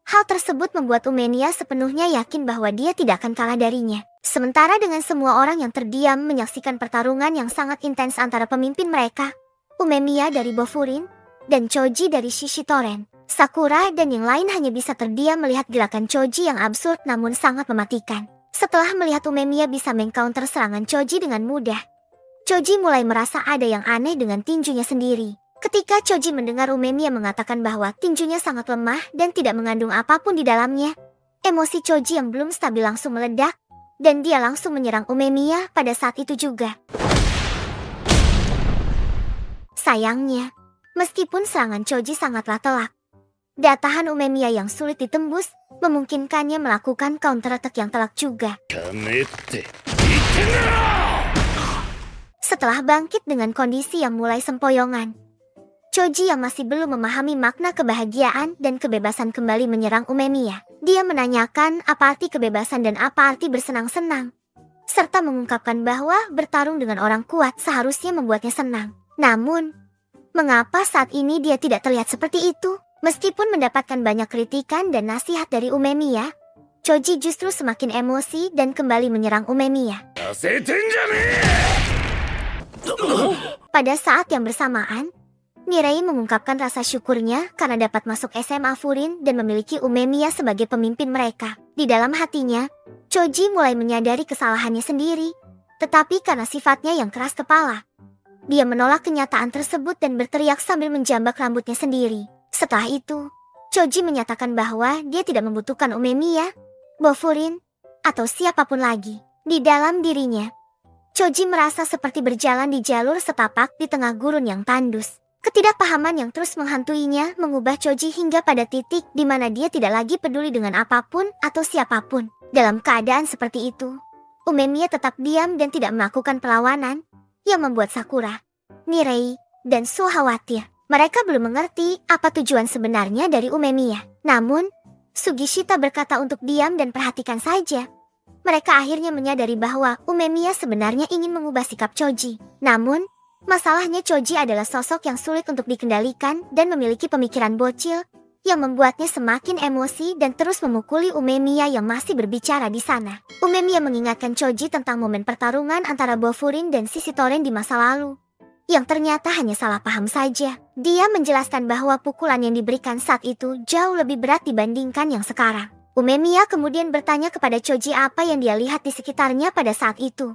hal tersebut membuat Umemiya sepenuhnya yakin bahwa dia tidak akan kalah darinya. Sementara dengan semua orang yang terdiam menyaksikan pertarungan yang sangat intens antara pemimpin mereka, Umemiya dari Bofurin dan Choji dari Shishitoren, Sakura dan yang lain hanya bisa terdiam melihat gerakan Choji yang absurd namun sangat mematikan. Setelah melihat Umemiya bisa mengcounter serangan Choji dengan mudah, Choji mulai merasa ada yang aneh dengan tinjunya sendiri. Ketika Choji mendengar Umemiya mengatakan bahwa tinjunya sangat lemah dan tidak mengandung apapun di dalamnya, emosi Choji yang belum stabil langsung meledak, dan dia langsung menyerang Umemiya pada saat itu juga. Sayangnya, meskipun serangan Choji sangatlah telak, daya tahan Umemiya yang sulit ditembus memungkinkannya melakukan counter attack yang telak juga. Setelah bangkit dengan kondisi yang mulai sempoyongan, Choji yang masih belum memahami makna kebahagiaan dan kebebasan kembali menyerang Umemiya. Dia menanyakan apa arti kebebasan dan apa arti bersenang-senang, serta mengungkapkan bahwa bertarung dengan orang kuat seharusnya membuatnya senang. Namun, mengapa saat ini dia tidak terlihat seperti itu? Meskipun mendapatkan banyak kritikan dan nasihat dari Umemiya, Choji justru semakin emosi dan kembali menyerang Umemiya. Pada saat yang bersamaan, Nirei mengungkapkan rasa syukurnya karena dapat masuk SMA Furin dan memiliki Umemiya sebagai pemimpin mereka. Di dalam hatinya, Choji mulai menyadari kesalahannya sendiri, tetapi karena sifatnya yang keras kepala, dia menolak kenyataan tersebut dan berteriak sambil menjambak rambutnya sendiri. Setelah itu, Choji menyatakan bahwa dia tidak membutuhkan Umemiya, Bofurin, atau siapapun lagi. Di dalam dirinya, Choji merasa seperti berjalan di jalur setapak di tengah gurun yang tandus. Ketidakpahaman yang terus menghantuinya mengubah Choji hingga pada titik di mana dia tidak lagi peduli dengan apapun atau siapapun. Dalam keadaan seperti itu, Umemiya tetap diam dan tidak melakukan perlawanan, yang membuat Sakura, Nirei, dan So khawatir. Mereka belum mengerti apa tujuan sebenarnya dari Umemiya. Namun, Sugishita berkata untuk diam dan perhatikan saja. Mereka akhirnya menyadari bahwa Umemiya sebenarnya ingin mengubah sikap Choji. Namun, masalahnya Choji adalah sosok yang sulit untuk dikendalikan dan memiliki pemikiran bocil yang membuatnya semakin emosi dan terus memukuli Umemiya yang masih berbicara di sana. Umemiya mengingatkan Choji tentang momen pertarungan antara Bofurin dan Shishitoren di masa lalu, yang ternyata hanya salah paham saja. Dia menjelaskan bahwa pukulan yang diberikan saat itu jauh lebih berat dibandingkan yang sekarang. Umemiya kemudian bertanya kepada Choji apa yang dia lihat di sekitarnya pada saat itu,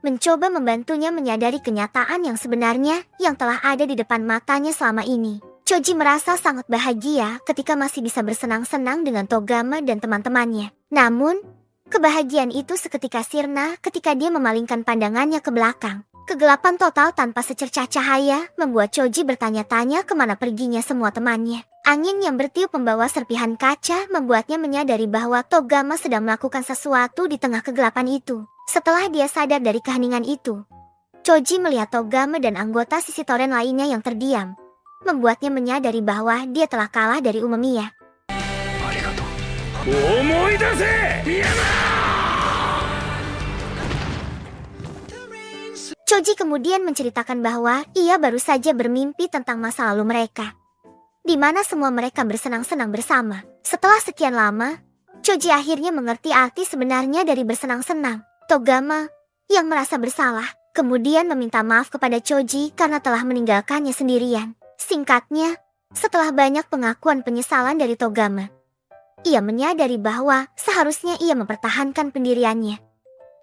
mencoba membantunya menyadari kenyataan yang sebenarnya yang telah ada di depan matanya selama ini. Choji merasa sangat bahagia ketika masih bisa bersenang-senang dengan Togame dan teman-temannya. Namun, kebahagiaan itu seketika sirna ketika dia memalingkan pandangannya ke belakang. Kegelapan total tanpa secercah cahaya membuat Choji bertanya-tanya kemana perginya semua temannya. Angin yang bertiup membawa serpihan kaca membuatnya menyadari bahwa Togama sedang melakukan sesuatu di tengah kegelapan itu. Setelah dia sadar dari keheningan itu, Choji melihat Togama dan anggota sisi toren lainnya yang terdiam, membuatnya menyadari bahwa dia telah kalah dari Umemiya. Choji kemudian menceritakan bahwa ia baru saja bermimpi tentang masa lalu mereka, di mana semua mereka bersenang-senang bersama. Setelah sekian lama, Choji akhirnya mengerti arti sebenarnya dari bersenang-senang. Togama, yang merasa bersalah, kemudian meminta maaf kepada Choji karena telah meninggalkannya sendirian. Singkatnya, setelah banyak pengakuan penyesalan dari Togama, ia menyadari bahwa seharusnya ia mempertahankan pendiriannya.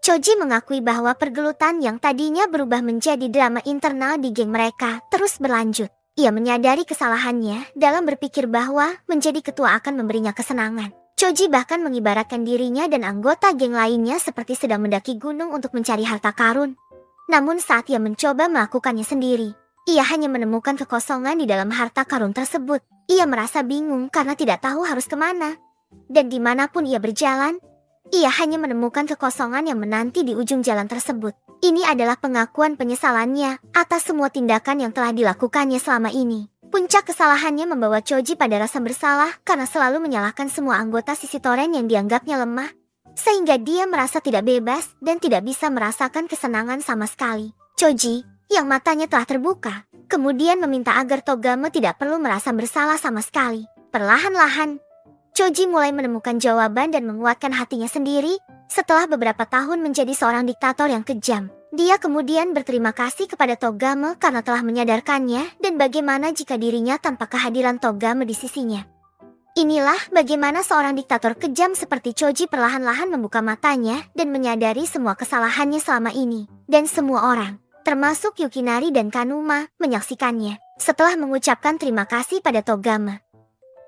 Choji mengakui bahwa pergelutan yang tadinya berubah menjadi drama internal di geng mereka terus berlanjut. Ia menyadari kesalahannya dalam berpikir bahwa menjadi ketua akan memberinya kesenangan. Choji bahkan mengibaratkan dirinya dan anggota geng lainnya seperti sedang mendaki gunung untuk mencari harta karun. Namun saat ia mencoba melakukannya sendiri, ia hanya menemukan kekosongan di dalam harta karun tersebut. Ia merasa bingung karena tidak tahu harus kemana. Dan dimanapun ia berjalan, ia hanya menemukan kekosongan yang menanti di ujung jalan tersebut. Ini adalah pengakuan penyesalannya atas semua tindakan yang telah dilakukannya selama ini. Puncak kesalahannya membawa Choji pada rasa bersalah karena selalu menyalahkan semua anggota sisi toren yang dianggapnya lemah, sehingga dia merasa tidak bebas dan tidak bisa merasakan kesenangan sama sekali. Choji, yang matanya telah terbuka, kemudian meminta agar Togama tidak perlu merasa bersalah sama sekali. Perlahan-lahan, Choji mulai menemukan jawaban dan menguatkan hatinya sendiri. Setelah beberapa tahun menjadi seorang diktator yang kejam, dia kemudian berterima kasih kepada Togama karena telah menyadarkannya dan bagaimana jika dirinya tanpa kehadiran Togama di sisinya. Inilah bagaimana seorang diktator kejam seperti Choji perlahan-lahan membuka matanya dan menyadari semua kesalahannya selama ini. Dan semua orang, termasuk Yukinari dan Kanuma, menyaksikannya. Setelah mengucapkan terima kasih pada Togama,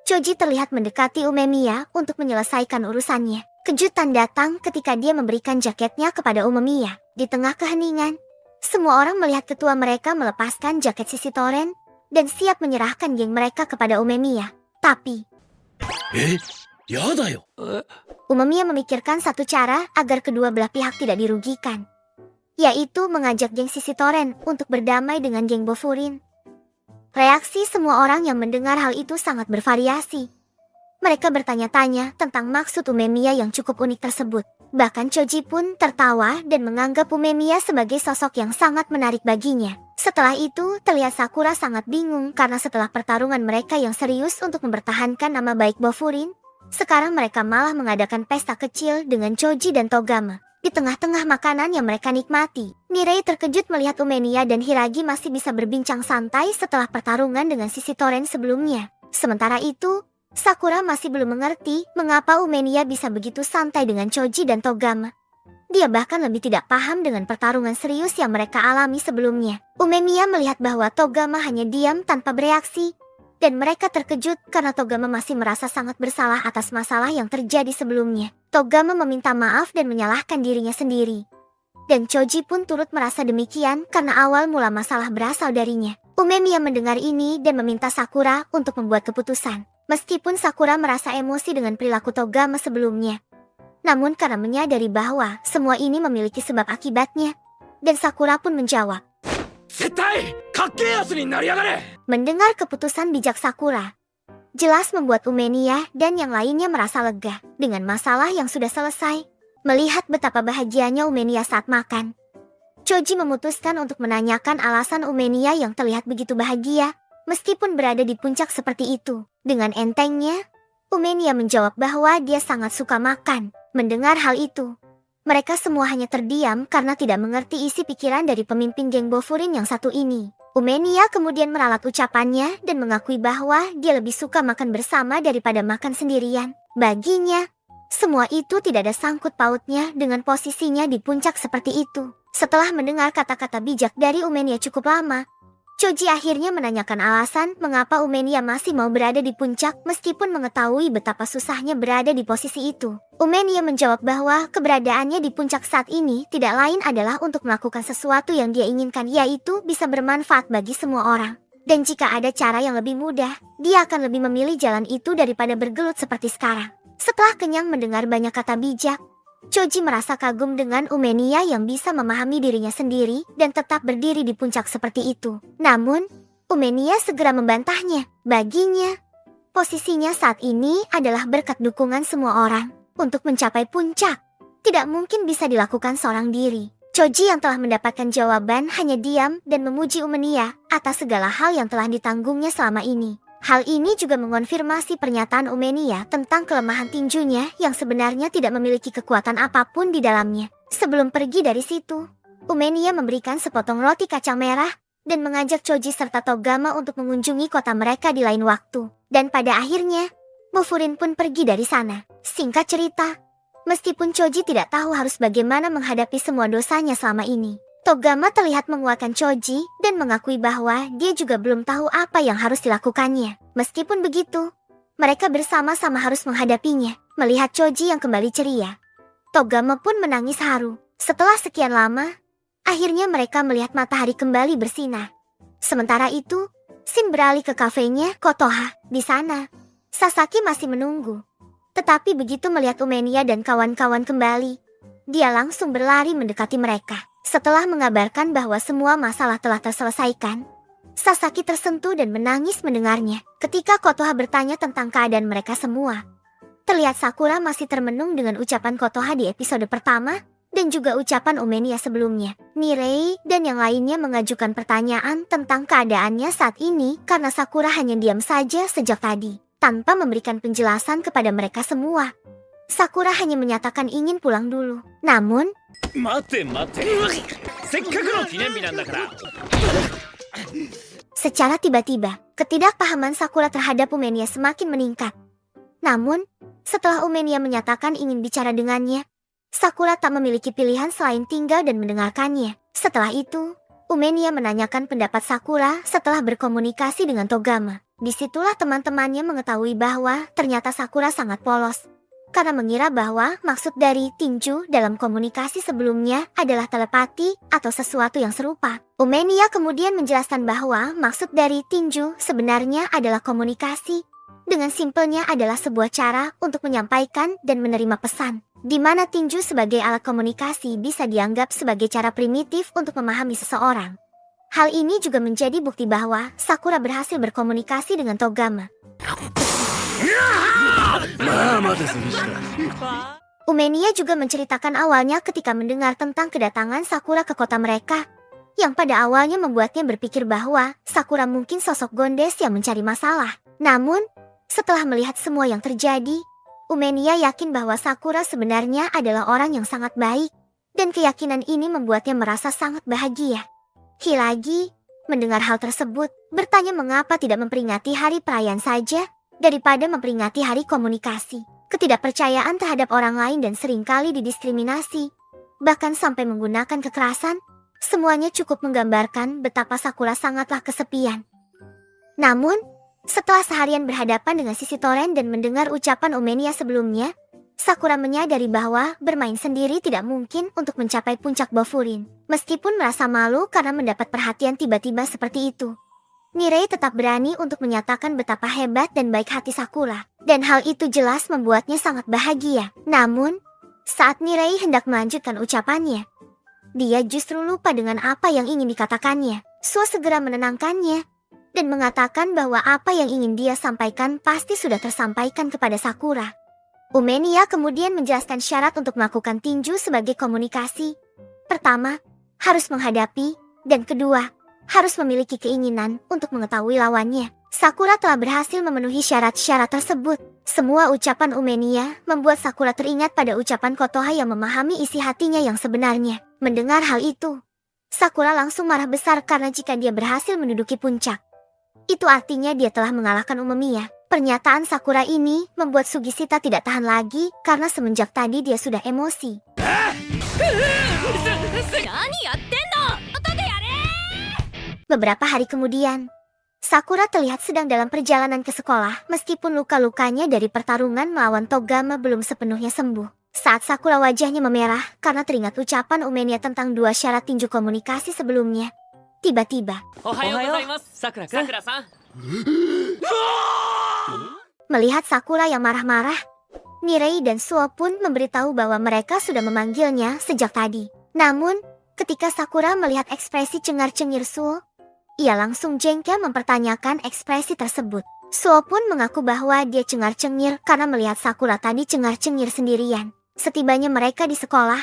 Choji terlihat mendekati Umemiya untuk menyelesaikan urusannya. Kejutan datang ketika dia memberikan jaketnya kepada Umemiya. Di tengah keheningan, semua orang melihat ketua mereka melepaskan jaket sisi toren dan siap menyerahkan geng mereka kepada Umemiya. Tapi Umemiya memikirkan satu cara agar kedua belah pihak tidak dirugikan, yaitu mengajak geng sisi toren untuk berdamai dengan geng Bofurin. Reaksi semua orang yang mendengar hal itu sangat bervariasi. Mereka bertanya-tanya tentang maksud Umemiya yang cukup unik tersebut. Bahkan Choji pun tertawa dan menganggap Umemiya sebagai sosok yang sangat menarik baginya. Setelah itu, terlihat Sakura sangat bingung karena setelah pertarungan mereka yang serius untuk mempertahankan nama baik Bofurin, sekarang mereka malah mengadakan pesta kecil dengan Choji dan Togama. Di tengah-tengah makanan yang mereka nikmati, Nirei terkejut melihat Umemiya dan Hiragi masih bisa berbincang santai setelah pertarungan dengan sisi toren sebelumnya. Sementara itu, Sakura masih belum mengerti mengapa Umemiya bisa begitu santai dengan Choji dan Togama. Dia bahkan lebih tidak paham dengan pertarungan serius yang mereka alami sebelumnya. Umemiya melihat bahwa Togama hanya diam tanpa bereaksi, dan mereka terkejut karena Togama masih merasa sangat bersalah atas masalah yang terjadi sebelumnya. Togama meminta maaf dan menyalahkan dirinya sendiri. Dan Choji pun turut merasa demikian karena awal mula masalah berasal darinya. Umemiya mendengar ini dan meminta Sakura untuk membuat keputusan. Meskipun Sakura merasa emosi dengan perilaku Togama sebelumnya, namun karena menyadari bahwa semua ini memiliki sebab akibatnya, dan Sakura pun menjawab. Mendengar keputusan bijak Sakura, jelas membuat Umemiya dan yang lainnya merasa lega dengan masalah yang sudah selesai. Melihat betapa bahagianya Umemiya saat makan, Choji memutuskan untuk menanyakan alasan Umemiya yang terlihat begitu bahagia, meskipun berada di puncak seperti itu. Dengan entengnya, Umemiya menjawab bahwa dia sangat suka makan. Mendengar hal itu, mereka semua hanya terdiam karena tidak mengerti isi pikiran dari pemimpin geng Bofurin yang satu ini. Umemiya kemudian meralat ucapannya dan mengakui bahwa dia lebih suka makan bersama daripada makan sendirian. Baginya, semua itu tidak ada sangkut pautnya dengan posisinya di puncak seperti itu. Setelah mendengar kata-kata bijak dari Umemiya cukup lama, Choji akhirnya menanyakan alasan mengapa Umenia masih mau berada di puncak meskipun mengetahui betapa susahnya berada di posisi itu. Umenia menjawab bahwa keberadaannya di puncak saat ini tidak lain adalah untuk melakukan sesuatu yang dia inginkan, yaitu bisa bermanfaat bagi semua orang. Dan jika ada cara yang lebih mudah, dia akan lebih memilih jalan itu daripada bergelut seperti sekarang. Setelah kenyang mendengar banyak kata bijak, Choji merasa kagum dengan Umenia yang bisa memahami dirinya sendiri dan tetap berdiri di puncak seperti itu. Namun, Umenia segera membantahnya. Baginya, posisinya saat ini adalah berkat dukungan semua orang. Untuk mencapai puncak, tidak mungkin bisa dilakukan seorang diri. Choji yang telah mendapatkan jawaban hanya diam dan memuji Umenia atas segala hal yang telah ditanggungnya selama ini. Hal ini juga mengonfirmasi pernyataan Umenia tentang kelemahan tinjunya yang sebenarnya tidak memiliki kekuatan apapun di dalamnya. Sebelum pergi dari situ, Umenia memberikan sepotong roti kacang merah dan mengajak Choji serta Togama untuk mengunjungi kota mereka di lain waktu. Dan pada akhirnya, Bofurin pun pergi dari sana. Singkat cerita, meskipun Choji tidak tahu harus bagaimana menghadapi semua dosanya selama ini, Togama terlihat menguatkan Choji dan mengakui bahwa dia juga belum tahu apa yang harus dilakukannya. Meskipun begitu, mereka bersama-sama harus menghadapinya. Melihat Choji yang kembali ceria, Togama pun menangis haru. Setelah sekian lama, akhirnya mereka melihat matahari kembali bersinar. Sementara itu, Shin beralih ke kafenya Kotoha. Di sana, Sasaki masih menunggu. Tetapi begitu melihat Umenia dan kawan-kawan kembali, dia langsung berlari mendekati mereka. Setelah mengabarkan bahwa semua masalah telah terselesaikan, Sasaki tersentuh dan menangis mendengarnya. Ketika Kotoha bertanya tentang keadaan mereka semua, terlihat Sakura masih termenung dengan ucapan Kotoha di episode pertama dan juga ucapan Umenia sebelumnya. Mirei dan yang lainnya mengajukan pertanyaan tentang keadaannya saat ini karena Sakura hanya diam saja sejak tadi, tanpa memberikan penjelasan kepada mereka semua. Sakura hanya menyatakan ingin pulang dulu. Namun, secara tiba-tiba, ketidakpahaman Sakura terhadap Umenia semakin meningkat. Namun, setelah Umenia menyatakan ingin bicara dengannya, Sakura tak memiliki pilihan selain tinggal dan mendengarkannya. Setelah itu, Umenia menanyakan pendapat Sakura setelah berkomunikasi dengan Togama. Disitulah teman-temannya mengetahui bahwa ternyata Sakura sangat polos, karena mengira bahwa maksud dari tinju dalam komunikasi sebelumnya adalah telepati atau sesuatu yang serupa. Umenia kemudian menjelaskan bahwa maksud dari tinju sebenarnya adalah komunikasi. Dengan simpelnya adalah sebuah cara untuk menyampaikan dan menerima pesan, di mana tinju sebagai alat komunikasi bisa dianggap sebagai cara primitif untuk memahami seseorang. Hal ini juga menjadi bukti bahwa Sakura berhasil berkomunikasi dengan Togama. Umenia juga menceritakan awalnya ketika mendengar tentang kedatangan Sakura ke kota mereka, yang pada awalnya membuatnya berpikir bahwa Sakura mungkin sosok gondes yang mencari masalah. Namun, setelah melihat semua yang terjadi, Umenia yakin bahwa Sakura sebenarnya adalah orang yang sangat baik, dan keyakinan ini membuatnya merasa sangat bahagia. Hilagi, mendengar hal tersebut, bertanya mengapa tidak memperingati hari perayaan saja, daripada memperingati hari komunikasi. Ketidakpercayaan terhadap orang lain dan seringkali didiskriminasi, bahkan sampai menggunakan kekerasan, semuanya cukup menggambarkan betapa Sakura sangatlah kesepian. Namun, setelah seharian berhadapan dengan sisi Toren dan mendengar ucapan Umenia sebelumnya, Sakura menyadari bahwa bermain sendiri tidak mungkin untuk mencapai puncak Bofurin. Meskipun merasa malu karena mendapat perhatian tiba-tiba seperti itu, Mirei tetap berani untuk menyatakan betapa hebat dan baik hati Sakura, dan hal itu jelas membuatnya sangat bahagia. Namun, saat Mirei hendak melanjutkan ucapannya, dia justru lupa dengan apa yang ingin dikatakannya. Suo segera menenangkannya, dan mengatakan bahwa apa yang ingin dia sampaikan pasti sudah tersampaikan kepada Sakura. Umenia kemudian menjelaskan syarat untuk melakukan tinju sebagai komunikasi. Pertama, harus menghadapi, dan kedua, harus memiliki keinginan untuk mengetahui lawannya. Sakura telah berhasil memenuhi syarat-syarat tersebut. Semua ucapan Umenia membuat Sakura teringat pada ucapan Kotoha yang memahami isi hatinya yang sebenarnya. Mendengar hal itu, Sakura langsung marah besar karena jika dia berhasil menduduki puncak, itu artinya dia telah mengalahkan Umemiya. Pernyataan Sakura ini membuat Sugisita tidak tahan lagi karena semenjak tadi dia sudah emosi. Beberapa hari kemudian, Sakura terlihat sedang dalam perjalanan ke sekolah meskipun luka-lukanya dari pertarungan melawan Togama belum sepenuhnya sembuh. Saat Sakura wajahnya memerah karena teringat ucapan Umenya tentang 2 syarat tinju komunikasi sebelumnya. Tiba-tiba, Sakura-san. melihat Sakura yang marah-marah, Nirei dan Suo pun memberitahu bahwa mereka sudah memanggilnya sejak tadi. Namun, ketika Sakura melihat ekspresi cengar-cengir Suo, ia langsung jengkel mempertanyakan ekspresi tersebut. Suo pun mengaku bahwa dia cengar-cengir karena melihat Sakura tadi cengar-cengir sendirian. Setibanya mereka di sekolah,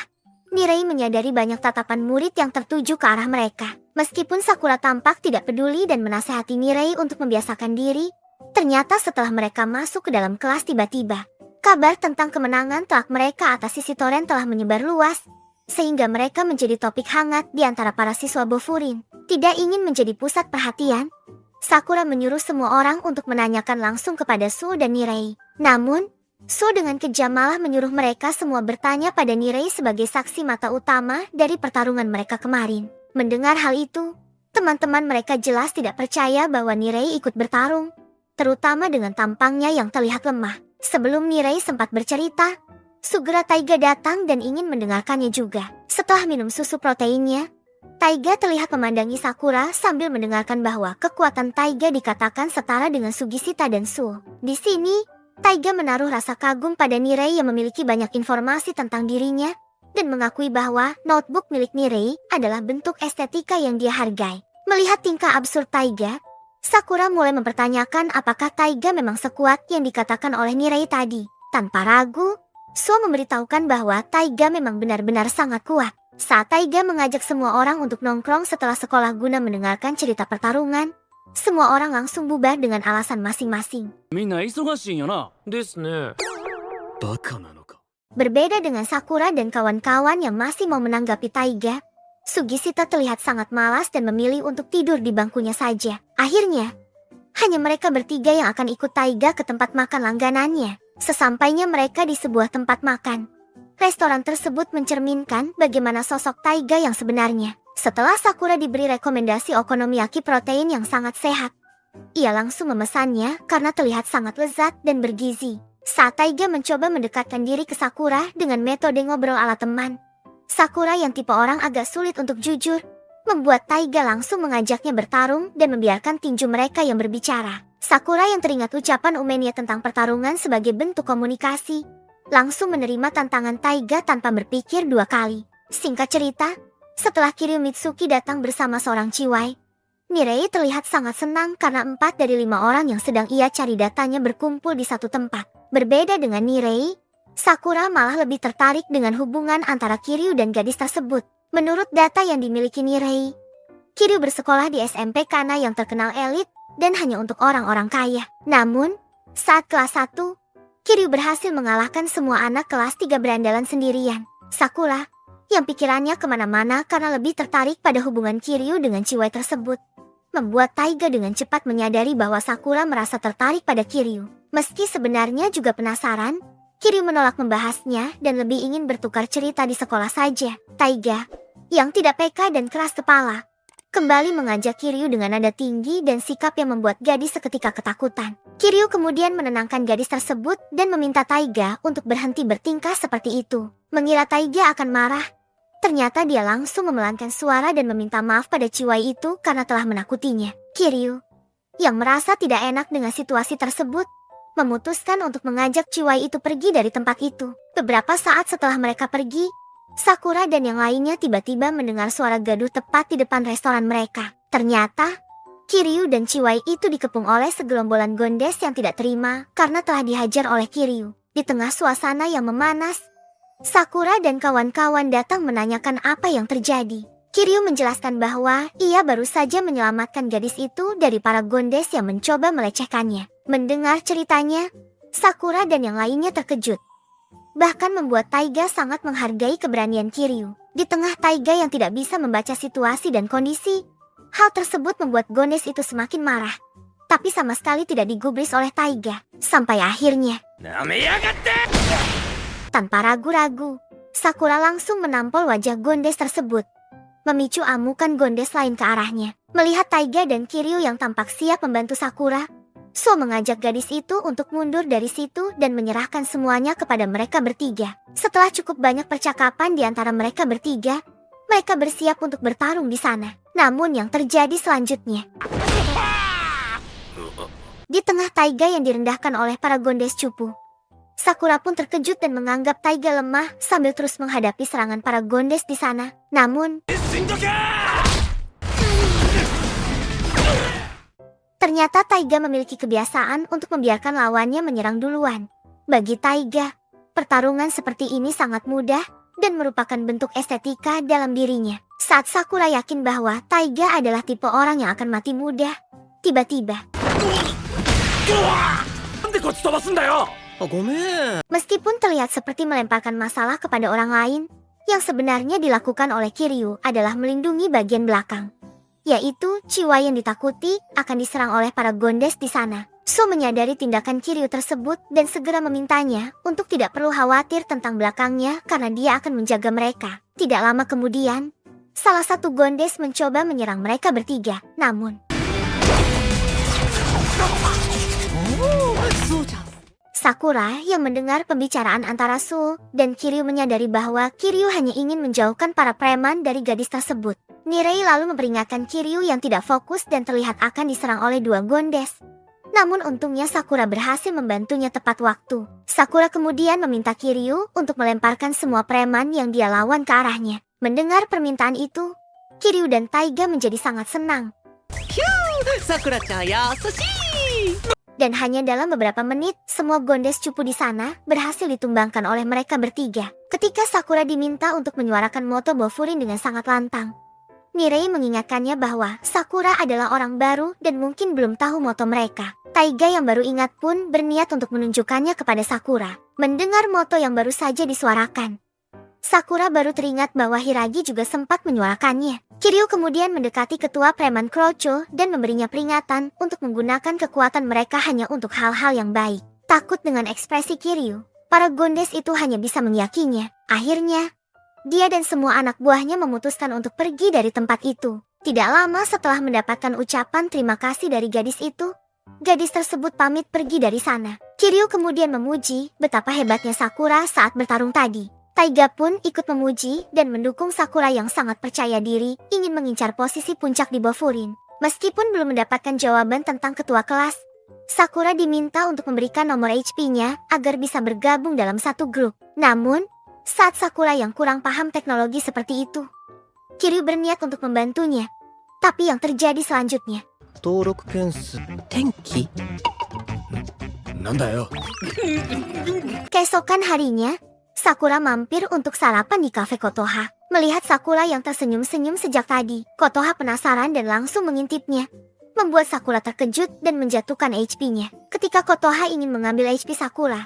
Nirei menyadari banyak tatapan murid yang tertuju ke arah mereka. Meskipun Sakura tampak tidak peduli dan menasehati Nirei untuk membiasakan diri, ternyata setelah mereka masuk ke dalam kelas tiba-tiba, kabar tentang kemenangan telak mereka atas sisi Toren telah menyebar luas, sehingga mereka menjadi topik hangat di antara para siswa Bofurin. Tidak ingin menjadi pusat perhatian, Sakura menyuruh semua orang untuk menanyakan langsung kepada Suo dan Nirei. Namun, Suo dengan kejam malah menyuruh mereka semua bertanya pada Nirei sebagai saksi mata utama dari pertarungan mereka kemarin. Mendengar hal itu, teman-teman mereka jelas tidak percaya bahwa Nirei ikut bertarung, terutama dengan tampangnya yang terlihat lemah. Sebelum Nirei sempat bercerita, Sugera Taiga datang dan ingin mendengarkannya juga. Setelah minum susu proteinnya, Taiga terlihat memandangi Sakura sambil mendengarkan bahwa kekuatan Taiga dikatakan setara dengan Sugishita dan Suo. Di sini, Taiga menaruh rasa kagum pada Nirei yang memiliki banyak informasi tentang dirinya dan mengakui bahwa notebook milik Nirei adalah bentuk estetika yang dia hargai. Melihat tingkah absurd Taiga, Sakura mulai mempertanyakan apakah Taiga memang sekuat yang dikatakan oleh Nirei tadi. Tanpa ragu, Suo memberitahukan bahwa Taiga memang benar-benar sangat kuat. Saat Taiga mengajak semua orang untuk nongkrong setelah sekolah guna mendengarkan cerita pertarungan, semua orang langsung bubar dengan alasan masing-masing. みんな忙しいんやな。ですね。バカなのか。 Berbeda dengan Sakura dan kawan-kawan yang masih mau menanggapi Taiga, Sugishita terlihat sangat malas dan memilih untuk tidur di bangkunya saja. Akhirnya, hanya mereka bertiga yang akan ikut Taiga ke tempat makan langganannya. Sesampainya mereka di sebuah tempat makan, restoran tersebut mencerminkan bagaimana sosok Taiga yang sebenarnya. Setelah Sakura diberi rekomendasi okonomiyaki protein yang sangat sehat, ia langsung memesannya karena terlihat sangat lezat dan bergizi. Saat Taiga mencoba mendekatkan diri ke Sakura dengan metode ngobrol ala teman, Sakura yang tipe orang agak sulit untuk jujur, membuat Taiga langsung mengajaknya bertarung dan membiarkan tinju mereka yang berbicara. Sakura yang teringat ucapan Umenya tentang pertarungan sebagai bentuk komunikasi, langsung menerima tantangan Taiga tanpa berpikir 2 kali. Singkat cerita, setelah Kiryu Mitsuki datang bersama seorang ciwai, Nirei terlihat sangat senang karena 4 dari 5 orang yang sedang ia cari datanya berkumpul di satu tempat. Berbeda dengan Nirei, Sakura malah lebih tertarik dengan hubungan antara Kiryu dan gadis tersebut. Menurut data yang dimiliki Nirei, Kiryu bersekolah di SMP Kana yang terkenal elit dan hanya untuk orang-orang kaya. Namun, saat kelas 1, Kiryu berhasil mengalahkan semua anak kelas 3 berandalan sendirian. Sakura, yang pikirannya kemana-mana karena lebih tertarik pada hubungan Kiryu dengan ciwai tersebut, membuat Taiga dengan cepat menyadari bahwa Sakura merasa tertarik pada Kiryu. Meski sebenarnya juga penasaran, Kiryu menolak membahasnya dan lebih ingin bertukar cerita di sekolah saja. Taiga, yang tidak peka dan keras kepala, kembali mengajak Kiryu dengan nada tinggi dan sikap yang membuat gadis seketika ketakutan. Kiryu kemudian menenangkan gadis tersebut dan meminta Taiga untuk berhenti bertingkah seperti itu. Mengira Taiga akan marah, ternyata dia langsung memelankan suara dan meminta maaf pada ciwai itu karena telah menakutinya. Kiryu, yang merasa tidak enak dengan situasi tersebut, memutuskan untuk mengajak ciwai itu pergi dari tempat itu. Beberapa saat setelah mereka pergi, Sakura dan yang lainnya tiba-tiba mendengar suara gaduh tepat di depan restoran mereka. Ternyata, Kiryu dan ciwai itu dikepung oleh segelombolan gondes yang tidak terima karena telah dihajar oleh Kiryu. Di tengah suasana yang memanas, Sakura dan kawan-kawan datang menanyakan apa yang terjadi. Kiryu menjelaskan bahwa ia baru saja menyelamatkan gadis itu dari para gondes yang mencoba melecehkannya. Mendengar ceritanya, Sakura dan yang lainnya terkejut. Bahkan membuat Taiga sangat menghargai keberanian Kiryu. Di tengah Taiga yang tidak bisa membaca situasi dan kondisi, hal tersebut membuat gondes itu semakin marah. Tapi sama sekali tidak digubris oleh Taiga. Sampai akhirnya, tanpa ragu-ragu, Sakura langsung menampol wajah gondes tersebut. memicu amukan Gondes lain ke arahnya. Melihat Taiga dan Kiryu yang tampak siap membantu Sakura, So mengajak gadis itu untuk mundur dari situ dan menyerahkan semuanya kepada mereka bertiga. Setelah cukup banyak percakapan di antara mereka bertiga, mereka bersiap untuk bertarung di sana. Namun yang terjadi selanjutnya, di tengah Taiga yang direndahkan oleh para Gondes cupu, Sakura pun terkejut dan menganggap Taiga lemah sambil terus menghadapi serangan para Gondes di sana. Namun, ternyata Taiga memiliki kebiasaan untuk membiarkan lawannya menyerang duluan. Bagi Taiga, pertarungan seperti ini sangat mudah dan merupakan bentuk estetika dalam dirinya. Saat Sakura yakin bahwa Taiga adalah tipe orang yang akan mati mudah, tiba-tiba, meskipun terlihat seperti melemparkan masalah kepada orang lain, yang sebenarnya dilakukan oleh Kiryu adalah melindungi bagian belakang, yaitu Chiwa yang ditakuti akan diserang oleh para Gondes di sana. So menyadari tindakan Kiryu tersebut dan segera memintanya untuk tidak perlu khawatir tentang belakangnya karena dia akan menjaga mereka. Tidak lama kemudian, salah satu Gondes mencoba menyerang mereka bertiga. Namun, Sakura yang mendengar pembicaraan antara Su dan Kiryu menyadari bahwa Kiryu hanya ingin menjauhkan para preman dari gadis tersebut. Nirei lalu memperingatkan Kiryu yang tidak fokus dan terlihat akan diserang oleh dua Gondes. Namun untungnya Sakura berhasil membantunya tepat waktu. Sakura kemudian meminta Kiryu untuk melemparkan semua preman yang dia lawan ke arahnya. Mendengar permintaan itu, Kiryu dan Taiga menjadi sangat senang. Sakura-chan yasushi! Dan hanya dalam beberapa menit, semua Gondes cupu di sana berhasil ditumbangkan oleh mereka bertiga. Ketika Sakura diminta untuk menyuarakan moto Bofurin dengan sangat lantang, Nirei mengingatkannya bahwa Sakura adalah orang baru dan mungkin belum tahu moto mereka. Taiga yang baru ingat pun berniat untuk menunjukkannya kepada Sakura. Mendengar moto yang baru saja disuarakan, Sakura baru teringat bahwa Hiragi juga sempat menyuarakannya. Kiryu kemudian mendekati ketua preman Krocho dan memberinya peringatan untuk menggunakan kekuatan mereka hanya untuk hal-hal yang baik. Takut dengan ekspresi Kiryu, para Gondes itu hanya bisa mengiyakinya. Akhirnya, dia dan semua anak buahnya memutuskan untuk pergi dari tempat itu. Tidak lama setelah mendapatkan ucapan terima kasih dari gadis itu, gadis tersebut pamit pergi dari sana. Kiryu kemudian memuji betapa hebatnya Sakura saat bertarung tadi. Taiga pun ikut memuji dan mendukung Sakura yang sangat percaya diri ingin mengincar posisi puncak di Bofurin. Meskipun belum mendapatkan jawaban tentang ketua kelas, Sakura diminta untuk memberikan nomor HP-nya agar bisa bergabung dalam satu grup. Namun, saat Sakura yang kurang paham teknologi seperti itu, Kiryu berniat untuk membantunya. Tapi yang terjadi selanjutnya, keesokan harinya, Sakura mampir untuk sarapan di kafe Kotoha. Melihat Sakura yang tersenyum-senyum sejak tadi, Kotoha penasaran dan langsung mengintipnya, membuat Sakura terkejut dan menjatuhkan HP-nya. Ketika Kotoha ingin mengambil HP Sakura,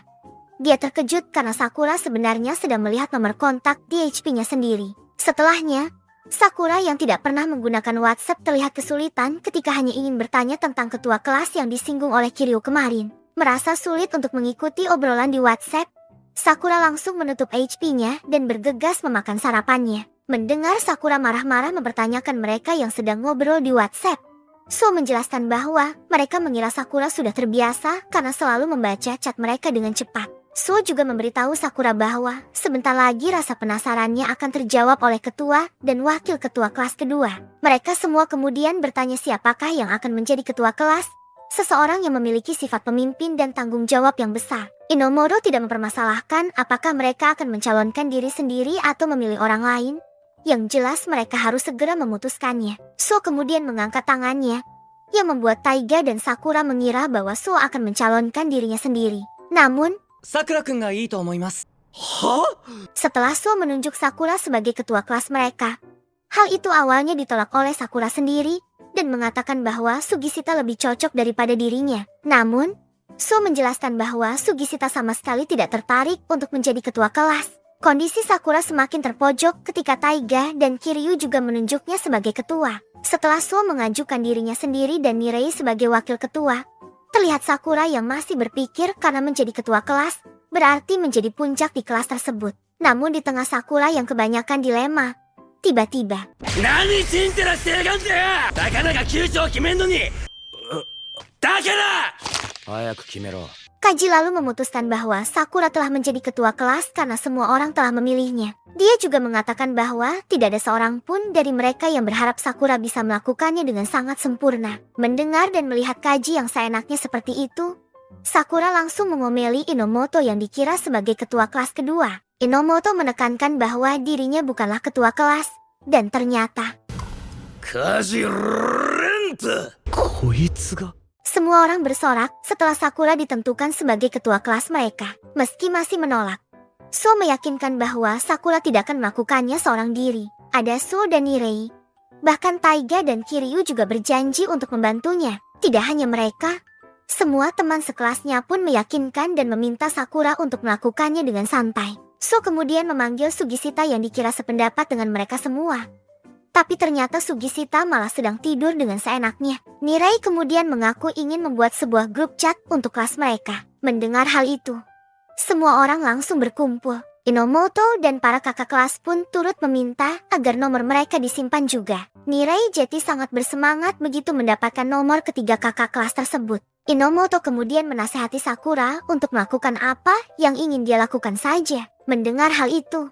dia terkejut karena Sakura sebenarnya sedang melihat nomor kontak di HP-nya sendiri. Setelahnya, Sakura yang tidak pernah menggunakan WhatsApp terlihat kesulitan ketika hanya ingin bertanya tentang ketua kelas yang disinggung oleh Kiryu kemarin. Merasa sulit untuk mengikuti obrolan di WhatsApp, Sakura langsung menutup HP-nya dan bergegas memakan sarapannya. Mendengar Sakura marah-marah mempertanyakan mereka yang sedang ngobrol di WhatsApp, So menjelaskan bahwa mereka mengira Sakura sudah terbiasa karena selalu membaca chat mereka dengan cepat. So juga memberitahu Sakura bahwa sebentar lagi rasa penasarannya akan terjawab oleh ketua dan wakil ketua kelas kedua. Mereka semua kemudian bertanya siapakah yang akan menjadi ketua kelas, seseorang yang memiliki sifat pemimpin dan tanggung jawab yang besar. Inomoro tidak mempermasalahkan apakah mereka akan mencalonkan diri sendiri atau memilih orang lain. Yang jelas mereka harus segera memutuskannya. So kemudian mengangkat tangannya, yang membuat Taiga dan Sakura mengira bahwa So akan mencalonkan dirinya sendiri. Namun, Sakura-kun ga ii to omoimasu. setelah So menunjuk Sakura sebagai ketua kelas mereka, hal itu awalnya ditolak oleh Sakura sendiri dan mengatakan bahwa Sugishita lebih cocok daripada dirinya. Namun, So menjelaskan bahwa Sugishita sama sekali tidak tertarik untuk menjadi ketua kelas. Kondisi Sakura semakin terpojok ketika Taiga dan Kiryu juga menunjuknya sebagai ketua. Setelah So mengajukan dirinya sendiri dan Nirei sebagai wakil ketua, terlihat Sakura yang masih berpikir karena menjadi ketua kelas berarti menjadi puncak di kelas tersebut. Namun di tengah Sakura yang kebanyakan dilema, tiba-tiba. 何チンテラしてやがんだよ。たかなか急所を決めんのに。だから早く決めろ。 Kaji lalu memutuskan bahwa Sakura telah menjadi ketua kelas karena semua orang telah memilihnya. Dia juga mengatakan bahwa tidak ada seorang pun dari mereka yang berharap Sakura bisa melakukannya dengan sangat sempurna. Mendengar dan melihat Kaji yang seenaknya seperti itu, Sakura langsung mengomeli Inomoto yang dikira sebagai ketua kelas kedua. Inomoto menekankan bahwa dirinya bukanlah ketua kelas, dan ternyata カジレンタ。こいつが。 semua orang bersorak setelah Sakura ditentukan sebagai ketua kelas mereka. Meski masih menolak, So meyakinkan bahwa Sakura tidak akan melakukannya seorang diri. Ada So dan Nirei. Bahkan Taiga dan Kiryu juga berjanji untuk membantunya. Tidak hanya mereka, semua teman sekelasnya pun meyakinkan dan meminta Sakura untuk melakukannya dengan santai. So kemudian memanggil Sugishita yang dikira sependapat dengan mereka semua. Tapi ternyata Sugishita malah sedang tidur dengan seenaknya. Nirei kemudian mengaku ingin membuat sebuah grup chat untuk kelas mereka. Mendengar hal itu, semua orang langsung berkumpul. Inomoto dan para kakak kelas pun turut meminta agar nomor mereka disimpan juga. Nirei Jetty sangat bersemangat begitu mendapatkan nomor ketiga kakak kelas tersebut. Inomoto kemudian menasihati Sakura untuk melakukan apa yang ingin dia lakukan saja. Mendengar hal itu,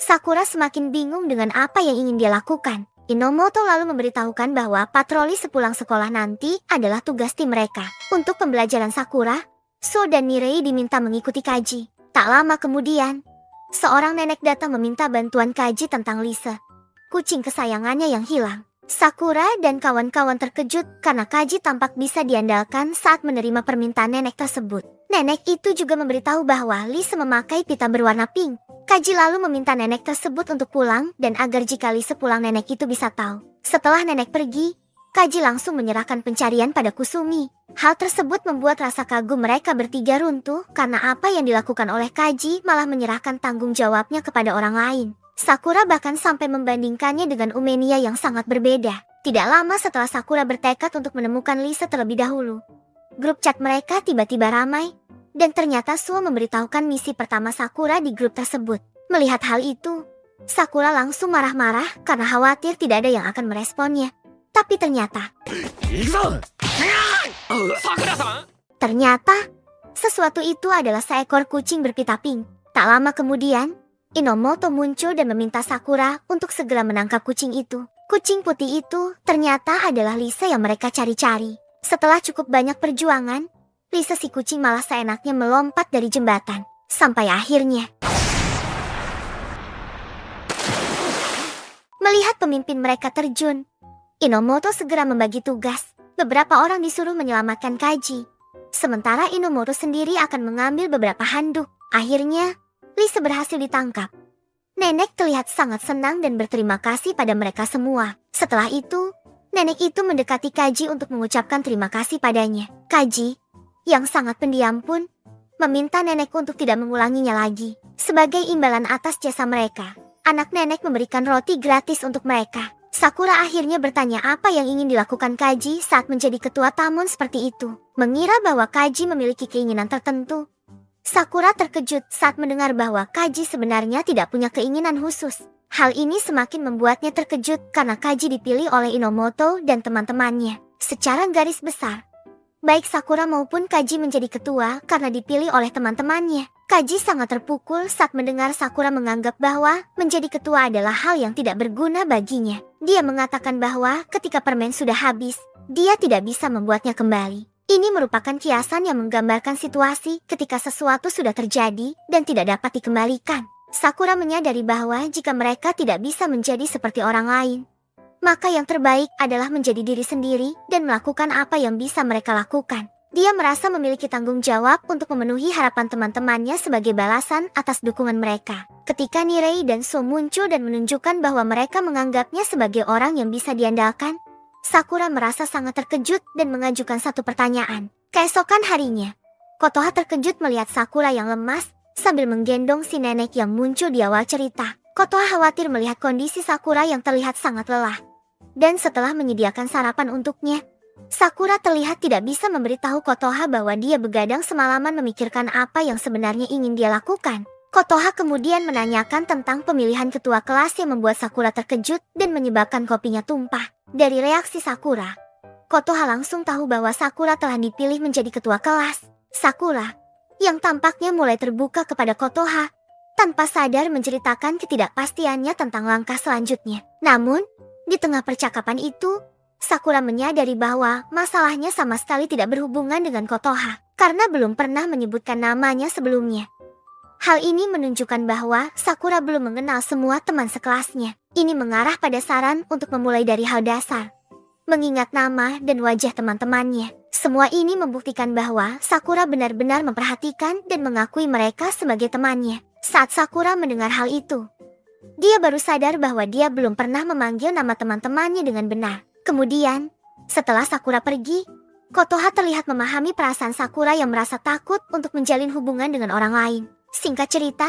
Sakura semakin bingung dengan apa yang ingin dia lakukan. Inomoto lalu memberitahukan bahwa patroli sepulang sekolah nanti adalah tugas tim mereka. Untuk pembelajaran Sakura, So dan Nirei diminta mengikuti Kaji. Tak lama kemudian, seorang nenek datang meminta bantuan Kaji tentang Lisa, kucing kesayangannya yang hilang. Sakura dan kawan-kawan terkejut karena Kaji tampak bisa diandalkan saat menerima permintaan nenek tersebut. Nenek itu juga memberitahu bahwa Lisa memakai pita berwarna pink. Kaji lalu meminta nenek tersebut untuk pulang dan agar jika Lisa pulang nenek itu bisa tahu. Setelah nenek pergi, Kaji langsung menyerahkan pencarian pada Kusumi. Hal tersebut membuat rasa kagum mereka bertiga runtuh karena apa yang dilakukan oleh Kaji malah menyerahkan tanggung jawabnya kepada orang lain. Sakura bahkan sampai membandingkannya dengan Umenia yang sangat berbeda. Tidak lama setelah Sakura bertekad untuk menemukan Lisa terlebih dahulu, grup chat mereka tiba-tiba ramai. Dan ternyata Suo memberitahukan misi pertama Sakura di grup tersebut. Melihat hal itu, Sakura langsung marah-marah karena khawatir tidak ada yang akan meresponnya. Tapi ternyata sesuatu itu adalah seekor kucing berpita pink. Tak lama kemudian, Inomoto muncul dan meminta Sakura untuk segera menangkap kucing itu. Kucing putih itu ternyata adalah Lisa yang mereka cari-cari. Setelah cukup banyak perjuangan, Lisa si kucing malah seenaknya melompat dari jembatan. Sampai akhirnya melihat pemimpin mereka terjun, Inomoto segera membagi tugas. Beberapa orang disuruh menyelamatkan Kaji, sementara Inomoto sendiri akan mengambil beberapa handuk. Akhirnya, Lisa berhasil ditangkap. Nenek terlihat sangat senang dan berterima kasih pada mereka semua. Setelah itu, nenek itu mendekati Kaji untuk mengucapkan terima kasih padanya. Kaji, yang sangat pendiam pun, meminta nenek untuk tidak mengulanginya lagi. Sebagai imbalan atas jasa mereka, anak nenek memberikan roti gratis untuk mereka. Sakura akhirnya bertanya apa yang ingin dilakukan Kaji saat menjadi ketua Tamon seperti itu. Mengira bahwa Kaji memiliki keinginan tertentu, Sakura terkejut saat mendengar bahwa Kaji sebenarnya tidak punya keinginan khusus. Hal ini semakin membuatnya terkejut karena Kaji dipilih oleh Inomoto dan teman-temannya. Secara garis besar, baik Sakura maupun Kaji menjadi ketua karena dipilih oleh teman-temannya. Kaji sangat terpukul saat mendengar Sakura menganggap bahwa menjadi ketua adalah hal yang tidak berguna baginya. Dia mengatakan bahwa ketika permen sudah habis, dia tidak bisa membuatnya kembali. Ini merupakan kiasan yang menggambarkan situasi ketika sesuatu sudah terjadi dan tidak dapat dikembalikan. Sakura menyadari bahwa jika mereka tidak bisa menjadi seperti orang lain, maka yang terbaik adalah menjadi diri sendiri dan melakukan apa yang bisa mereka lakukan. Dia merasa memiliki tanggung jawab untuk memenuhi harapan teman-temannya sebagai balasan atas dukungan mereka. Ketika Nirei dan So muncul dan menunjukkan bahwa mereka menganggapnya sebagai orang yang bisa diandalkan, Sakura merasa sangat terkejut dan mengajukan satu pertanyaan. Keesokan harinya, Kotoha terkejut melihat Sakura yang lemas sambil menggendong si nenek yang muncul di awal cerita. Kotoha khawatir melihat kondisi Sakura yang terlihat sangat lelah. Dan setelah menyediakan sarapan untuknya, Sakura terlihat tidak bisa memberitahu Kotoha bahwa dia begadang semalaman memikirkan apa yang sebenarnya ingin dia lakukan. Kotoha kemudian menanyakan tentang pemilihan ketua kelas yang membuat Sakura terkejut dan menyebabkan kopinya tumpah. Dari reaksi Sakura, Kotoha langsung tahu bahwa Sakura telah dipilih menjadi ketua kelas. Sakura, yang tampaknya mulai terbuka kepada Kotoha, tanpa sadar menceritakan ketidakpastiannya tentang langkah selanjutnya. Namun, di tengah percakapan itu, Sakura menyadari bahwa masalahnya sama sekali tidak berhubungan dengan Kotoha, karena belum pernah menyebutkan namanya sebelumnya. Hal ini menunjukkan bahwa Sakura belum mengenal semua teman sekelasnya. Ini mengarah pada saran untuk memulai dari hal dasar, mengingat nama dan wajah teman-temannya. Semua ini membuktikan bahwa Sakura benar-benar memperhatikan dan mengakui mereka sebagai temannya. Saat Sakura mendengar hal itu, dia baru sadar bahwa dia belum pernah memanggil nama teman-temannya dengan benar. Kemudian, setelah Sakura pergi, Kotoha terlihat memahami perasaan Sakura yang merasa takut untuk menjalin hubungan dengan orang lain. Singkat cerita,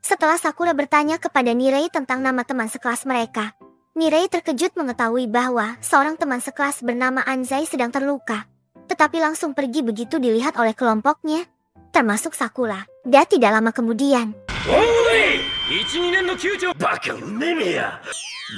setelah Sakura bertanya kepada Nirei tentang nama teman sekelas mereka, Nirei terkejut mengetahui bahwa seorang teman sekelas bernama Anzai sedang terluka, tetapi langsung pergi begitu dilihat oleh kelompoknya, termasuk Sakura. Dan tidak lama kemudian, Oi! 1、2年の球場バカ梅宮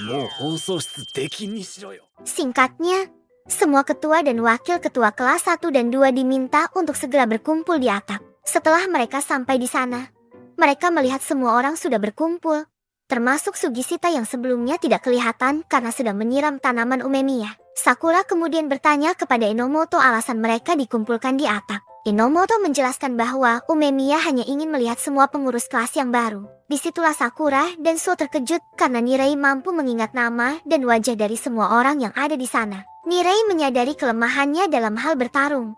もう放送室出禁にしろよ singkatnya, semua ketua dan wakil ketua kelas 1 dan 2 diminta untuk segera berkumpul di atap. Setelah mereka sampai di sana, mereka melihat semua orang sudah berkumpul, termasuk Sugishita yang sebelumnya tidak kelihatan karena sedang menyiram tanaman Umemiya. Sakura kemudian bertanya kepada Enomoto alasan mereka dikumpulkan di atap. Enomoto menjelaskan bahwa Umemiya hanya ingin melihat semua pengurus kelas yang baru. Disitulah Sakura dan Suo terkejut karena Nirei mampu mengingat nama dan wajah dari semua orang yang ada di sana. Nirei menyadari kelemahannya dalam hal bertarung,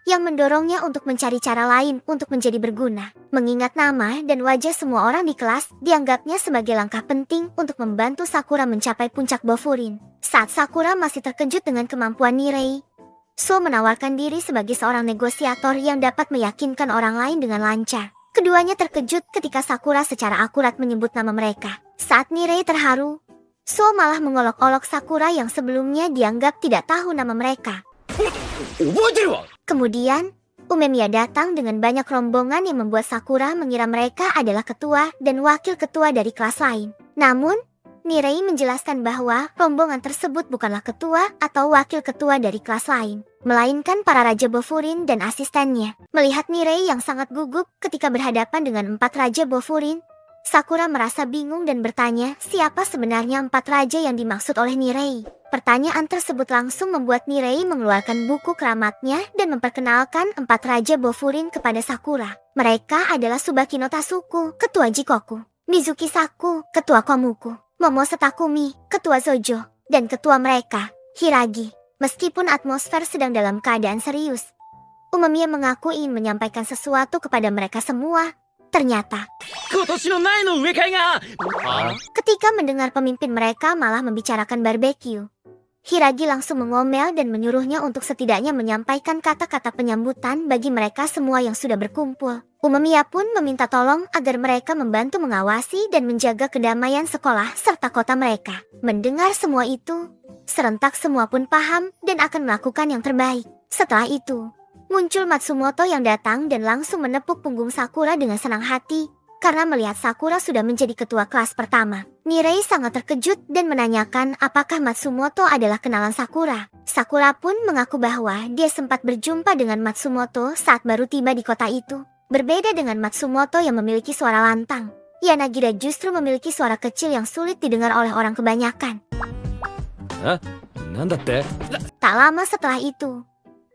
yang mendorongnya untuk mencari cara lain untuk menjadi berguna. Mengingat nama dan wajah semua orang di kelas dianggapnya sebagai langkah penting untuk membantu Sakura mencapai puncak Bofurin. Saat Sakura masih terkejut dengan kemampuan Nirei, Suo menawarkan diri sebagai seorang negosiator yang dapat meyakinkan orang lain dengan lancar. Keduanya terkejut ketika Sakura secara akurat menyebut nama mereka. Saat Nirei terharu, Suo malah mengolok-olok Sakura yang sebelumnya dianggap tidak tahu nama mereka. Kemudian, Umemiya datang dengan banyak rombongan yang membuat Sakura mengira mereka adalah ketua dan wakil ketua dari kelas lain. Namun, Nirei menjelaskan bahwa rombongan tersebut bukanlah ketua atau wakil ketua dari kelas lain, melainkan para Raja Bofurin dan asistennya. Melihat Nirei yang sangat gugup ketika berhadapan dengan 4 Raja Bofurin, Sakura merasa bingung dan bertanya siapa sebenarnya 4 raja yang dimaksud oleh Nirei. Pertanyaan tersebut langsung membuat Nirei mengeluarkan buku keramatnya dan memperkenalkan 4 Raja Bofurin kepada Sakura. Mereka adalah Tsubaki no Tasuku, Ketua Jikoku, Mizuki Saku, Ketua Komuku, Momose Takumi, Ketua Zojo, dan Ketua mereka, Hiragi. Meskipun atmosfer sedang dalam keadaan serius, Umemiya mengaku ingin menyampaikan sesuatu kepada mereka semua. Ternyata, ketika mendengar pemimpin mereka malah membicarakan barbeque, Hiragi langsung mengomel dan menyuruhnya untuk setidaknya menyampaikan kata-kata penyambutan bagi mereka semua yang sudah berkumpul. Umemiya pun meminta tolong agar mereka membantu mengawasi dan menjaga kedamaian sekolah serta kota mereka. Mendengar semua itu, serentak semua pun paham dan akan melakukan yang terbaik. Setelah itu, muncul Matsumoto yang datang dan langsung menepuk punggung Sakura dengan senang hati karena melihat Sakura sudah menjadi ketua kelas pertama. Nirei sangat terkejut dan menanyakan apakah Matsumoto adalah kenalan Sakura. Sakura pun mengaku bahwa dia sempat berjumpa dengan Matsumoto saat baru tiba di kota itu. Berbeda dengan Matsumoto yang memiliki suara lantang, Yanagira justru memiliki suara kecil yang sulit didengar oleh orang kebanyakan. Tak lama setelah itu,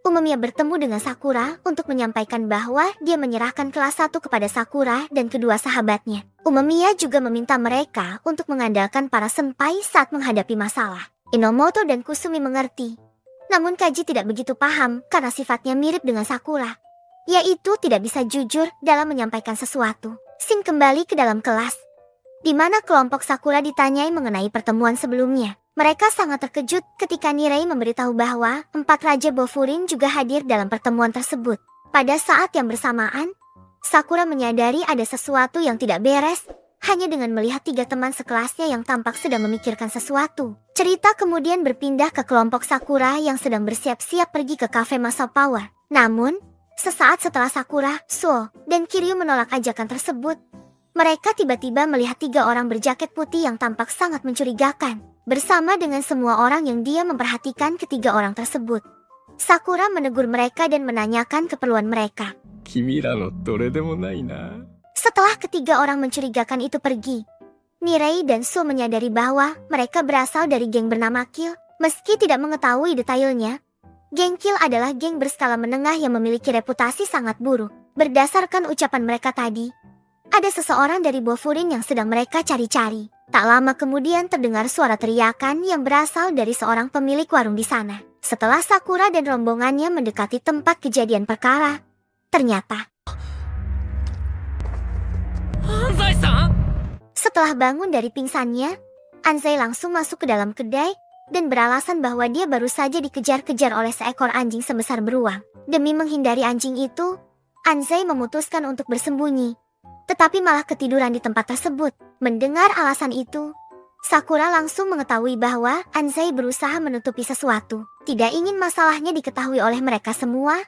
Umemiya bertemu dengan Sakura untuk menyampaikan bahwa dia menyerahkan kelas 1 kepada Sakura dan kedua sahabatnya. Umemiya juga meminta mereka untuk mengandalkan para senpai saat menghadapi masalah. Enomoto dan Kusumi mengerti, namun Kaji tidak begitu paham karena sifatnya mirip dengan Sakura, yaitu tidak bisa jujur dalam menyampaikan sesuatu. Shin kembali ke dalam kelas, di mana kelompok Sakura ditanyai mengenai pertemuan sebelumnya. Mereka sangat terkejut ketika Nirei memberitahu bahwa 4 Raja Bofurin juga hadir dalam pertemuan tersebut. Pada saat yang bersamaan, Sakura menyadari ada sesuatu yang tidak beres, hanya dengan melihat 3 teman sekelasnya yang tampak sedang memikirkan sesuatu. Cerita kemudian berpindah ke kelompok Sakura yang sedang bersiap-siap pergi ke kafe Muscle Power. Namun, sesaat setelah Sakura, Suo, dan Kiryu menolak ajakan tersebut, Mereka tiba-tiba melihat 3 orang berjaket putih yang tampak sangat mencurigakan. Bersama dengan semua orang yang dia memperhatikan ketiga orang tersebut. Sakura menegur mereka dan menanyakan keperluan mereka. 君らのどれでもないな。 Setelah ketiga orang mencurigakan itu pergi, Nirei dan So menyadari bahwa mereka berasal dari geng bernama Kill. Meski tidak mengetahui detailnya, geng Kill adalah geng berskala menengah yang memiliki reputasi sangat buruk. Berdasarkan ucapan mereka tadi, ada seseorang dari Bofurin yang sedang mereka cari-cari. Tak lama kemudian terdengar suara teriakan yang berasal dari seorang pemilik warung di sana. Setelah Sakura dan rombongannya mendekati tempat kejadian perkara, ternyata Anzai-san! setelah bangun dari pingsannya, Anzai langsung masuk ke dalam kedai dan beralasan bahwa dia baru saja dikejar-kejar oleh seekor anjing sebesar beruang. Demi menghindari anjing itu, Anzai memutuskan untuk bersembunyi, tetapi malah ketiduran di tempat tersebut. Mendengar alasan itu, Sakura langsung mengetahui bahwa Anzai berusaha menutupi sesuatu. Tidak ingin masalahnya diketahui oleh mereka semua,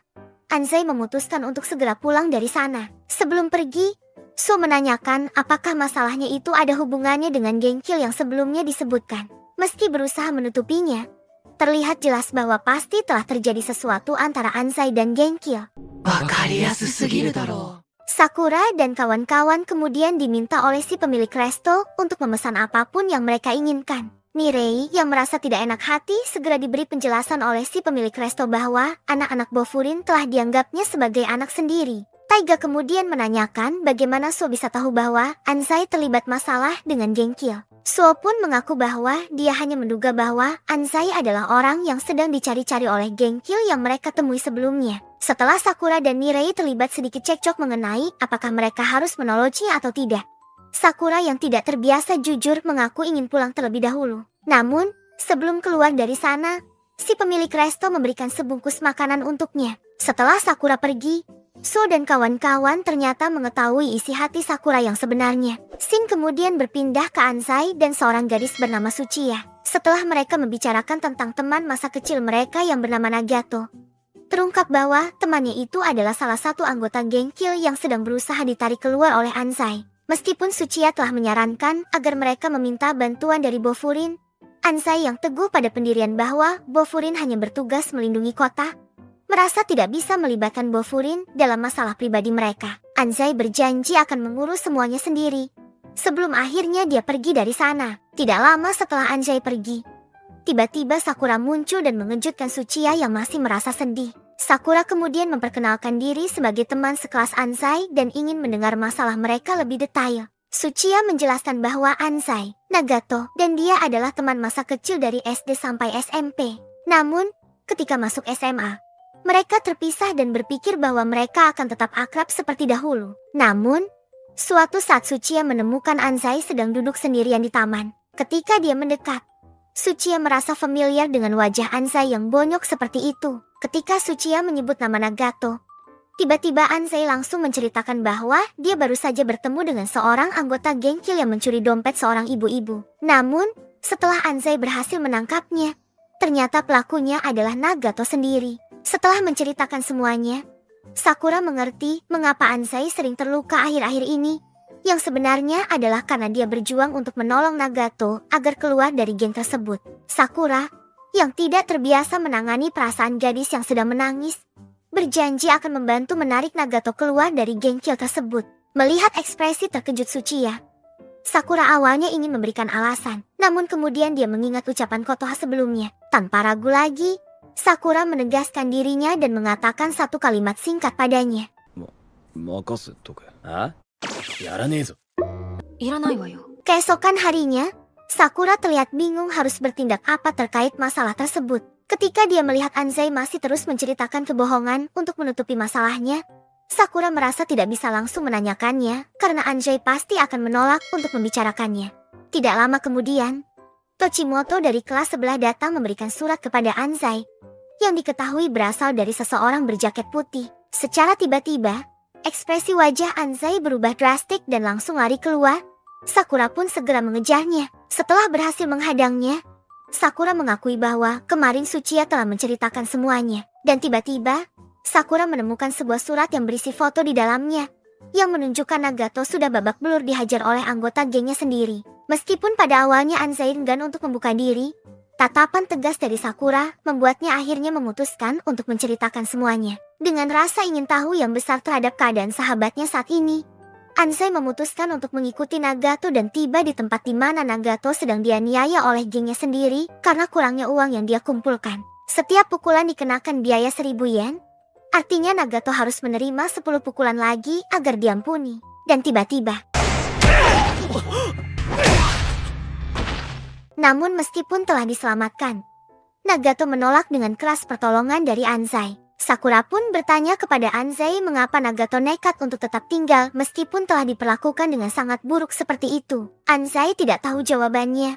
Anzai memutuskan untuk segera pulang dari sana. Sebelum pergi, So menanyakan apakah masalahnya itu ada hubungannya dengan geng Kill yang sebelumnya disebutkan. Meski berusaha menutupinya, terlihat jelas bahwa pasti telah terjadi sesuatu antara Anzai dan geng Kill. わかりやすすぎるだろう。 Sakura dan kawan-kawan kemudian diminta oleh si pemilik resto untuk memesan apapun yang mereka inginkan. Nirei yang merasa tidak enak hati segera diberi penjelasan oleh si pemilik resto bahwa anak-anak Bofurin telah dianggapnya sebagai anak sendiri. Taiga kemudian menanyakan bagaimana So bisa tahu bahwa Anzai terlibat masalah dengan geng Kill. So pun mengaku bahwa dia hanya menduga bahwa Anzai adalah orang yang sedang dicari-cari oleh geng Kill yang mereka temui sebelumnya. Setelah Sakura dan Nirei terlibat sedikit cekcok mengenai apakah mereka harus menolongnya atau tidak, Sakura yang tidak terbiasa jujur mengaku ingin pulang terlebih dahulu. Namun, sebelum keluar dari sana, si pemilik resto memberikan sebungkus makanan untuknya. Setelah Sakura pergi, So dan kawan-kawan ternyata mengetahui isi hati Sakura yang sebenarnya. Shin kemudian berpindah ke Anzai dan seorang gadis bernama Tsuchiya. Setelah mereka membicarakan tentang teman masa kecil mereka yang bernama Nagato, terungkap bahwa temannya itu adalah salah satu anggota geng Kill yang sedang berusaha ditarik keluar oleh Anzai. Meskipun Tsuchiya telah menyarankan agar mereka meminta bantuan dari Bofurin, Anzai yang teguh pada pendirian bahwa Bofurin hanya bertugas melindungi kota, merasa tidak bisa melibatkan Bofurin dalam masalah pribadi mereka. Anzai berjanji akan mengurus semuanya sendiri, sebelum akhirnya dia pergi dari sana. Tidak lama setelah Anzai pergi, tiba-tiba Sakura muncul dan mengejutkan Tsuchiya yang masih merasa sedih. Sakura kemudian memperkenalkan diri sebagai teman sekelas Anzai dan ingin mendengar masalah mereka lebih detail. Tsuchiya menjelaskan bahwa Anzai, Nagato, dan dia adalah teman masa kecil dari SD sampai SMP. Namun, ketika masuk SMA, mereka terpisah dan berpikir bahwa mereka akan tetap akrab seperti dahulu. Namun, suatu saat Tsuchiya menemukan Anzai sedang duduk sendirian di taman. Ketika dia mendekat, Tsuchiya merasa familiar dengan wajah Anzai yang bonyok seperti itu. Ketika Tsuchiya menyebut nama Nagato, tiba-tiba Anzai langsung menceritakan bahwa dia baru saja bertemu dengan seorang anggota geng Kill yang mencuri dompet seorang ibu-ibu. Namun, setelah Anzai berhasil menangkapnya, ternyata pelakunya adalah Nagato sendiri. Setelah menceritakan semuanya, Sakura mengerti mengapa Anzai sering terluka akhir-akhir ini, yang sebenarnya adalah karena dia berjuang untuk menolong Nagato agar keluar dari geng tersebut. Sakura, yang tidak terbiasa menangani perasaan gadis yang sedang menangis, berjanji akan membantu menarik Nagato keluar dari geng Kill tersebut. Melihat ekspresi terkejut Tsuchiya, Sakura awalnya ingin memberikan alasan, namun kemudian dia mengingat ucapan Kotoha sebelumnya. Tanpa ragu lagi, Sakura menegaskan dirinya dan mengatakan satu kalimat singkat padanya. 任せとけ。あ？やらねえぞ。いらないわよ。 Keesokan harinya, Sakura terlihat bingung harus bertindak apa terkait masalah tersebut. Ketika dia melihat Anzai masih terus menceritakan kebohongan untuk menutupi masalahnya, Sakura merasa tidak bisa langsung menanyakannya karena Anzai pasti akan menolak untuk membicarakannya. Tidak lama kemudian, Tochimoto dari kelas sebelah datang memberikan surat kepada Anzai yang diketahui berasal dari seseorang berjaket putih. Secara tiba-tiba, ekspresi wajah Anzai berubah drastik dan langsung lari keluar. Sakura pun segera mengejarnya. Setelah berhasil menghadangnya, Sakura mengakui bahwa kemarin Tsuchiya telah menceritakan semuanya. Dan tiba-tiba, Sakura menemukan sebuah surat yang berisi foto di dalamnya. yang menunjukkan Nagato sudah babak belur dihajar oleh anggota gengnya sendiri. Meskipun pada awalnya Anzai enggan untuk membuka diri, tatapan tegas dari Sakura membuatnya akhirnya memutuskan untuk menceritakan semuanya. Dengan rasa ingin tahu yang besar terhadap keadaan sahabatnya saat ini, Anzai memutuskan untuk mengikuti Nagato dan tiba di tempat di mana Nagato sedang dianiaya oleh gengnya sendiri karena kurangnya uang yang dia kumpulkan. Setiap pukulan dikenakan biaya 1.000 yen, artinya Nagato harus menerima 10 pukulan lagi agar diampuni. Dan tiba-tiba, namun meskipun telah diselamatkan, Nagato menolak dengan keras pertolongan dari Anzai. Sakura pun bertanya kepada Anzai mengapa Nagato nekat untuk tetap tinggal meskipun telah diperlakukan dengan sangat buruk seperti itu. Anzai tidak tahu jawabannya.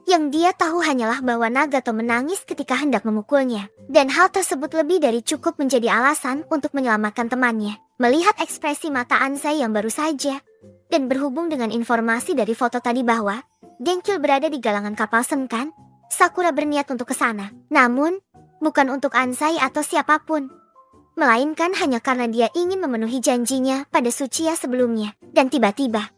Yang dia tahu hanyalah bahwa Nagato menangis ketika hendak memukulnya. Dan hal tersebut lebih dari cukup menjadi alasan untuk menyelamatkan temannya. Melihat ekspresi mata Anzai yang baru saja, dan berhubung dengan informasi dari foto tadi bahwa Genkyul berada di galangan kapal Senkan, Sakura berniat untuk ke sana. Namun, bukan untuk Anzai atau siapapun, melainkan hanya karena dia ingin memenuhi janjinya pada Tsuchiya sebelumnya. Dan tiba-tiba,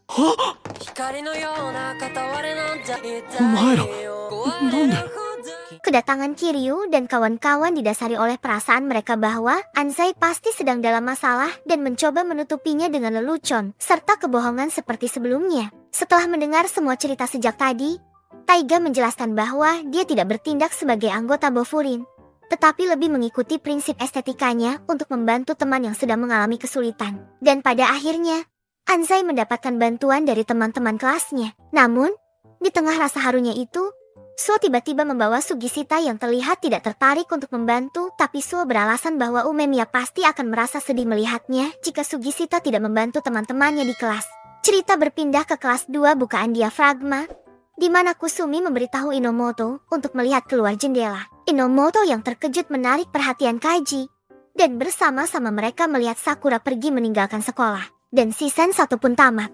kedatangan Kiryu dan kawan-kawan didasari oleh perasaan mereka bahwa Anzai pasti sedang dalam masalah dan mencoba menutupinya dengan lelucon serta kebohongan seperti sebelumnya. Setelah mendengar semua cerita sejak tadi, Taiga menjelaskan bahwa dia tidak bertindak sebagai anggota Bofurin, tetapi lebih mengikuti prinsip estetikanya untuk membantu teman yang sedang mengalami kesulitan. Dan pada akhirnya, Anzai mendapatkan bantuan dari teman-teman kelasnya. Namun, di tengah rasa harunya itu, Suo tiba-tiba membawa Sugishita yang terlihat tidak tertarik untuk membantu, tapi Suo beralasan bahwa Umemiya pasti akan merasa sedih melihatnya jika Sugishita tidak membantu teman-temannya di kelas. Cerita berpindah ke kelas 2 bukaan diafragma, di mana Kusumi memberitahu Inomoto untuk melihat keluar jendela. Inomoto yang terkejut menarik perhatian Kaji, dan bersama-sama mereka melihat Sakura pergi meninggalkan sekolah, dan season 1 pun tamat.